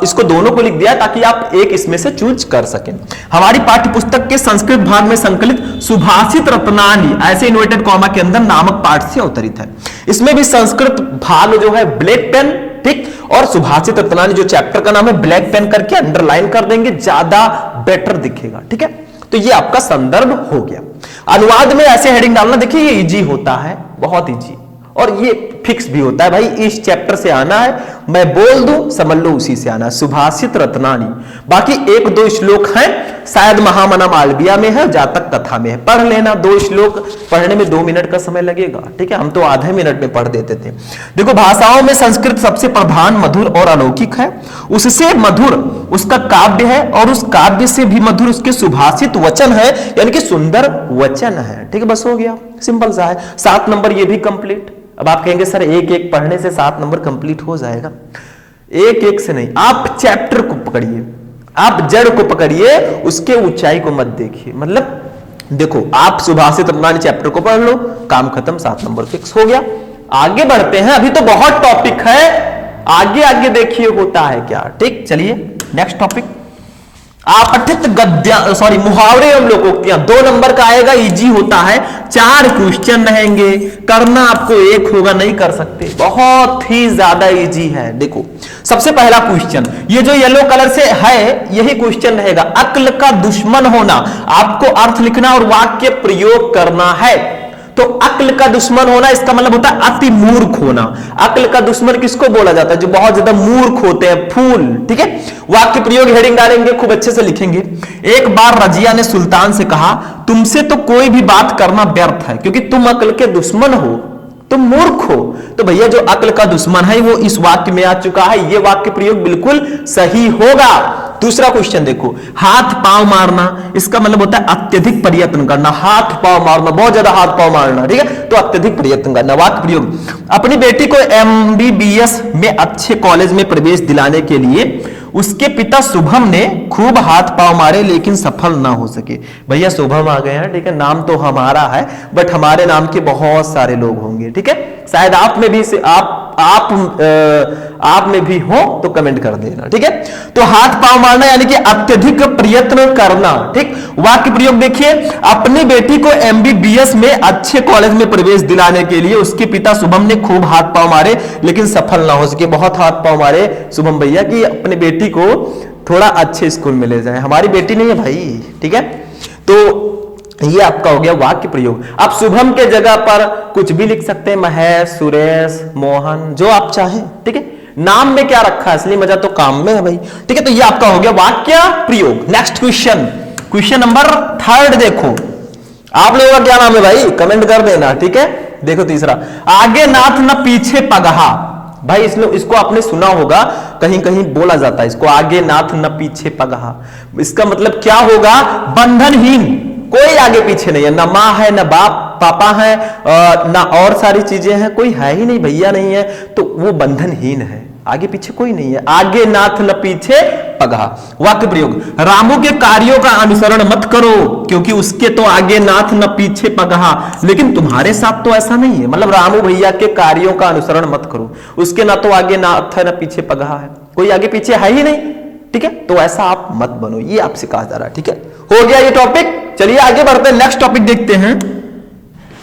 Speaker 1: इसको दोनों को लिख दिया ताकि आप एक इसमें से चूज कर सकें। हमारी पाठ्य पुस्तक के संस्कृत भाग में संकलित सुभाषित रत्नानी, ऐसे इन्वर्टेड कॉमा के अंदर, नामक पाठ से अवतरित है। इसमें भी संस्कृत भाग जो है ब्लैक पेन, ठीक, और सुभाषित रत्नानी जो चैप्टर का नाम है ब्लैक पेन करके अंडरलाइन कर देंगे, ज्यादा बेटर दिखेगा। ठीक है, तो ये आपका संदर्भ हो गया। अनुवाद में ऐसे हेडिंग डालना, देखिए ये इजी होता है, बहुत इजी, और ये फिक्स भी होता है भाई, इस चैप्टर से आना है, मैं बोल दूं समझ लो उसी से आना है, सुभाषित रत्नानी। बाकी 1-2 श्लोक हैं, शायद महामना मालवीय में है, जातक कथा में है, पढ़ लेना। 2 श्लोक पढ़ने में 2 मिनट का समय लगेगा। ठीक है, हम तो आधे मिनट में पढ़ देते थे। देखो, भाषाओं में संस्कृत सबसे प्रधान, मधुर और अलौकिक है, उससे मधुर उसका काव्य है, और उस काव्य से भी मधुर उसके सुभाषित वचन है, यानी कि सुंदर वचन है। ठीक है, बस हो गया, सिंपल सा है। 7 नंबर ये भी कंप्लीट। अब आप कहेंगे सर एक एक पढ़ने से 7 नंबर कंप्लीट हो जाएगा? एक एक से नहीं, आप चैप्टर को पकड़िए, आप जड़ को पकड़िए, उसके ऊंचाई को मत देखिए। मतलब देखो, आप सुभाषित रत्नानी चैप्टर को पढ़ लो, काम खत्म, 7 नंबर फिक्स हो गया। आगे बढ़ते हैं, अभी तो बहुत टॉपिक है, आगे आगे देखिए होता है क्या। ठीक, चलिए नेक्स्ट टॉपिक। आपठित गद्य सॉरी मुहावरे एवं लोकोक्तियां 2 नंबर का आएगा, इजी होता है, 4 क्वेश्चन रहेंगे, करना आपको एक होगा, नहीं कर सकते, बहुत ही ज्यादा इजी है। देखो सबसे पहला क्वेश्चन, ये जो येलो कलर से है यही क्वेश्चन रहेगा, अक्ल का दुश्मन होना, आपको अर्थ लिखना और वाक्य प्रयोग करना है। तो अक्ल का दुश्मन होना इसका मतलब होता है अति मूर्ख होना। अक्ल का दुश्मन किसको बोला जाता है? जो बहुत ज्यादा मूर्ख होते हैं, फूल। ठीक है, वाक्य प्रयोग हेडिंग डालेंगे, खूब अच्छे से लिखेंगे। एक बार रजिया ने सुल्तान से कहा, तुमसे तो कोई भी बात करना व्यर्थ है क्योंकि तुम अक्ल के दुश्मन हो, तुम मूर्ख हो। तो भैया जो अक्ल का दुश्मन है वो इस वाक्य में आ चुका है, ये वाक्य प्रयोग बिल्कुल सही होगा। दूसरा क्वेश्चन देखो, हाथ पांव मारना, इसका मतलब होता है अत्यधिक प्रयत्न करना, हाथ पांव मारना, बहुत ज्यादा हाथ पांव मारना। ठीक है, तो अत्यधिक प्रयत्न करना, वाक्य प्रयोग। अपनी बेटी को MBBS में अच्छे कॉलेज में प्रवेश दिलाने के लिए उसके पिता शुभम ने खूब हाथ पांव मारे लेकिन सफल ना हो सके। भैया शुभम आ गए हैं, ठीक है, नाम तो हमारा है बट हमारे नाम के बहुत सारे लोग होंगे। ठीक है, शायद आप में भी से आप में भी हो तो कमेंट कर देना। ठीक है, तो हाथ पांव मारना यानी कि अत्यधिक प्रयत्न करना। ठीक, वाक्य प्रयोग देखिए, अपनी बेटी को MBBS में अच्छे कॉलेज में प्रवेश दिलाने के लिए उसके पिता शुभम ने खूब हाथ पांव मारे लेकिन सफल ना हो सके। बहुत हाथ पांव मारे शुभम भैया कि अपनी बेटी को थोड़ा अच्छे स्कूल में ले जाए, हमारी बेटी नहीं है भाई। ठीक है, तो ये आपका हो गया वाक्य प्रयोग। आप शुभम के जगह पर कुछ भी लिख सकते हैं, महेश, सुरेश, मोहन, जो आप चाहें। ठीक है, नाम में क्या रखा है, असली मजा तो काम में है भाई। ठीक है, तो ये आपका हो गया वाक्य प्रयोग। नेक्स्ट क्वेश्चन, क्वेश्चन नंबर 3 देखो, आप लोगों का क्या नाम है भाई, कमेंट कर देना। ठीक है, देखो तीसरा, आगे नाथ न पीछे पगहा। भाई इसको आपने सुना होगा, कहीं कहीं बोला जाता है इसको, आगे नाथ न पीछे पगहा। इसका मतलब क्या होगा, बंधनहीन, कोई आगे पीछे नहीं है, ना माँ है, ना बाप पापा है, ना और सारी चीजें हैं, कोई है ही नहीं, भैया नहीं है, तो वो बंधनहीन है, आगे पीछे कोई नहीं है। आगे नाथ न पीछे पगहा। वाक्य प्रयोग, रामू के कार्यों का अनुसरण मत करो क्योंकि उसके तो आगे नाथ न पीछे पगहा, लेकिन तुम्हारे साथ तो ऐसा नहीं है। मतलब रामू भैया के कार्यों का अनुसरण मत करो, उसके ना तो आगे नाथ है ना पीछे पगहा है, कोई आगे पीछे है ही नहीं। ठीक है, तो ऐसा आप मत बनो, ये आपसे कहा जा रहा है। ठीक है, हो गया ये टॉपिक। चलिए आगे बढ़ते हैं, नेक्स्ट टॉपिक देखते हैं।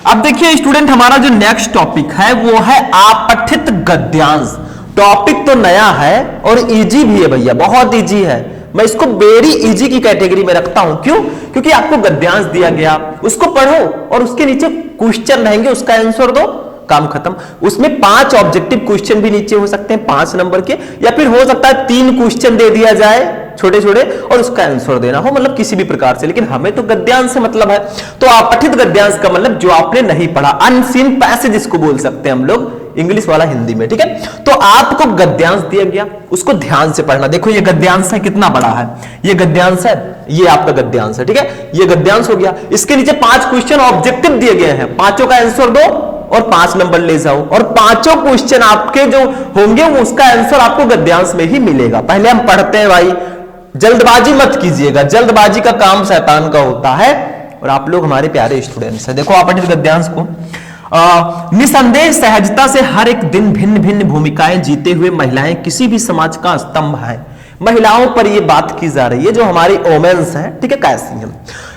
Speaker 1: अब देखिए स्टूडेंट, हमारा जो नेक्स्ट टॉपिक है वो है आपठित गद्यांश। टॉपिक तो नया है और इजी भी है भैया, बहुत इजी है। मैं इसको वेरी इजी की कैटेगरी में रखता हूं। क्यों? क्योंकि आपको गद्यांश दिया गया, उसको पढ़ो और उसके नीचे क्वेश्चन रहेंगे, उसका आंसर दो, काम खत्म। उसमें 5 ऑब्जेक्टिव क्वेश्चन भी नीचे हो सकते हैं 5 नंबर के, या फिर हो सकता है 3 क्वेश्चन दे दिया जाए छोटे छोटे और उसका आंसर देना हो, मतलब किसी भी प्रकार से। लेकिन हमें तो गद्यांश से मतलब है। तो आपठित गद्यांश का मतलब जो आपने नहीं पढ़ा, अनसीन पैसेज जिसको बोल सकते हैं हम लोग, इंग्लिश वाला हिंदी में। ठीक है, तो आपको गद्यांश दिया गया, उसको ध्यान से पढ़ना। देखो ये गद्यांश है, कितना बड़ा है ये गद्यांश है, ये आपका गद्यांश है। ठीक है, ये गद्यांश हो गया। इसके नीचे 5 क्वेश्चन ऑब्जेक्टिव दिए गए हैं, 5 का आंसर दो और 5 नंबर ले जाओ, और 5 क्वेश्चन आपके जो होंगे वो उसका आंसर आपको गद्यांश में ही मिलेगा। पहले हम पढ़ते हैं भाई, जल्दबाजी मत कीजिएगा, जल्दबाजी का काम शैतान का होता है, और आप लोग हमारे प्यारे स्टूडेंट्स हैं। देखो आपठित गद्यांश को, निसंदेह सहजता से हर एक दिन भिन्न भिन्न भूमिकाएं जीते हुए महिलाएं किसी भी समाज का स्तंभ है। महिलाओं पर यह बात की जा रही है, जो हमारी वोमेन्स हैं, ठीक है, कैसी हैं।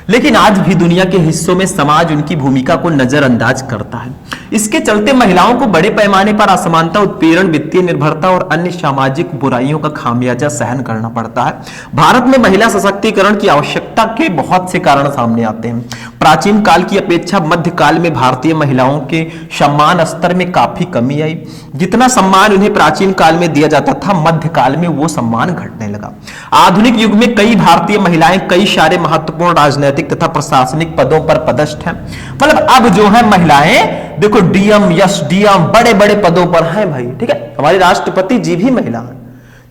Speaker 1: लेकिन आज भी दुनिया के हिस्सों में समाज उनकी भूमिका को नजरअंदाज करता है। इसके चलते महिलाओं को बड़े पैमाने पर असमानता, उत्पीड़न, वित्तीय निर्भरता और अन्य सामाजिक बुराइयों का खामियाजा सहन करना पड़ता है। भारत में महिला सशक्तिकरण की आवश्यकता के बहुत से कारण सामने आते हैं। प्राचीन काल की अपेक्षा मध्यकाल में भारतीय महिलाओं के सम्मान स्तर में काफी कमी आई। जितना सम्मान उन्हें प्राचीन काल में दिया जाता था, मध्यकाल में वो सम्मान घटने लगा। आधुनिक युग में कई भारतीय महिलाएं कई सारे महत्वपूर्ण राजनीतिक तथा प्रशासनिक पदों पर पदस्थ हैं। मतलब अब जो है महिलाएं, देखो डीएम, एसडीएम, बड़े बड़े पदों पर हैं भाई। ठीक है, हमारी राष्ट्रपति जी भी महिला है,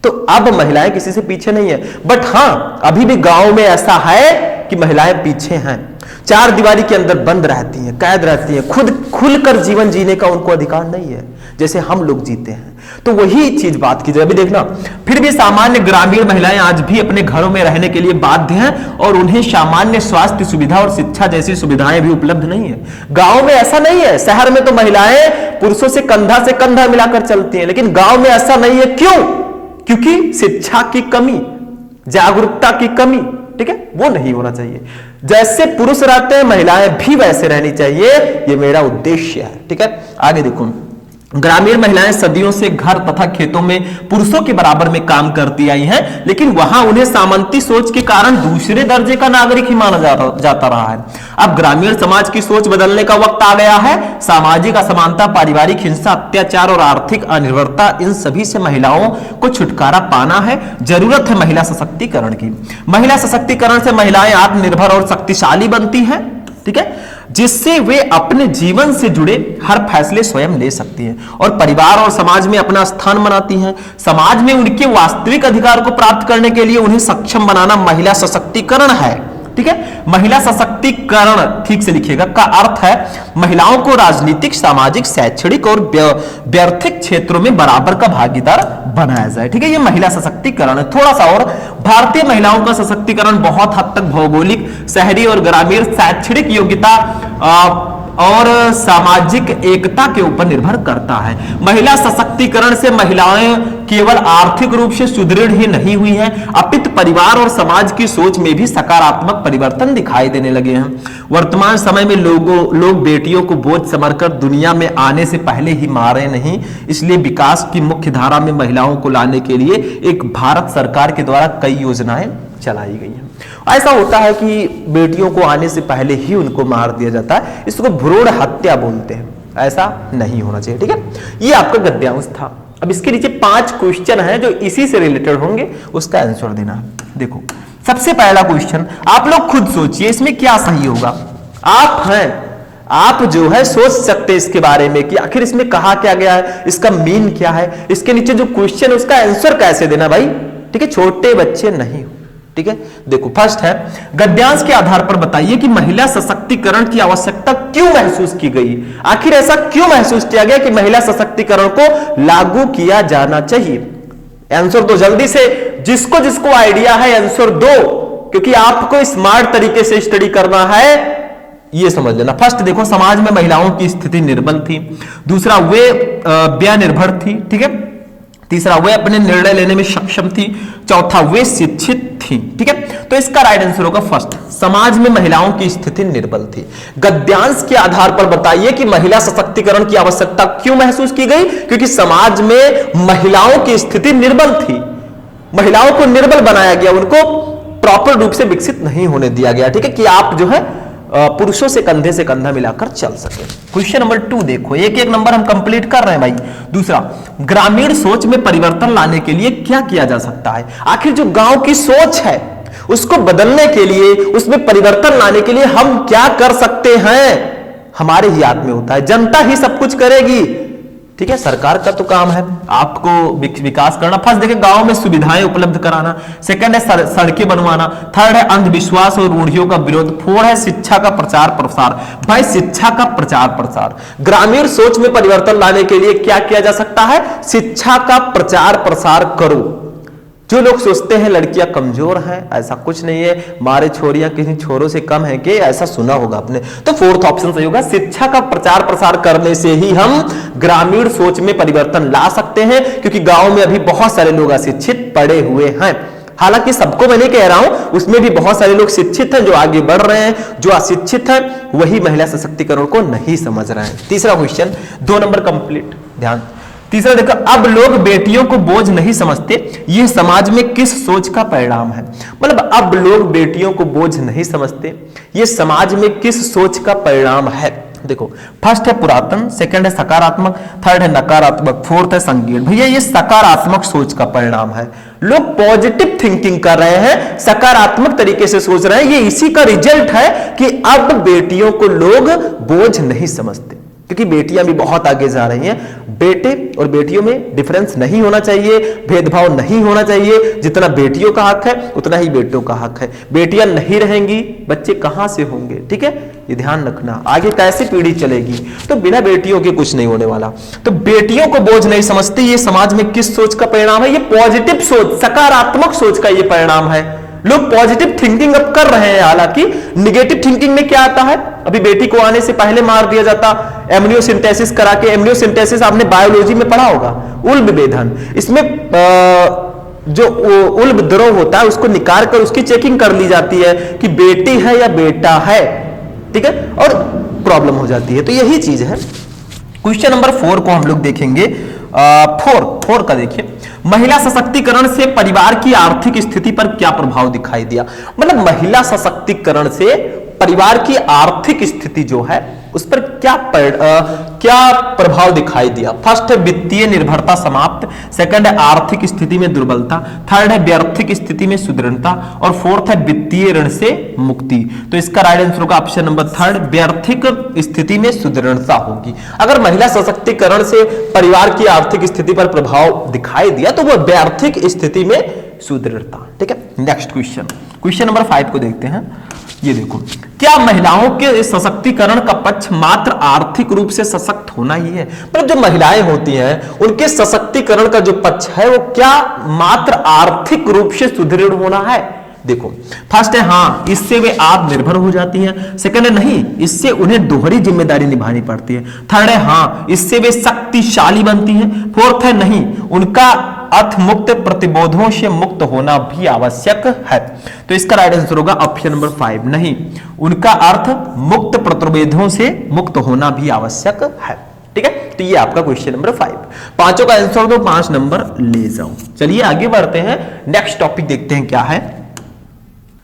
Speaker 1: तो अब महिलाएं किसी से पीछे नहीं है। बट हाँ, अभी भी गांव में ऐसा है कि महिलाएं पीछे हैं, 4 दीवारी के अंदर बंद रहती हैं, कैद रहती हैं, खुद खुलकर जीवन जीने का उनको अधिकार नहीं है जैसे हम लोग जीते हैं। तो वही चीज बात की जाए, अभी देखना, फिर भी सामान्य ग्रामीण महिलाएं आज भी अपने घरों में रहने के लिए बाध्य हैं और उन्हें सामान्य स्वास्थ्य सुविधा और शिक्षा जैसी सुविधाएं भी उपलब्ध नहीं है। गांव में ऐसा नहीं है, शहर में तो महिलाएं पुरुषों से कंधा मिलाकर चलती हैं, लेकिन गांव में ऐसा नहीं है। क्यों? क्योंकि शिक्षा की कमी, जागरूकता की कमी, ठीक है, वो नहीं होना चाहिए। जैसे पुरुष रहते हैं महिलाएं भी वैसे रहनी चाहिए, ये मेरा उद्देश्य है, ठीक है। आगे देखो, ग्रामीण महिलाएं सदियों से घर तथा खेतों में पुरुषों के बराबर में काम करती आई हैं, लेकिन वहां उन्हें सामंती सोच के कारण दूसरे दर्जे का नागरिक ही माना जाता रहा है। अब ग्रामीण समाज की सोच बदलने का वक्त आ गया है। सामाजिक असमानता, पारिवारिक हिंसा, अत्याचार और आर्थिक अनिर्भरता, इन सभी से महिलाओं को छुटकारा पाना है। जरूरत है महिला सशक्तिकरण की। महिला सशक्तिकरण से महिलाएं आत्मनिर्भर और शक्तिशाली बनती हैं, ठीक है, जिससे वे अपने जीवन से जुड़े हर फैसले स्वयं ले सकती हैं और परिवार और समाज में अपना स्थान बनाती हैं। समाज में उनके वास्तविक अधिकार को प्राप्त करने के लिए उन्हें सक्षम बनाना महिला सशक्तिकरण है, ठीक है। महिला सशक्तिकरण ठीक से लिखिएगा का अर्थ है महिलाओं को राजनीतिक, सामाजिक, शैक्षणिक और व्यर्थिक क्षेत्रों में बराबर का भागीदार बनाया जाए, ठीक है। ये महिला सशक्तिकरण है। थोड़ा सा और, भारतीय महिलाओं का सशक्तिकरण बहुत हद तक भौगोलिक, शहरी और ग्रामीण, शैक्षणिक योग्यता और सामाजिक एकता के ऊपर निर्भर करता है। महिला सशक्तिकरण से महिलाएं केवल आर्थिक रूप से सुदृढ़ ही नहीं हुई हैं, अपितु परिवार और समाज की सोच में भी सकारात्मक परिवर्तन दिखाई देने लगे हैं। वर्तमान समय में लोग बेटियों को बोझ समझकर दुनिया में आने से पहले ही मारे नहीं, इसलिए विकास की मुख्य धारा में महिलाओं को लाने के लिए एक भारत सरकार के द्वारा कई योजनाएं चलाई गई हैं। ऐसा होता है कि बेटियों को आने से पहले ही उनको मार दिया जाता है, इसको भ्रूण हत्या बोलते हैं। ऐसा नहीं होना चाहिए, ठीक है। ये आपका गद्यांश था। अब इसके नीचे 5 क्वेश्चन हैं जो इसी से रिलेटेड होंगे, उसका आंसर देना है। देखो, सबसे पहला क्वेश्चन आप लोग खुद सोचिए, इसमें क्या सही होगा। आप हैं, आप जो है सोच सकते हैं इसके बारे में कि आखिर इसमें कहा क्या गया है, इसका मीन क्या है। इसके नीचे जो क्वेश्चन है उसका आंसर कैसे देना भाई, ठीक है, छोटे बच्चे नहीं हो, ठीक है। देखो, फर्स्ट है, गद्यांश के आधार पर बताइए कि महिला सशक्तिकरण की आवश्यकता क्यों महसूस की गई। आखिर ऐसा क्यों महसूस किया गया कि महिला सशक्तिकरण को लागू किया जाना चाहिए। आंसर दो जल्दी से, जिसको जिसको आइडिया है आंसर दो, क्योंकि आपको स्मार्ट तरीके से स्टडी करना है, ये समझ लेना। फर्स्ट देखो, समाज में महिलाओं की स्थिति निर्बल थी। दूसरा, वे व्यनिर्भर थी, ठीक है। तीसरा, वे अपने निर्णय लेने में सक्षम थी। चौथा, वे शिक्षित थी, ठीक है। तो इसका राइट आंसर होगा फर्स्ट, समाज में महिलाओं की स्थिति निर्बल थी। गद्यांश के आधार पर बताइए कि महिला सशक्तिकरण की आवश्यकता क्यों महसूस की गई, क्योंकि समाज में महिलाओं की स्थिति निर्बल थी। महिलाओं को निर्बल बनाया गया, उनको प्रॉपर रूप से विकसित नहीं होने दिया गया, ठीक है, कि आप जो है पुरुषों से कंधे से कंधा मिलाकर चल सके। क्वेश्चन नंबर 2 देखो, एक एक नंबर हम कंप्लीट कर रहे हैं भाई। दूसरा, ग्रामीण सोच में परिवर्तन लाने के लिए क्या किया जा सकता है। आखिर जो गांव की सोच है उसको बदलने के लिए, उसमें परिवर्तन लाने के लिए हम क्या कर सकते हैं, हमारे ही हाथ में होता है। जनता ही सब कुछ करेगी, ठीक है, सरकार का तो काम है आपको विकास करना। फर्स्ट देखिए, गांव में सुविधाएं उपलब्ध कराना। सेकंड है सड़कें बनवाना। थर्ड है अंधविश्वास और रूढ़ियों का विरोध। फोर्थ है शिक्षा का प्रचार प्रसार। भाई, शिक्षा का प्रचार प्रसार, ग्रामीण सोच में परिवर्तन लाने के लिए क्या किया जा सकता है, शिक्षा का प्रचार प्रसार करो। जो लोग सोचते हैं लड़कियां कमजोर हैं, ऐसा कुछ नहीं है, मारे छोरियां किसी छोरों से कम है कि ऐसा सुना होगा आपने, तो फोर्थ ऑप्शन सही होगा। शिक्षा का प्रचार प्रसार करने से ही हम ग्रामीण सोच में परिवर्तन ला सकते हैं, क्योंकि गांव में अभी बहुत सारे लोग अशिक्षित पड़े हुए हैं। हालांकि सबको मैं नहीं कह रहा हूं, उसमें भी बहुत सारे लोग शिक्षित हैं जो आगे बढ़ रहे हैं। जो अशिक्षित हैं वही महिला सशक्तिकरण को नहीं समझ रहे हैं। तीसरा क्वेश्चन, 2 नंबर कंप्लीट, ध्यान। तीसरा देखो, अब लोग बेटियों को बोझ नहीं समझते, यह समाज में किस सोच का परिणाम है। मतलब अब लोग बेटियों को बोझ नहीं समझते, यह समाज में किस सोच का परिणाम है। देखो, फर्स्ट है पुरातन, सेकंड है सकारात्मक, थर्ड है नकारात्मक, फोर्थ है संकीर्ण। भैया, ये सकारात्मक सोच का परिणाम है। लोग पॉजिटिव थिंकिंग कर रहे हैं, सकारात्मक तरीके से सोच रहे हैं। ये इसी का रिजल्ट है कि अब बेटियों को लोग बोझ नहीं समझते, क्योंकि बेटियां भी बहुत आगे जा रही हैं। बेटे और बेटियों में डिफरेंस नहीं होना चाहिए, भेदभाव नहीं होना चाहिए। जितना बेटियों का हक है उतना ही बेटों का हक है। बेटियां नहीं रहेंगी, बच्चे कहां से होंगे, ठीक है, ये ध्यान रखना। आगे कैसे पीढ़ी चलेगी, तो बिना बेटियों के कुछ नहीं होने वाला। तो बेटियों को बोझ नहीं समझते, ये समाज में किस सोच का परिणाम है, ये पॉजिटिव सोच, सकारात्मक सोच का ये परिणाम है। लोग पॉजिटिव थिंकिंग अब कर रहे हैं। हालांकि निगेटिव थिंकिंग में क्या आता है, अभी बेटी को आने से पहले मार दिया जाता, एमनियोसिंथेसिस करा के। एमनियोसिंथेसिस आपने बायोलॉजी में पढ़ा होगा, उल विभेदन। इसमें जो उल्बद्रव होता है उसको निकाल कर उसकी चेकिंग कर ली जाती है कि बेटी है या बेटा है, ठीक है, और प्रॉब्लम हो जाती है। तो यही चीज है। क्वेश्चन नंबर 4 को हम लोग देखेंगे। 4 का देखिए, महिला सशक्तिकरण से परिवार की आर्थिक स्थिति पर क्या प्रभाव दिखाई दिया। मतलब महिला सशक्तिकरण से परिवार की आर्थिक स्थिति जो है उस पर क्या प्रभाव दिखाई दिया। फर्स्ट है वित्तीय निर्भरता समाप्त, सेकंड है आर्थिक स्थिति में दुर्बलता, थर्ड है व्यर्थिक स्थिति में सुदृढ़ता, और फोर्थ है वित्तीय ऋण से मुक्ति। तो इसका राइट आंसर होगा ऑप्शन नंबर 3, व्यर्थिक स्थिति में सुदृढ़ता होगी। अगर महिला सशक्तिकरण से परिवार की आर्थिक स्थिति पर प्रभाव दिखाई दिया तो वह व्यर्थिक स्थिति में सुदृढ़ता। ठीक है, नेक्स्ट क्वेश्चन नंबर 5 को देखते हैं। ये देखो, क्या महिलाओं के सशक्तिकरण का पक्ष मात्र आर्थिक रूप से सशक्त होना ही है। मतलब जो महिलाएं होती हैं उनके सशक्तिकरण का जो पक्ष है वो क्या मात्र आर्थिक रूप से सुदृढ़ होना है। देखो, फर्स्ट है हाँ, इससे वे आत्मनिर्भर हो जाती हैं। सेकंड है नहीं, इससे उन्हें दोहरी जिम्मेदारी निभानी पड़ती है। थर्ड है हाँ, इससे वे शक्तिशाली बनती हैं। फोर्थ है नहीं, उनका अर्थ मुक्त प्रतिबोधों से मुक्त होना भी आवश्यक है। तो इसका राइट आंसर होगा ऑप्शन नंबर 5, नहीं, उनका अर्थ मुक्त प्रतिबोधों से मुक्त होना भी आवश्यक है। ठीक है, तो ये आपका क्वेश्चन नंबर 5। पांचों का आंसर दो, 5 नंबर ले जाओ। चलिए आगे बढ़ते हैं, नेक्स्ट टॉपिक देखते हैं क्या है।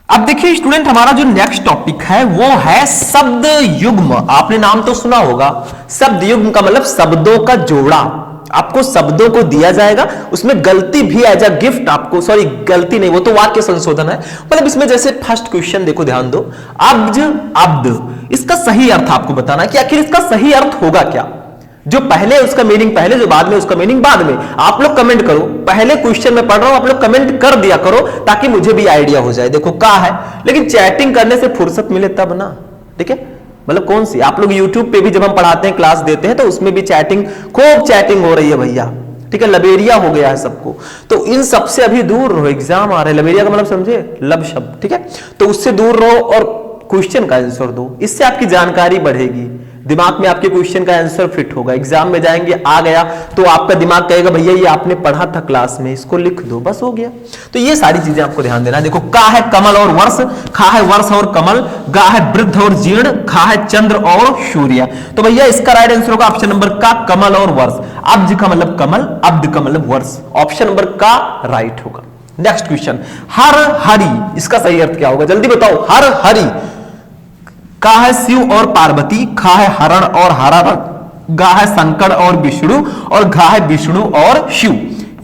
Speaker 1: अब देखिए स्टूडेंट, हमारा जो नेक्स्ट टॉपिक है वो है शब्द युग्म। आपने नाम तो सुना होगा, शब्द युग्म का मतलब शब्दों का जोड़ा। आपको शब्दों को दिया जाएगा, उसमें गलती भी एज अ गिफ्ट आपको, सॉरी गलती नहीं, वो तो वाक्य संशोधन है। मतलब इसमें जैसे फर्स्ट क्वेश्चन देखो, ध्यान दो, अब्ज अब्द, इसका सही अर्थ आपको बताना कि आखिर इसका सही अर्थ होगा क्या। जो पहले उसका मीनिंग पहले, जो बाद में उसका मीनिंग बाद में। आप लोग कमेंट करो, पहले क्वेश्चन में पढ़ रहा हूं, आप लोग कमेंट कर दिया करो ताकि मुझे भी आइडिया हो जाए। देखो क्या है, लेकिन चैटिंग करने से फुर्सत मिले तब ना। ठीक है, मतलब कौन सी, आप लोग YouTube पे भी जब हम पढ़ाते हैं, क्लास देते हैं, तो उसमें भी चैटिंग, खूब चैटिंग हो रही है भैया। ठीक है, लबेरिया हो गया है सबको, तो इन सबसे अभी दूर रहो। एग्जाम आ रहे हैं, लबेरिया का मतलब समझे, लब शब्द। ठीक है, तो उससे दूर रहो और क्वेश्चन का आंसर दो, इससे आपकी जानकारी बढ़ेगी, दिमाग में आपके क्वेश्चन का आंसर फिट होगा। एग्जाम में जाएंगे, आ गया तो आपका दिमाग कहेगा भैया ये आपने पढ़ा था क्लास में, इसको लिख दो, बस हो गया। तो ये सारी चीजें आपको ध्यान देना है। देखो, का है कमल और वर्ष, खा है वर्ष और कमल, गा है वृद्ध और जीर्ण, खा है चंद्र और सूर्य। तो भैया इसका राइट आंसर होगा ऑप्शन नंबर का, कमल और वर्ष। अब्ज का मतलब कमल, अब्द का मतलब वर्ष, ऑप्शन नंबर का राइट होगा। नेक्स्ट क्वेश्चन, हर हरि, इसका सही अर्थ क्या होगा, जल्दी बताओ। हर हरि, का है शिव और पार्वती, खा है हरण और हरण, गा है शंकर और विष्णु, और घा है विष्णु और शिव।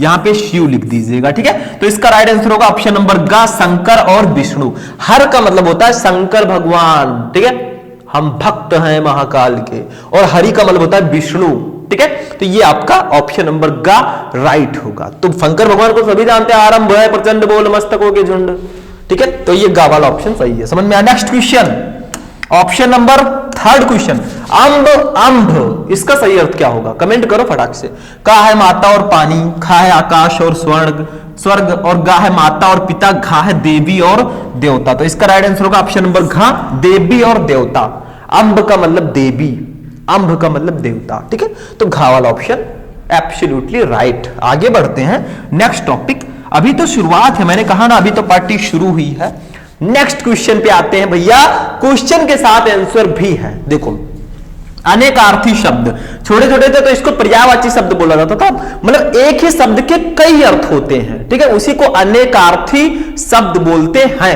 Speaker 1: यहां पे शिव लिख दीजिएगा। ठीक है, तो इसका राइट आंसर होगा ऑप्शन नंबर गा, शंकर और विष्णु। हर का मतलब होता है शंकर भगवान। ठीक है, हम भक्त हैं महाकाल के, और हरि का मतलब होता है विष्णु। ठीक है, तो ये आपका ऑप्शन नंबर गा राइट होगा। तो शंकर भगवान को सभी जानते हैं, आरंभ है प्रचंड बोल मस्तकों के झुंड। ठीक है, तो ये गा वाला ऑप्शन सही है, समझ में आया। Next question, option number 3 question, अम्ब अम्भ, इसका सही अर्थ क्या होगा, कमेंट करो फटाक से। का है माता और पानी, खा है आकाश और स्वर्ग, और गा है माता और पिता, घा है देवी और देवता। तो इसका राइट आंसर होगा ऑप्शन नंबर घा, देवी और देवता। अम्ब का मतलब देवी, अम्भ का मतलब देवता। ठीक है, तो घा वाला ऑप्शन एब्सोल्युटली राइट। आगे बढ़ते हैं, नेक्स्ट टॉपिक। अभी तो शुरुआत है, मैंने कहा ना अभी तो पार्टी शुरू हुई है। नेक्स्ट क्वेश्चन पे आते हैं भैया, क्वेश्चन के साथ आंसर भी है। देखो, अनेकार्थी शब्द, छोटे छोटे थे तो इसको पर्यायवाची शब्द बोला जाता था, मतलब एक ही शब्द के कई अर्थ होते हैं। ठीक है, उसी को अनेकार्थी शब्द बोलते हैं।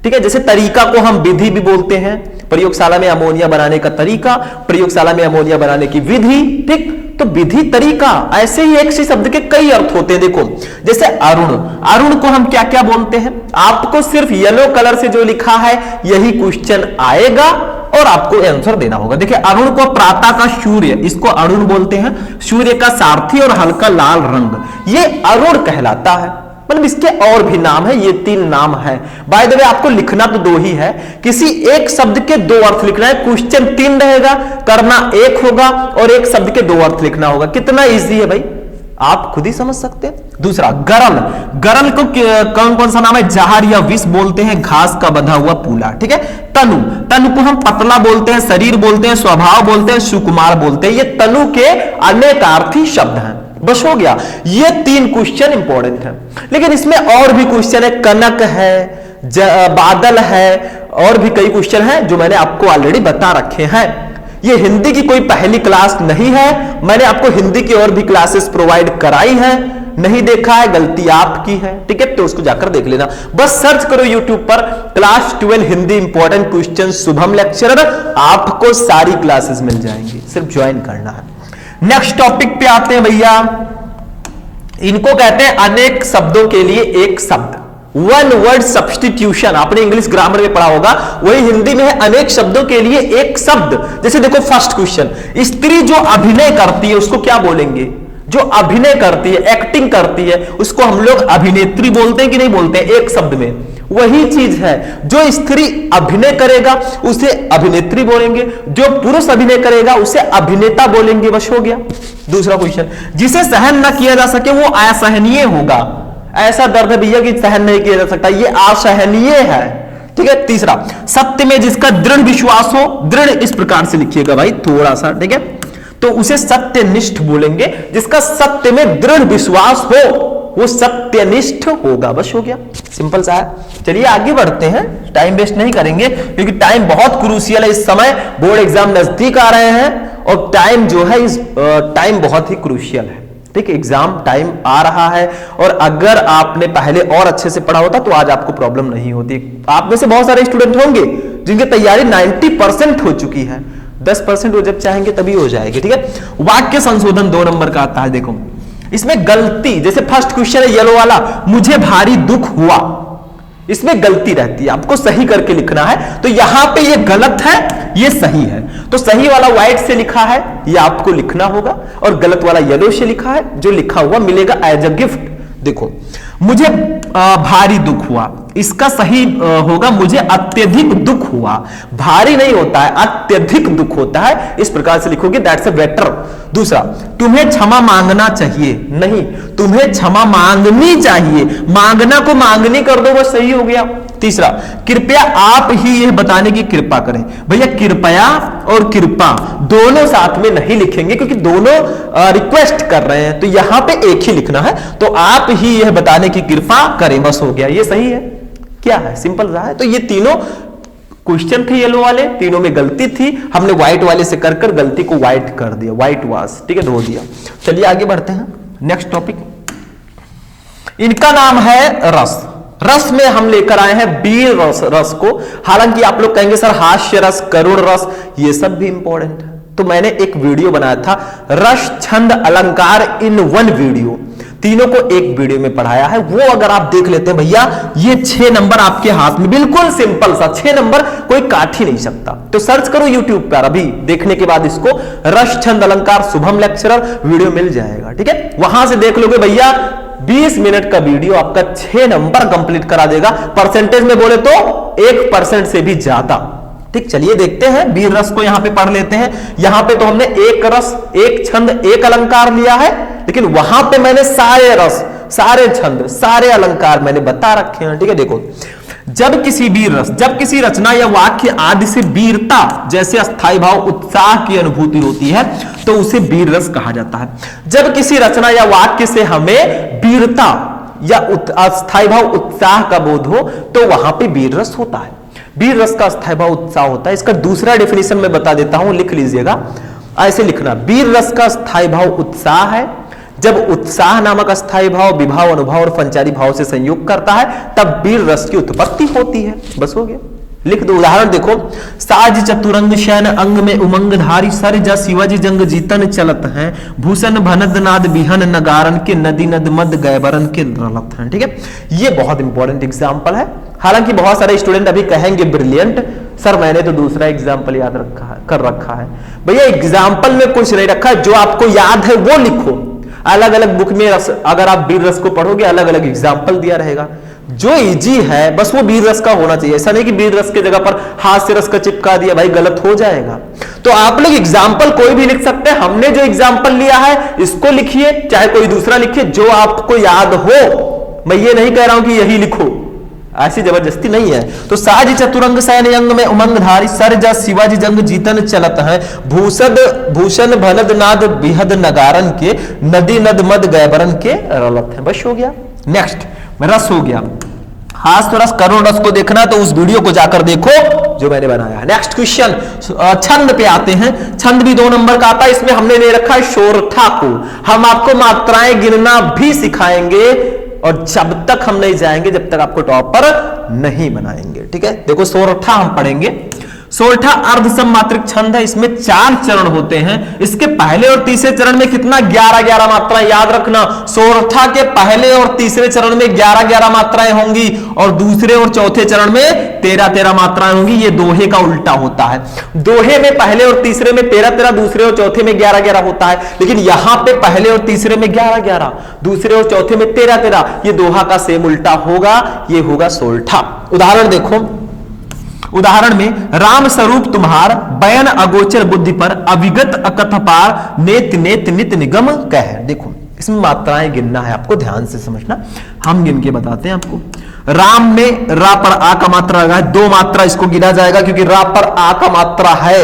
Speaker 1: ठीक है, जैसे तरीका को हम विधि भी बोलते हैं, प्रयोगशाला में अमोनिया बनाने का तरीका, प्रयोगशाला में अमोनिया बनाने की विधि। ठीक, तो विधि तरीका, ऐसे ही एक सी शब्द के कई अर्थ होते हैं। देखो, जैसे अरुण, अरुण को हम क्या क्या बोलते हैं, आपको सिर्फ येलो कलर से जो लिखा है यही क्वेश्चन आएगा और आपको आंसर देना होगा। देखिए, अरुण को प्रातः का सूर्य, इसको अरुण बोलते हैं, सूर्य का सारथी और हल्का लाल रंग, ये अरुण कहलाता है। मतलब इसके और भी नाम है, ये 3 नाम है। बाय द वे आपको लिखना तो 2 ही है, किसी एक शब्द के 2 अर्थ लिखना है। क्वेश्चन 3 रहेगा, करना 1 होगा, और एक शब्द के 2 अर्थ लिखना होगा। कितना इजी है भाई, आप खुद ही समझ सकते हैं। दूसरा गरल, गरल को कौन कौन सा नाम है, जहर या विष बोलते हैं, घास का बंधा हुआ पूला। ठीक है, तनु, तनु को हम पतला बोलते हैं, शरीर बोलते हैं, स्वभाव बोलते हैं, सुकुमार बोलते हैं। ये तनु के अनेकार्थी शब्द हैं। बस हो गया। ये 3 क्वेश्चन इंपॉर्टेंट है, लेकिन इसमें और भी क्वेश्चन है, कनक है, बादल है, और भी कई क्वेश्चन हैं जो मैंने आपको ऑलरेडी बता रखे हैं। ये हिंदी की कोई पहली क्लास नहीं है, मैंने आपको हिंदी की और भी क्लासेस प्रोवाइड कराई है, नहीं देखा है गलती आपकी है, ठीक है, तो उसको जाकर देख लेना। बस सर्च करो यूट्यूब पर class 12 Hindi important question Shubham lecturer, आपको सारी क्लासेस मिल जाएंगी, सिर्फ ज्वाइन करना है। नेक्स्ट टॉपिक पे आते हैं भैया, इनको कहते हैं अनेक शब्दों के लिए एक शब्द, वन वर्ड सब्स्टिट्यूशन। आपने इंग्लिश ग्रामर में पढ़ा होगा, वही हिंदी में है अनेक शब्दों के लिए एक शब्द। जैसे देखो फर्स्ट क्वेश्चन, स्त्री जो अभिनय करती है उसको क्या बोलेंगे? जो अभिनय करती है, एक्टिंग करती है, उसको हम लोग अभिनेत्री बोलते हैं कि नहीं बोलते हैं? एक शब्द में वही चीज है, जो स्त्री अभिनय करेगा उसे अभिनेत्री बोलेंगे, जो पुरुष अभिनय करेगा उसे अभिनेता बोलेंगे, बस हो गया। दूसरा क्वेश्चन, जिसे सहन न किया जा सके वो असहनीय होगा। ऐसा दर्द है भैया कि सहन नहीं किया जा सकता, ये असहनीय है, ठीक है। तीसरा, सत्य में जिसका दृढ़ विश्वास हो, दृढ़ इस प्रकार से लिखिएगा भाई थोड़ा सा, ठीक है, तो उसे सत्यनिष्ठ बोलेंगे। जिसका सत्य में दृढ़ विश्वास हो वो सत्यनिष्ठ होगा, बस हो गया, सिंपल सा है। चलिए आगे बढ़ते हैं, टाइम वेस्ट नहीं करेंगे क्योंकि टाइम बहुत क्रूशियल है। इस समय बोर्ड एग्जाम नजदीक आ रहे हैं और टाइम जो है इस टाइम बहुत ही क्रूशियल है, ठीक है, एग्जाम टाइम आ रहा है। और अगर आपने पहले और अच्छे से पढ़ा होता तो आज आपको प्रॉब्लम नहीं होती। आप में से बहुत सारे स्टूडेंट होंगे जिनकी तैयारी 90% हो चुकी है, 10% वो जब चाहेंगे तभी हो जाएगी, ठीक है। वाक्य संशोधन 2 नंबर का आता है, देखो इसमें गलती, जैसे फर्स्ट क्वेश्चन है येलो वाला, मुझे भारी दुख हुआ, इसमें गलती रहती है, आपको सही करके लिखना है। तो यहां पे ये गलत है, ये सही है, तो सही वाला व्हाइट से लिखा है, ये आपको लिखना होगा, और गलत वाला येलो से लिखा है, जो लिखा हुआ मिलेगा एज अ गिफ्ट। देखो मुझे भारी दुख हुआ, इसका सही होगा मुझे अत्यधिक दुख हुआ। भारी नहीं होता है, अत्यधिक दुख होता है, इस प्रकार से लिखोगे, दैट्स अ बेटर। दूसरा, तुम्हें क्षमा मांगना चाहिए, नहीं तुम्हें क्षमा मांगनी चाहिए, मांगना को मांगनी कर दो, वो सही हो गया। तीसरा, कृपया आप ही यह बताने की कृपा करें। भैया कृपया और कृपा दोनों साथ में नहीं लिखेंगे क्योंकि दोनों रिक्वेस्ट कर रहे हैं, तो यहां पे एक ही लिखना है, तो आप ही यह बताने की कृपा करें, बस हो गया, ये सही है। क्या है, सिंपल रहा है। तो ये तीनों क्वेश्चन थे येलो वाले, तीनों में गलती थी, हमने व्हाइट वाले से कर गलती को व्हाइट कर दिया, व्हाइट वॉश, ठीक है, धो दिया। चलिए आगे बढ़ते हैं, नेक्स्ट टॉपिक, इनका नाम है रस। रस में हम लेकर आए हैं वीर रस को। हालांकि आप लोग कहेंगे सर हास्य रस, करुण रस, ये सब भी इंपॉर्टेंट है, तो मैंने एक वीडियो बनाया था रस छंद अलंकार इन वन वीडियो, तीनों को एक वीडियो में पढ़ाया है, वो अगर आप देख लेते हैं भैया, ये 6 नंबर आपके हाथ में, बिल्कुल सिंपल सा 6 नंबर, कोई काट ही नहीं सकता। तो सर्च करो यूट्यूब पर, अभी देखने के बाद इसको रस छंद अलंकार शुभम लेक्चरर वीडियो मिल जाएगा, ठीक है, वहां से देख लोगे भैया, 20 मिनट का वीडियो आपका 6 नंबर कंप्लीट करा देगा, परसेंटेज में बोले तो 1% से भी ज्यादा, ठीक। चलिए देखते हैं, वीर रस को यहां पे पढ़ लेते हैं। यहां पे तो हमने एक रस, एक छंद, एक अलंकार लिया है, लेकिन वहां पे मैंने सारे रस, सारे छंद, सारे अलंकार मैंने बता रखे हैं, ठीक है। देखो, जब किसी वीर रस, जब किसी रचना या वाक्य आदि से वीरता जैसे अस्थाई भाव, उत्साह की अनुभूति होती है तो उसे वीर रस कहा जाता है। जब किसी रचना या वाक्य से हमें वीरता या अस्थाई भाव, उत्साह का बोध हो तो वहां पे वीर रस होता है। वीर रस का अस्थाई भाव, उत्साह होता है। इसका दूसरा डेफिनेशन मैं बता देता हूं, लिख लीजिएगा, ऐसे लिखना, वीर रस का अस्थाई भाव उत्साह है। जब उत्साह नामक अस्थाई भाव विभाव, अनुभव और संचारी भाव से संयोग करता है तब वीर रस की उत्पत्ति होती है, बस हो गया, लिख दो। उदाहरण देखो, साज चतुरंग शयन अंग में उमंग धारी, सर जा शिवाजी जंग जीतन चलत हैं, भूषण भनद नाद बिहन नगारन के, नदी नद मद गैबरन के रलत हैं, ठीक है। ये बहुत इंपॉर्टेंट एग्जाम्पल है। हालांकि बहुत सारे स्टूडेंट अभी कहेंगे ब्रिलियंट सर मैंने तो दूसरा एग्जाम्पल याद कर रखा है। भैया एग्जाम्पल में कुछ नहीं रखा, जो आपको याद है वो लिखो। अलग अलग बुक में अगर आप वीर रस को पढ़ोगे अलग अलग एग्जाम्पल दिया रहेगा, जो इजी है बस वो वीर रस का होना चाहिए। ऐसा नहीं कि वीर रस की जगह पर हास्य रस का चिपका दिया, भाई गलत हो जाएगा। तो आप लोग एग्जाम्पल कोई भी लिख सकते हैं, हमने जो एग्जाम्पल लिया है इसको लिखिए, चाहे कोई दूसरा लिखिए, जो आपको याद हो। मैं ये नहीं कह रहा हूं कि यही लिखो, ऐसी जबरदस्ती नहीं है। तो साज चतुरंग सैन यंग में उमंगधारी सर जा शिवाजी जंग जीतन चलत है भूषद भूषण भनद नाद बिहद नगारन के नदी नद मद गैबरन के रलत है। बस हो गया। नेक्स्ट रस हो गया। हास तो रस करुण रस को देखना तो उस वीडियो को जाकर देखो जो मैंने बनाया है। नेक्स्ट क्वेश्चन छंद पे आते हैं। छंद भी 2 नंबर का आता है। इसमें हमने ले रखा है शोरठा को। हम आपको मात्राएं गिनना भी सिखाएंगे और जब तक हम नहीं जाएंगे जब तक आपको टॉपर नहीं बनाएंगे। ठीक है, देखो सोरठा हम पढ़ेंगे। सोरठा अर्ध सममात्रिक छंद है। इसमें 4 चरण होते हैं। इसके पहले और तीसरे चरण में कितना 11 मात्राएं याद रखना। सोरठा के पहले और तीसरे चरण में 11 मात्राएं होंगी और दूसरे और चौथे चरण में 13 मात्राएं होंगी। ये दोहे का उल्टा होता है। दोहे में पहले और तीसरे में 13, दूसरे और चौथे में 11 होता है, लेकिन यहां पे पहले और तीसरे में 11, दूसरे और चौथे में 13। ये दोहा का सेम उल्टा होगा। ये होगा सोरठा। उदाहरण देखो। उदाहरण में राम स्वरूप तुम्हार बयन अगोचर बुद्धि पर अविगत अकथ पार नेत नेत नित निगम कह। देखो इसमें मात्राएं गिनना है, आपको ध्यान से समझना। हम गिन के बताते हैं आपको। राम में रा पर आ का मात्रा लगा है, 2 मात्रा इसको गिना जाएगा क्योंकि रा पर आ का मात्रा है।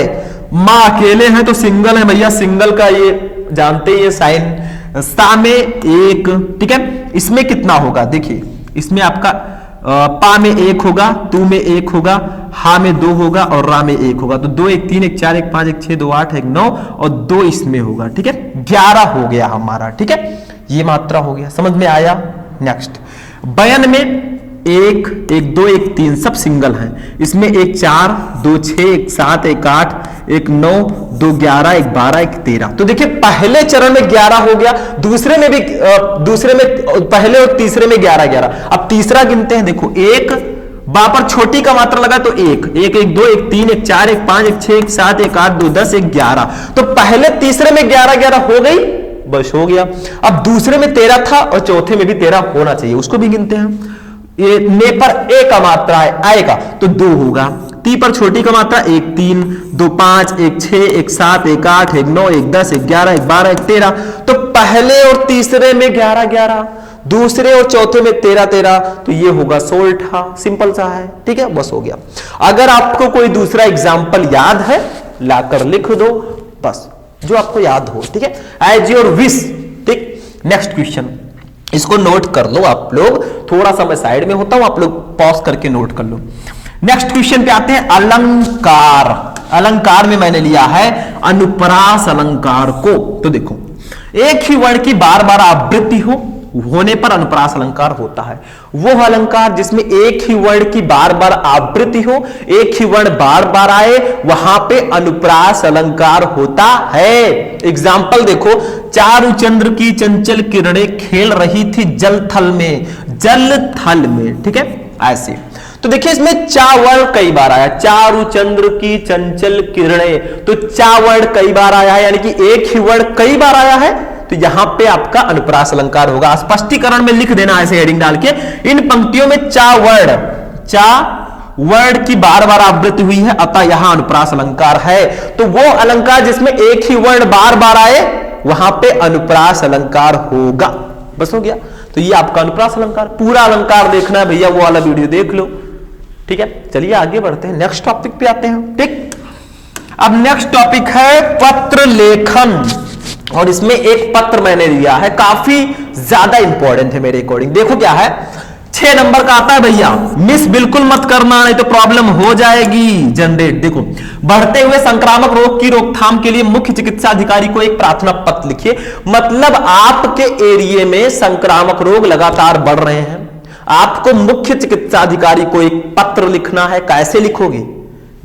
Speaker 1: मां अकेले हैं तो सिंगल है भैया, सिंगल का ये जानते ही साइन। सा में 1, ठीक है। इसमें कितना होगा देखिए, इसमें आपका पा में 1 होगा, तू में 1 होगा, हा में 2 होगा और रा में 1 होगा। तो 2 1 3 1 4 1 5 1 6 2 8 1 9 और 2 इसमें होगा। ठीक है, 11 हो गया हमारा। ठीक है, ये मात्रा हो गया। समझ में आया। नेक्स्ट बयन में 1 1 2 1 3 सब सिंगल हैं। इसमें 1 4 2 6 1 7 1 8 1 9 2 11 1 12 1 13। तो देखिए पहले चरण में 11 हो गया, दूसरे में भी पहले और तीसरे में 11। अब तीसरा गिनते हैं। देखो 1 बा पर छोटी का मात्रा लगा तो 1 1 1 2 1 3 1 4 1 5 1 6 1 7 1 8 2 10 1 11। तो पहले तीसरे में 11 हो गई, बस हो गया। अब दूसरे में 13 था और चौथे में भी 13 होना चाहिए, उसको भी गिनते हैं। ये ने पर ए का मात्रा है आएगा तो 2 होगा। ती पर छोटी का मात्रा 1 3 2 5 1 6 1 7 1 8 1 9 1 10 1 11 1 12 1 13। तो पहले और तीसरे में 11, दूसरे और चौथे में 13, तो ये होगा सोरठा। सिंपल सा है। ठीक है, बस हो गया। अगर आपको कोई दूसरा एग्जाम्पल याद है लाकर लिख दो, बस जो आपको याद हो। ठीक है, एज योर विश। ठीक, नेक्स्ट क्वेश्चन इसको नोट कर लो आप लोग। थोड़ा सा मैं साइड में होता हूं, आप लोग पॉज करके नोट कर लो। नेक्स्ट क्वेश्चन पे आते हैं। अलंकार। अलंकार में मैंने लिया है अनुप्रास अलंकार को। तो देखो एक ही वर्ण की बार बार आवृत्ति होने पर अनुप्रास अलंकार होता है। वो अलंकार जिसमें एक ही वर्ण की बार बार आवृत्ति हो, एक ही वर्ण बार बार आए, वहां पे अनुप्रास अलंकार होता है। एग्जाम्पल देखो, चारु चंद्र की चंचल किरणें खेल रही थी जल थल में, जल थल में। ठीक है, ऐसे। तो देखिए इसमें चा वर्ण कई बार आया। चारु चंद्र की चंचल किरणें, तो चा वर्ण कई बार आया है, यानी कि एक ही वर्ण कई बार आया है। तो यहां पे आपका अनुप्रास अलंकार होगा। स्पष्टीकरण में लिख देना ऐसे हेडिंग डाल के, इन पंक्तियों में चा वर्ण की बार बार आवृत्ति हुई है, अतः यहां अनुप्रास अलंकार है। तो वो अलंकार जिसमें एक ही वर्ण बार बार आए वहां पे अनुप्रास अलंकार होगा। बस हो गया। तो ये आपका अनुप्रास अलंकार। पूरा अलंकार देखना है भैया, वो वाला वीडियो देख लो। ठीक है, चलिए आगे बढ़ते हैं। नेक्स्ट टॉपिक पे आते हैं। ठीक, अब नेक्स्ट टॉपिक है पत्र लेखन, और इसमें एक पत्र मैंने दिया है, काफी ज्यादा इंपॉर्टेंट है मेरे अकॉर्डिंग। देखो क्या है, 6 नंबर का आता है भैया। मिस बिल्कुल मत करना, नहीं तो प्रॉब्लम हो जाएगी जनरेट। देखो, बढ़ते हुए संक्रामक रोग की रोकथाम के लिए मुख्य चिकित्सा अधिकारी को एक प्रार्थना पत्र लिखिए। मतलब आपके एरिया में संक्रामक रोग लगातार बढ़ रहे हैं, आपको मुख्य चिकित्सा अधिकारी को एक पत्र लिखना है। कैसे लिखोगे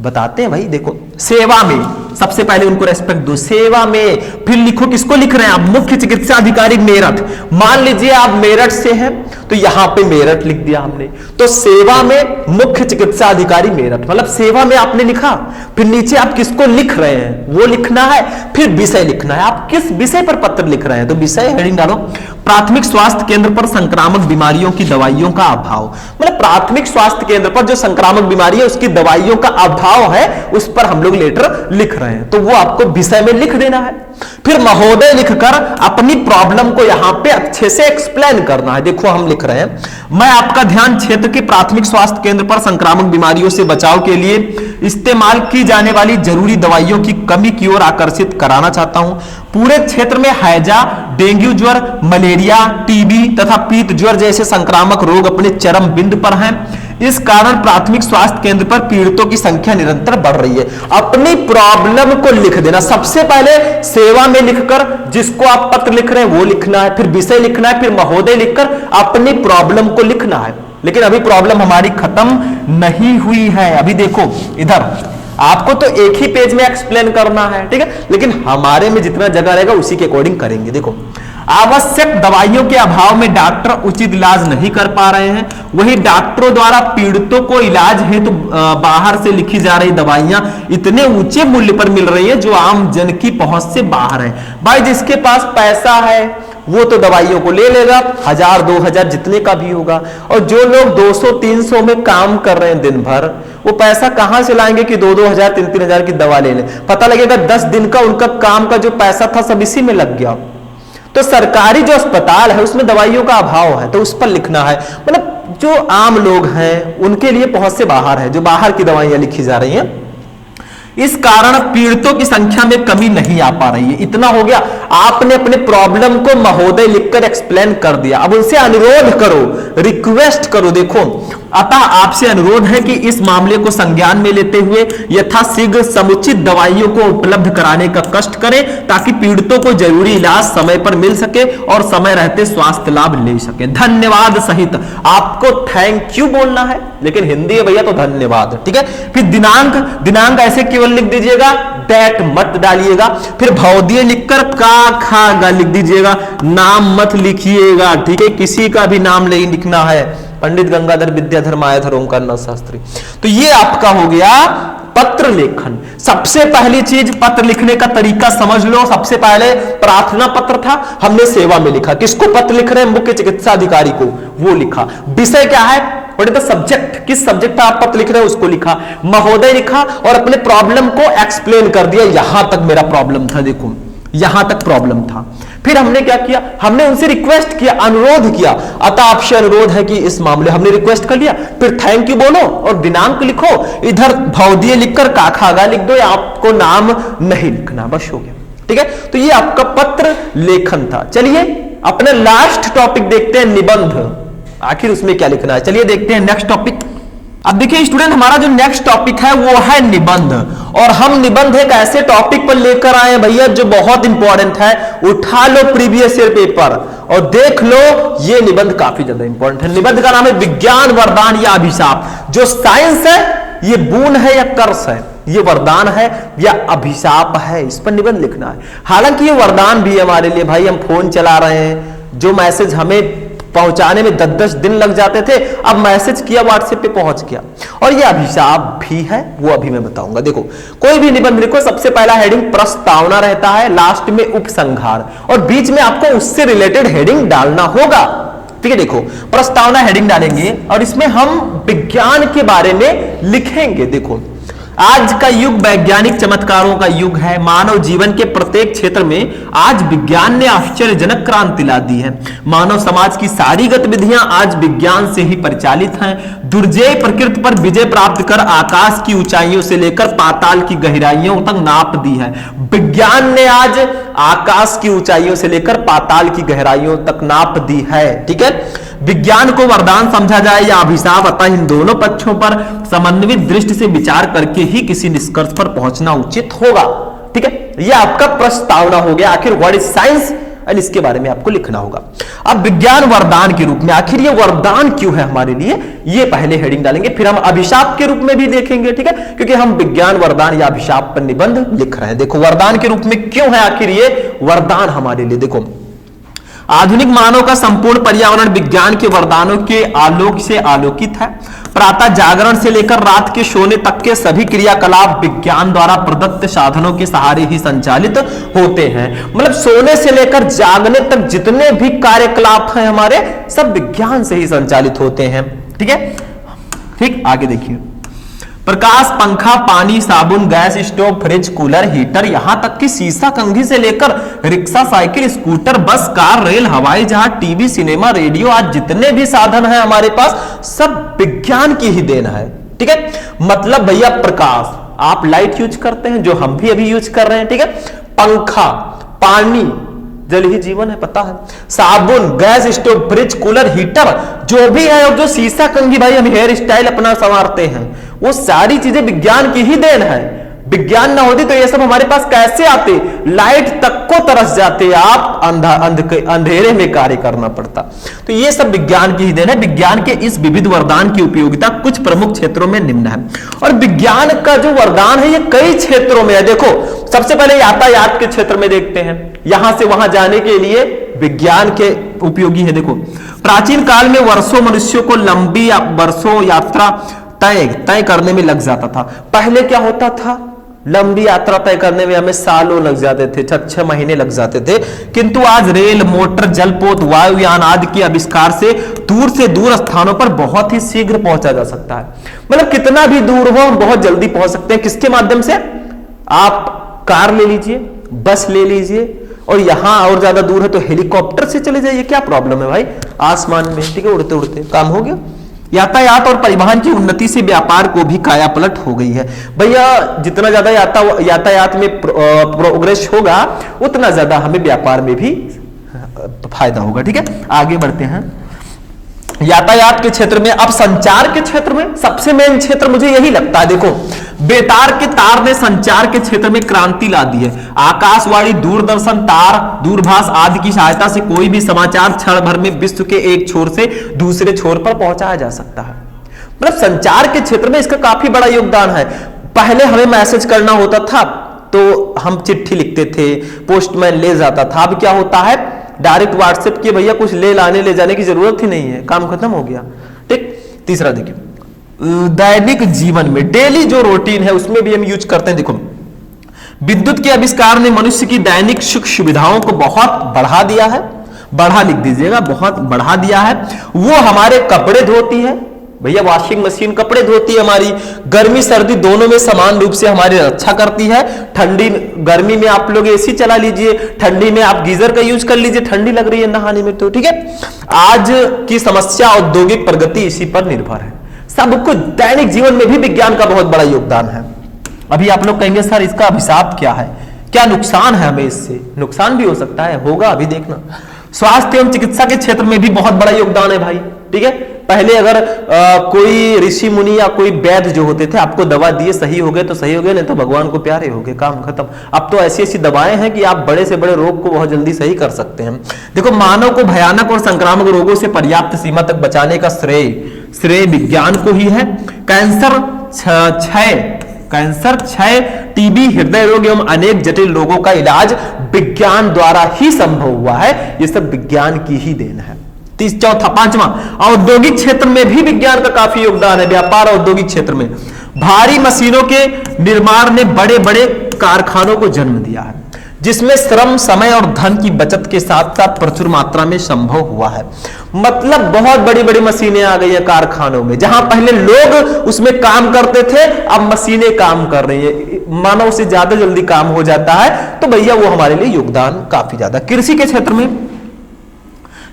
Speaker 1: बताते हैं भाई। देखो, सेवा में सबसे पहले उनको रेस्पेक्ट दो, सेवा में। फिर लिखो, किसको लिख रहे हैं आप? मुख्य चिकित्सा अधिकारी मेरठ। मान लीजिए आप मेरठ से हैं तो यहां पे मेरठ लिख दिया हमने। तो सेवा में मुख्य चिकित्सा अधिकारी मेरठ, मतलब सेवा में आपने लिखा। फिर नीचे आप किसको लिख रहे हैं वो लिखना है, फिर विषय लिखना है। आप किस विषय पर पत्र लिख रहे हैं तो विषय हेडिंग डालो, प्राथमिक स्वास्थ्य केंद्र पर संक्रामक बीमारियों की दवाइयों का अभाव। मतलब प्राथमिक स्वास्थ्य केंद्र पर जो संक्रामक बीमारी है उसकी दवाइयों का अभाव है, उस पर हम लोग लेटर लिख रहे हैं, तो वो आपको विषय में लिख देना है। फिर महोदय लिखकर अपनी प्रॉब्लम को यहां पे अच्छे से एक्सप्लेन करना है। देखो हम लिख रहे हैं, मैं आपका ध्यान क्षेत्र के प्राथमिक स्वास्थ्य केंद्र पर संक्रामक बीमारियों से बचाव के लिए इस्तेमाल की जाने वाली जरूरी दवाइयों की कमी की ओर आकर्षित कराना चाहता हूं। पूरे क्षेत्र में हैजा, डेंगू ज्वर, मलेरिया, टीबी तथा पीत ज्वर जैसे संक्रामक रोग अपने चरम बिंदु पर हैं। इस कारण प्राथमिक स्वास्थ्य केंद्र पर पीड़ितों की संख्या निरंतर बढ़ रही है। अपनी प्रॉब्लम को लिख देना, सबसे पहले सेवा में लिखकर जिसको आप पत्र लिख रहे हैं वो लिखना है, फिर विषय लिखना है, फिर महोदय लिखकर अपनी प्रॉब्लम को लिखना है। लेकिन अभी प्रॉब्लम हमारी खत्म नहीं हुई है। अभी देखो इधर आपको तो एक ही पेज में एक्सप्लेन करना है, ठीक है, लेकिन हमारे में जितना जगह रहेगा उसी के अकॉर्डिंग करेंगे। देखो, आवश्यक दवाइयों के अभाव में डॉक्टर उचित इलाज नहीं कर पा रहे हैं। वही डॉक्टरों द्वारा पीड़ितों को इलाज हेतु बाहर से लिखी जा रही दवाइयां इतने ऊंचे मूल्य पर मिल रही हैं जो आम जन की पहुंच से बाहर है। भाई जिसके पास पैसा है वो तो दवाइयों को ले लेगा, 1000 2000 जितने का भी होगा, और जो लोग 200 300 में काम कर रहे हैं दिन भर, वो पैसा कहां से लाएंगे कि 2-2 हजार 3-3 हजार की दवा ले लें। पता लगेगा 10 दिन का उनका काम का जो पैसा था सब इसी में लग गया। तो सरकारी जो अस्पताल है उसमें दवाइयों का अभाव है, तो उस पर लिखना है। मतलब जो आम लोग हैं उनके लिए पहुंच से बाहर है, जो बाहर की दवाइयां लिखी जा रही हैं, इस कारण पीड़ितों की संख्या में कमी नहीं आ पा रही है। इतना हो गया, आपने अपने प्रॉब्लम को महोदय लिखकर एक्सप्लेन कर दिया। अब उनसे अनुरोध करो, रिक्वेस्ट करो। देखो, अतः आपसे अनुरोध है कि इस मामले को संज्ञान में लेते हुए यथाशीघ्र समुचित दवाइयों को उपलब्ध कराने का कष्ट करें ताकि पीड़ितों को जरूरी इलाज समय पर मिल सके और समय रहते स्वास्थ्य लाभ ले सके। धन्यवाद सहित आपको थैंक यू बोलना है, लेकिन हिंदी है भैया तो धन्यवाद, ठीक है। फिर दिनांक ऐसे केवल लिख दीजिएगा, डेट मत डालिएगा। फिर भौतिक लिखकर का खा गा लिख दीजिएगा, नाम मत लिखिएगा, ठीक है, किसी का भी नाम नहीं लिखना है। पंडित गंगाधर विद्याधर मायाधर ओंकारनाथ शास्त्री। तो ये आपका हो गया पत्र लेखन। सबसे पहली चीज पत्र लिखने का तरीका समझ लो। सबसे पहले प्रार्थना पत्र था, हमने सेवा में लिखा। किसको पत्र लिख रहे हैं? मुख्य चिकित्सा अधिकारी को, वो लिखा। विषय क्या है? व्हाट इज द सब्जेक्ट, किस सब्जेक्ट पर आप पत्र लिख रहे हैं उसको लिखा। महोदय लिखा और अपने प्रॉब्लम को एक्सप्लेन कर दिया, यहां तक मेरा प्रॉब्लम था, देखो यहां तक प्रॉब्लम था। फिर हमने क्या किया? हमने उनसे रिक्वेस्ट किया, अनुरोध किया, अतः आपसे अनुरोध है कि इस मामले, हमने रिक्वेस्ट कर लिया। फिर थैंक यू बोलो और दिनांक लिखो। इधर भौतिक लिखकर काखागा लिख दो, या आपको नाम नहीं लिखना, बस हो गया, ठीक है। तो ये आपका पत्र लेखन था। चलिए अपने लास्ट टॉपिक देखते हैं, निबंध। आखिर उसमें क्या लिखना है, चलिए देखते हैं नेक्स्ट टॉपिक। अब देखिए स्टूडेंट, हमारा जो नेक्स्ट टॉपिक है वो है निबंध। और हम निबंध एक ऐसे टॉपिक पर लेकर आए हैं भैया जो बहुत इंपॉर्टेंट है। उठा लो प्रीवियस ईयर पेपर और देख लो, ये निबंध काफी ज्यादा इंपॉर्टेंट है। निबंध का नाम है विज्ञान वरदान या अभिशाप। जो साइंस है ये बून है या कर्स है, ये वरदान है या अभिशाप है, इस पर निबंध लिखना है। हालांकि ये वरदान भी है हमारे लिए भाई, हम फोन चला रहे हैं, जो मैसेज हमें पहुंचाने में 10-10 दिन लग जाते थे, अब मैसेज किया व्हाट्सएप पे पहुंच गया। और ये अभिशाप भी है, वो अभी मैं बताऊंगा। देखो, कोई भी निबंध लिखो, सबसे पहला हेडिंग प्रस्तावना रहता है, लास्ट में उपसंहार, और बीच में आपको उससे रिलेटेड हेडिंग डालना होगा, ठीक है। देखो, प्रस्तावना हेडिंग डालेंगे और इसमें हम विज्ञान के बारे में लिखेंगे। देखो, आज का युग वैज्ञानिक चमत्कारों का युग है। मानव जीवन के प्रत्येक क्षेत्र में आज विज्ञान ने आश्चर्यजनक क्रांति ला दी है। मानव समाज की सारी गतिविधियां आज विज्ञान से ही परिचालित हैं। दुर्जय प्रकृति पर विजय प्राप्त कर आकाश की ऊंचाइयों से लेकर पाताल की गहराइयों तक नाप दी है। विज्ञान ने आज आकाश की ऊंचाइयों से लेकर पाताल की गहराइयों तक नाप दी है, ठीक है। विज्ञान को वरदान समझा जाए या अभिशाप, अतः इन दोनों पक्षों पर समन्वित दृष्टि से विचार करके ही किसी निष्कर्ष पर पहुंचना उचित होगा, ठीक है। यह आपका प्रस्तावना हो गया। आखिर व्हाट इज साइंस, एंड इसके बारे में आपको लिखना होगा। अब विज्ञान वरदान के रूप में, आखिर ये वरदान क्यों है हमारे लिए, ये पहले हेडिंग डालेंगे। फिर हम अभिशाप के रूप में भी देखेंगे, ठीक है, क्योंकि हम विज्ञान वरदान या अभिशाप पर निबंध लिख रहे हैं। देखो, वरदान के रूप में क्यों है आखिर ये वरदान हमारे लिए। देखो, आधुनिक मानव का संपूर्ण पर्यावरण विज्ञान के वरदानों के आलोक से आलोकित है। प्रातः जागरण से लेकर रात के सोने तक के सभी क्रियाकलाप विज्ञान द्वारा प्रदत्त साधनों के सहारे ही संचालित होते हैं। मतलब सोने से लेकर जागने तक जितने भी कार्यकलाप हैं हमारे, सब विज्ञान से ही संचालित होते हैं, ठीक है। ठीक, आगे देखिए। प्रकाश, पंखा, पानी, साबुन, gas stove, fridge, cooler, heater, यहां तक कि शीशा कंघी से लेकर रिक्शा, साइकिल, स्कूटर, बस, कार, रेल, हवाई जहाज, टीवी, सिनेमा, रेडियो, आज जितने भी साधन है हमारे पास सब विज्ञान की ही देन है। ठीक है, मतलब भैया प्रकाश, आप लाइट यूज करते हैं जो हम भी अभी यूज कर रहे हैं। ठीक है, पंखा, पानी, जल ही जीवन है, पता है, साबुन, gas stove, fridge, cooler, heater, जो भी है, और जो शीशा कंघी भाई हम हेयर स्टाइल अपना संवारते हैं, वो सारी चीजें विज्ञान की ही देन है। विज्ञान ना होती तो ये सब हमारे पास कैसे आते? लाइट तक को तरस जाते, आप अंधेरे में कार्य करना पड़ता। तो ये सब विज्ञान की ही देन है। विज्ञान के इस विविध वरदान की उपयोगिता कुछ प्रमुख क्षेत्रों में निम्न है, और विज्ञान का जो वरदान है ये कई क्षेत्रों में है। देखो, सबसे पहले यातायात के क्षेत्र में देखते हैं, यहां से वहां जाने के लिए विज्ञान के उपयोगी है। देखो, प्राचीन काल में वर्षों मनुष्यों को लंबी वर्षों यात्रा तय करने में लग जाता था। पहले क्या होता था, लंबी यात्रा तय करने में हमें सालों लग जाते थे, 6 महीने लग जाते थे, किंतु आज रेल, मोटर, जलपोत, वायुयान आदि के आविष्कार से दूर स्थानों पर बहुत ही शीघ्र पहुंचा जा सकता है। मतलब कितना भी दूर हो हम बहुत जल्दी पहुंच सकते हैं। किसके माध्यम से? आप कार ले लीजिए, बस ले लीजिए, और यहां और ज्यादा दूर है तो हेलीकॉप्टर से चले जाइए, क्या प्रॉब्लम है भाई, आसमान में, ठीक है, उड़ते उड़ते काम हो गया। यातायात और परिवहन की उन्नति से व्यापार को भी कायापलट हो गई है। भैया जितना ज्यादा यातायात में प्रोग्रेस होगा उतना ज्यादा हमें व्यापार में भी फायदा होगा। ठीक है, आगे बढ़ते हैं। यातायात के क्षेत्र में, अब संचार के क्षेत्र में सबसे मेन क्षेत्र मुझे यही लगता है। देखो, बेतार के तार ने संचार के क्षेत्र में क्रांति ला दी है। आकाशवाणी, दूरदर्शन, तार, दूरभाष आदि की सहायता से कोई भी समाचार क्षण भर में विश्व के एक छोर से दूसरे छोर पर पहुंचाया जा सकता है। मतलब संचार के क्षेत्र में इसका काफी बड़ा योगदान है। पहले हमें मैसेज करना होता था तो हम चिट्ठी लिखते थे, पोस्टमैन ले जाता था। अब क्या होता है, डायरेक्ट व्हाट्सएप किए भैया, कुछ ले जाने की जरूरत ही नहीं है, काम खत्म हो गया। ठीक, तीसरा देखिए, दैनिक जीवन में डेली जो रूटीन है उसमें भी हम यूज करते हैं। देखो, विद्युत के आविष्कार ने मनुष्य की दैनिक सुख सुविधाओं को बहुत बढ़ा दिया है, बढ़ा लिख दीजिएगा, बहुत बढ़ा दिया है। वो हमारे कपड़े धोती है भैया, वॉशिंग मशीन कपड़े धोती है हमारी, गर्मी सर्दी दोनों में समान रूप से हमारी रक्षा करती है। ठंडी गर्मी में आप लोग एसी चला लीजिए, ठंडी में आप गीजर का यूज कर लीजिए, ठंडी लग रही है नहाने में तो, ठीक है। आज की समस्या औद्योगिक प्रगति इसी पर निर्भर है। सब कुछ दैनिक जीवन में भी विज्ञान का बहुत बड़ा योगदान है। अभी आप लोग कहेंगे सर इसका अभिशाप क्या है, क्या नुकसान है हमें इससे? नुकसान भी हो सकता है, होगा, अभी देखना। स्वास्थ्य एवं चिकित्सा के क्षेत्र में भी बहुत बड़ा योगदान है भाई, ठीक है। पहले अगर कोई ऋषि मुनि या कोई वैद्य जो होते थे, आपको दवा दिए, सही हो गए तो सही हो गए, नहीं तो भगवान को प्यारे हो गए, काम खत्म। अब तो ऐसी ऐसी दवाएं हैं कि आप बड़े से बड़े रोग को बहुत जल्दी सही कर सकते हैं। देखो, मानव को भयानक और संक्रामक रोगों से पर्याप्त सीमा तक बचाने का श्रेय विज्ञान को ही है। कैंसर, क्षय, टीबी, हृदय रोग एवं अनेक जटिल रोगों का इलाज विज्ञान द्वारा ही संभव हुआ है। ये सब विज्ञान की ही देन है। चौथा, पांचवा, औद्योगिक क्षेत्र में भी विज्ञान का काफी योगदान है। व्यापार औद्योगिक क्षेत्र में भारी मशीनों के निर्माण ने बड़े बड़े कारखानों को जन्म दिया है, जिसमें श्रम, समय और धन की बचत के साथ साथ प्रचुर मात्रा में संभव हुआ है। मतलब बहुत बड़ी बड़ी मशीनें आ गई है कारखानों में, जहां पहले लोग उसमें काम करते थे, अब मशीनें काम कर रही है, मानव से ज्यादा जल्दी काम हो जाता है। तो भैया वो हमारे लिए योगदान काफी ज्यादा। कृषि के क्षेत्र में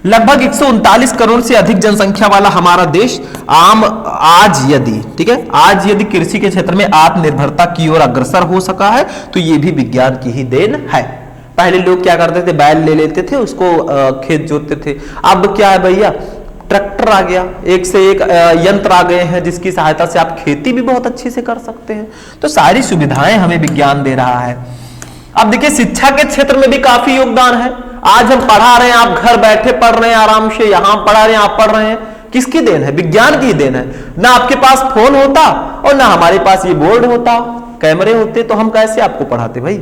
Speaker 1: लगभग 139 करोड़ से अधिक जनसंख्या वाला हमारा देश आज यदि कृषि के क्षेत्र में आत्मनिर्भरता की ओर अग्रसर हो सका है तो ये भी विज्ञान की ही देन है। पहले लोग क्या करते थे, बैल ले लेते थे, उसको खेत जोतते थे। अब क्या है भैया, ट्रैक्टर आ गया, एक से एक यंत्र आ गए हैं जिसकी सहायता से आप खेती भी बहुत अच्छे से कर सकते हैं। तो सारी सुविधाएं हमें विज्ञान दे रहा है। अब देखिए, शिक्षा के क्षेत्र में भी काफी योगदान है। आज हम पढ़ा रहे हैं, आप घर बैठे पढ़ रहे हैं आराम से, यहां पढ़ा रहे हैं, आप पढ़ रहे हैं, किसकी देन है? विज्ञान की देन है। ना आपके पास फोन होता और ना हमारे पास ये बोर्ड होता, कैमरे होते, तो हम कैसे आपको पढ़ाते भाई?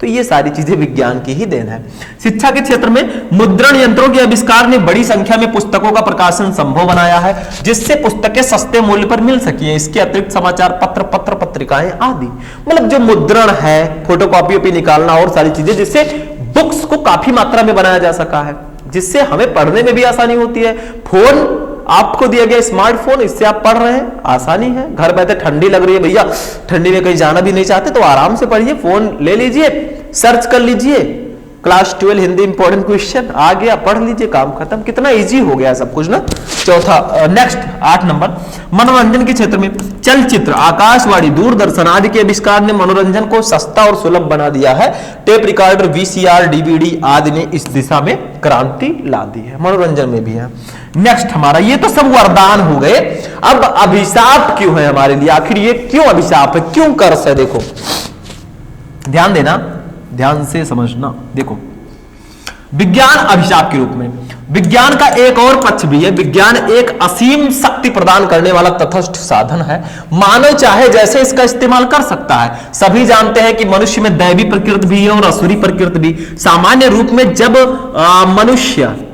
Speaker 1: तो ये सारी चीजें विज्ञान की ही देन है। शिक्षा के क्षेत्र में मुद्रण यंत्रों के आविष्कार ने बड़ी संख्या में पुस्तकों का प्रकाशन संभव बनाया है, जिससे पुस्तकें सस्ते मूल्य पर मिल सकी हैं। इसके अतिरिक्त समाचार पत्र पत्रिकाएं आदि, मतलब जो मुद्रण है, फोटोकॉपी पे निकालना और सारी चीजें, जिससे बुक्स को काफी मात्रा में बनाया जा सका है, जिससे हमें पढ़ने में भी आसानी होती है। फोन आपको दिया गया स्मार्टफोन, इससे आप पढ़ रहे हैं, आसानी है, घर बैठे, ठंडी लग रही है भैया, ठंडी में कहीं जाना भी नहीं चाहते तो आराम से पढ़िए, फोन ले लीजिए, सर्च कर लीजिए, क्लास 12 हिंदी इंपॉर्टेंट क्वेश्चन आ गया, पढ़ लीजिए, काम खत्म। कितना इजी हो गया सब कुछ ना। चौथा नेक्स्ट 8 नंबर, मनोरंजन के क्षेत्र में चलचित्र, आकाशवाणी, दूरदर्शन आदि के आविष्कार ने मनोरंजन को सस्ता और सुलभ बना दिया है। टेप रिकॉर्डर, वीसीआर, डीवीडी आदि ने इस दिशा में क्रांति ला दी है, मनोरंजन में भी है। नेक्स्ट हमारा, ये तो सब वरदान हो गए, अब अभिशाप क्यों है हमारे लिए, आखिर ये क्यों अभिशाप है, क्यों कर्स है? देखो ध्यान देना, ध्यान से समझना। देखो विज्ञान अभिशाप के रूप में, विज्ञान का एक और पक्ष भी है। विज्ञान एक असीम शक्ति प्रदान करने वाला तटस्थ साधन है, मानव चाहे जैसे इसका इस्तेमाल कर सकता है। सभी जानते हैं कि मनुष्य में दैवी प्रकृति भी है और असुरी प्रकृति भी। सामान्य रूप में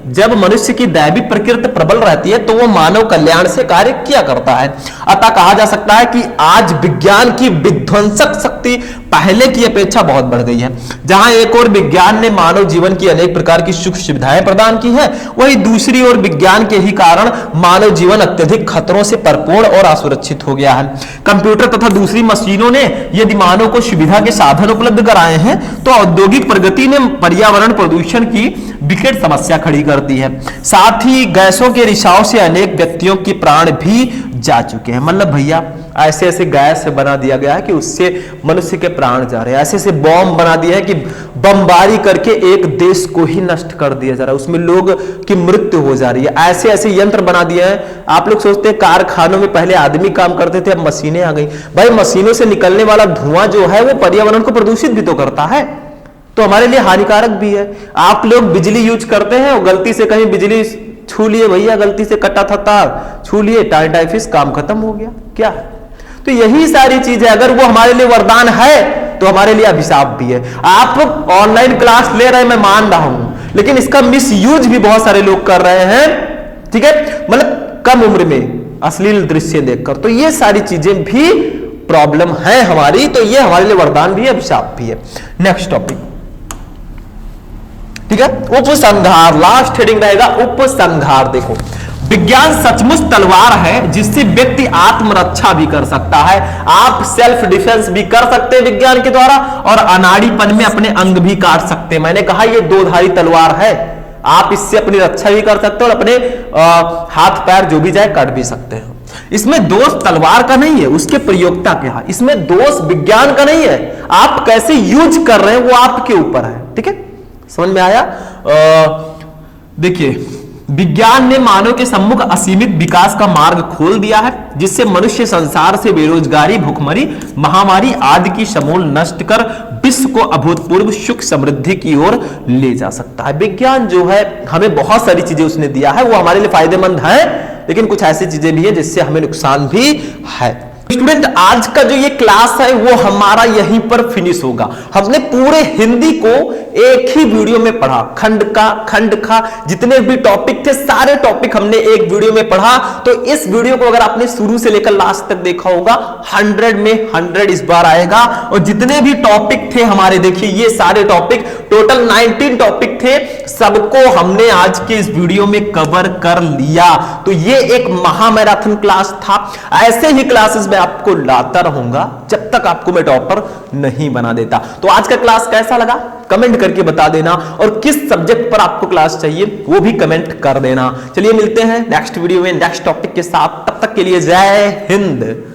Speaker 1: जब मनुष्य की दैवी प्रकृति प्रबल रहती है तो वो मानव कल्याण से कार्य किया करता है। अतः कहा जा सकता है कि आज विज्ञान की विध्वंसक शक्ति पहले की अपेक्षा बहुत बढ़ गई है। जहां एक ओर विज्ञान ने मानव जीवन की अनेक प्रकार की सुख सुविधाएं प्रदान की है, वहीं दूसरी ओर विज्ञान के ही कारण मानव जीवन अत्यधिक खतरों से परिपूर्ण और असुरक्षित हो गया है। कंप्यूटर तथा दूसरी मशीनों ने यदि मानव को सुविधा के साधन उपलब्ध कराए हैं, तो औद्योगिक प्रगति ने पर्यावरण प्रदूषण की विकट समस्या खड़ी कर दी है। साथ ही गैसों के रिसाव से अनेक व्यक्तियों के प्राण भी जा चुके हैं। मतलब भैया ऐसे ऐसे गैस बना दिया गया है कि उससे मनुष्य के प्राण जा रहे हैं। ऐसे ऐसे बॉम्ब बना दिया है कि बमबारी करके एक देश को ही नष्ट कर दिया जा रहा है, उसमें लोग की मृत्यु हो जा रही है। ऐसे ऐसे यंत्र बना दिए हैं। आप लोग सोचते हैं कारखानों में पहले आदमी काम करते थे, अब मशीनें आ गई। भाई मशीनों से निकलने वाला धुआं जो है वो पर्यावरण को प्रदूषित भी तो करता है, तो हमारे लिए हानिकारक भी है। आप लोग बिजली यूज करते हैं और गलती से कहीं बिजली छू लिए भैया, गलती से कटा था तार, छू लिए, टाई फिश, काम खत्म हो गया। क्या है? तो यही सारी चीजें अगर वो हमारे लिए वरदान है तो हमारे लिए अभिशाप भी है। आप ऑनलाइन क्लास ले रहे हैं, मैं मान रहा हूं, लेकिन इसका मिस यूज भी बहुत सारे लोग कर रहे हैं। ठीक है, मतलब कम उम्र में अश्लील दृश्य देखकर। तो ये सारी चीजें भी प्रॉब्लम है हमारी, तो ये हमारे लिए वरदान भी है, अभिशाप भी है। नेक्स्ट टॉपिक, ठीक है, उपसंहार, लास्ट हेडिंग रहेगा उपसंहार। देखो विज्ञान सचमुच तलवार है जिससे व्यक्ति आत्मरक्षा भी कर सकता है। आप सेल्फ डिफेंस भी कर सकते हैं विज्ञान के द्वारा, और अनाड़ीपन में अपने अंग भी काट सकते हैं। मैंने कहा ये दो धारी तलवार है, आप इससे अपनी रक्षा भी कर सकते हैं और अपने हाथ पैर जो भी जाए काट भी सकते हैं। इसमें दोष तलवार का नहीं है, उसके प्रयोगता क्या है। इसमें दोष विज्ञान का नहीं है, आप कैसे यूज कर रहे हैं वो आपके ऊपर है। ठीक है, समझ में आया? देखिए विज्ञान ने मानव के सम्मुख असीमित विकास का मार्ग खोल दिया है, जिससे मनुष्य संसार से बेरोजगारी, भुखमरी, महामारी आदि की समूल नष्ट कर विश्व को अभूतपूर्व सुख समृद्धि की ओर ले जा सकता है। विज्ञान जो है हमें बहुत सारी चीजें उसने दिया है, वो हमारे लिए फायदेमंद है, लेकिन कुछ ऐसी चीजें भी है जिससे हमें नुकसान भी है। स्टूडेंट आज का जो ये क्लास है वो हमारा यहीं पर फिनिश होगा। हमने पूरे हिंदी को एक ही वीडियो में पढ़ा, खंड का जितने भी टॉपिक थे सारे टॉपिक हमने एक वीडियो में पढ़ा। तो इस वीडियो को अगर आपने शुरू से लेकर लास्ट तक देखा होगा 100 में 100 इस बार आएगा। और जितने भी टॉपिक थे हमारे, देखिए ये सारे टॉपिक टोटल 19 टॉपिक थे, सबको हमने आज के इस वीडियो में कवर कर लिया। तो ये एक महामैराथन क्लास था। ऐसे ही क्लासेस आपको लाता रहूंगा जब तक आपको मैं टॉपर नहीं बना देता। तो आज का क्लास कैसा लगा कमेंट करके बता देना, और किस सब्जेक्ट पर आपको क्लास चाहिए वो भी कमेंट कर देना। चलिए मिलते हैं नेक्स्ट वीडियो में नेक्स्ट टॉपिक के साथ, तब तक के लिए जय हिंद।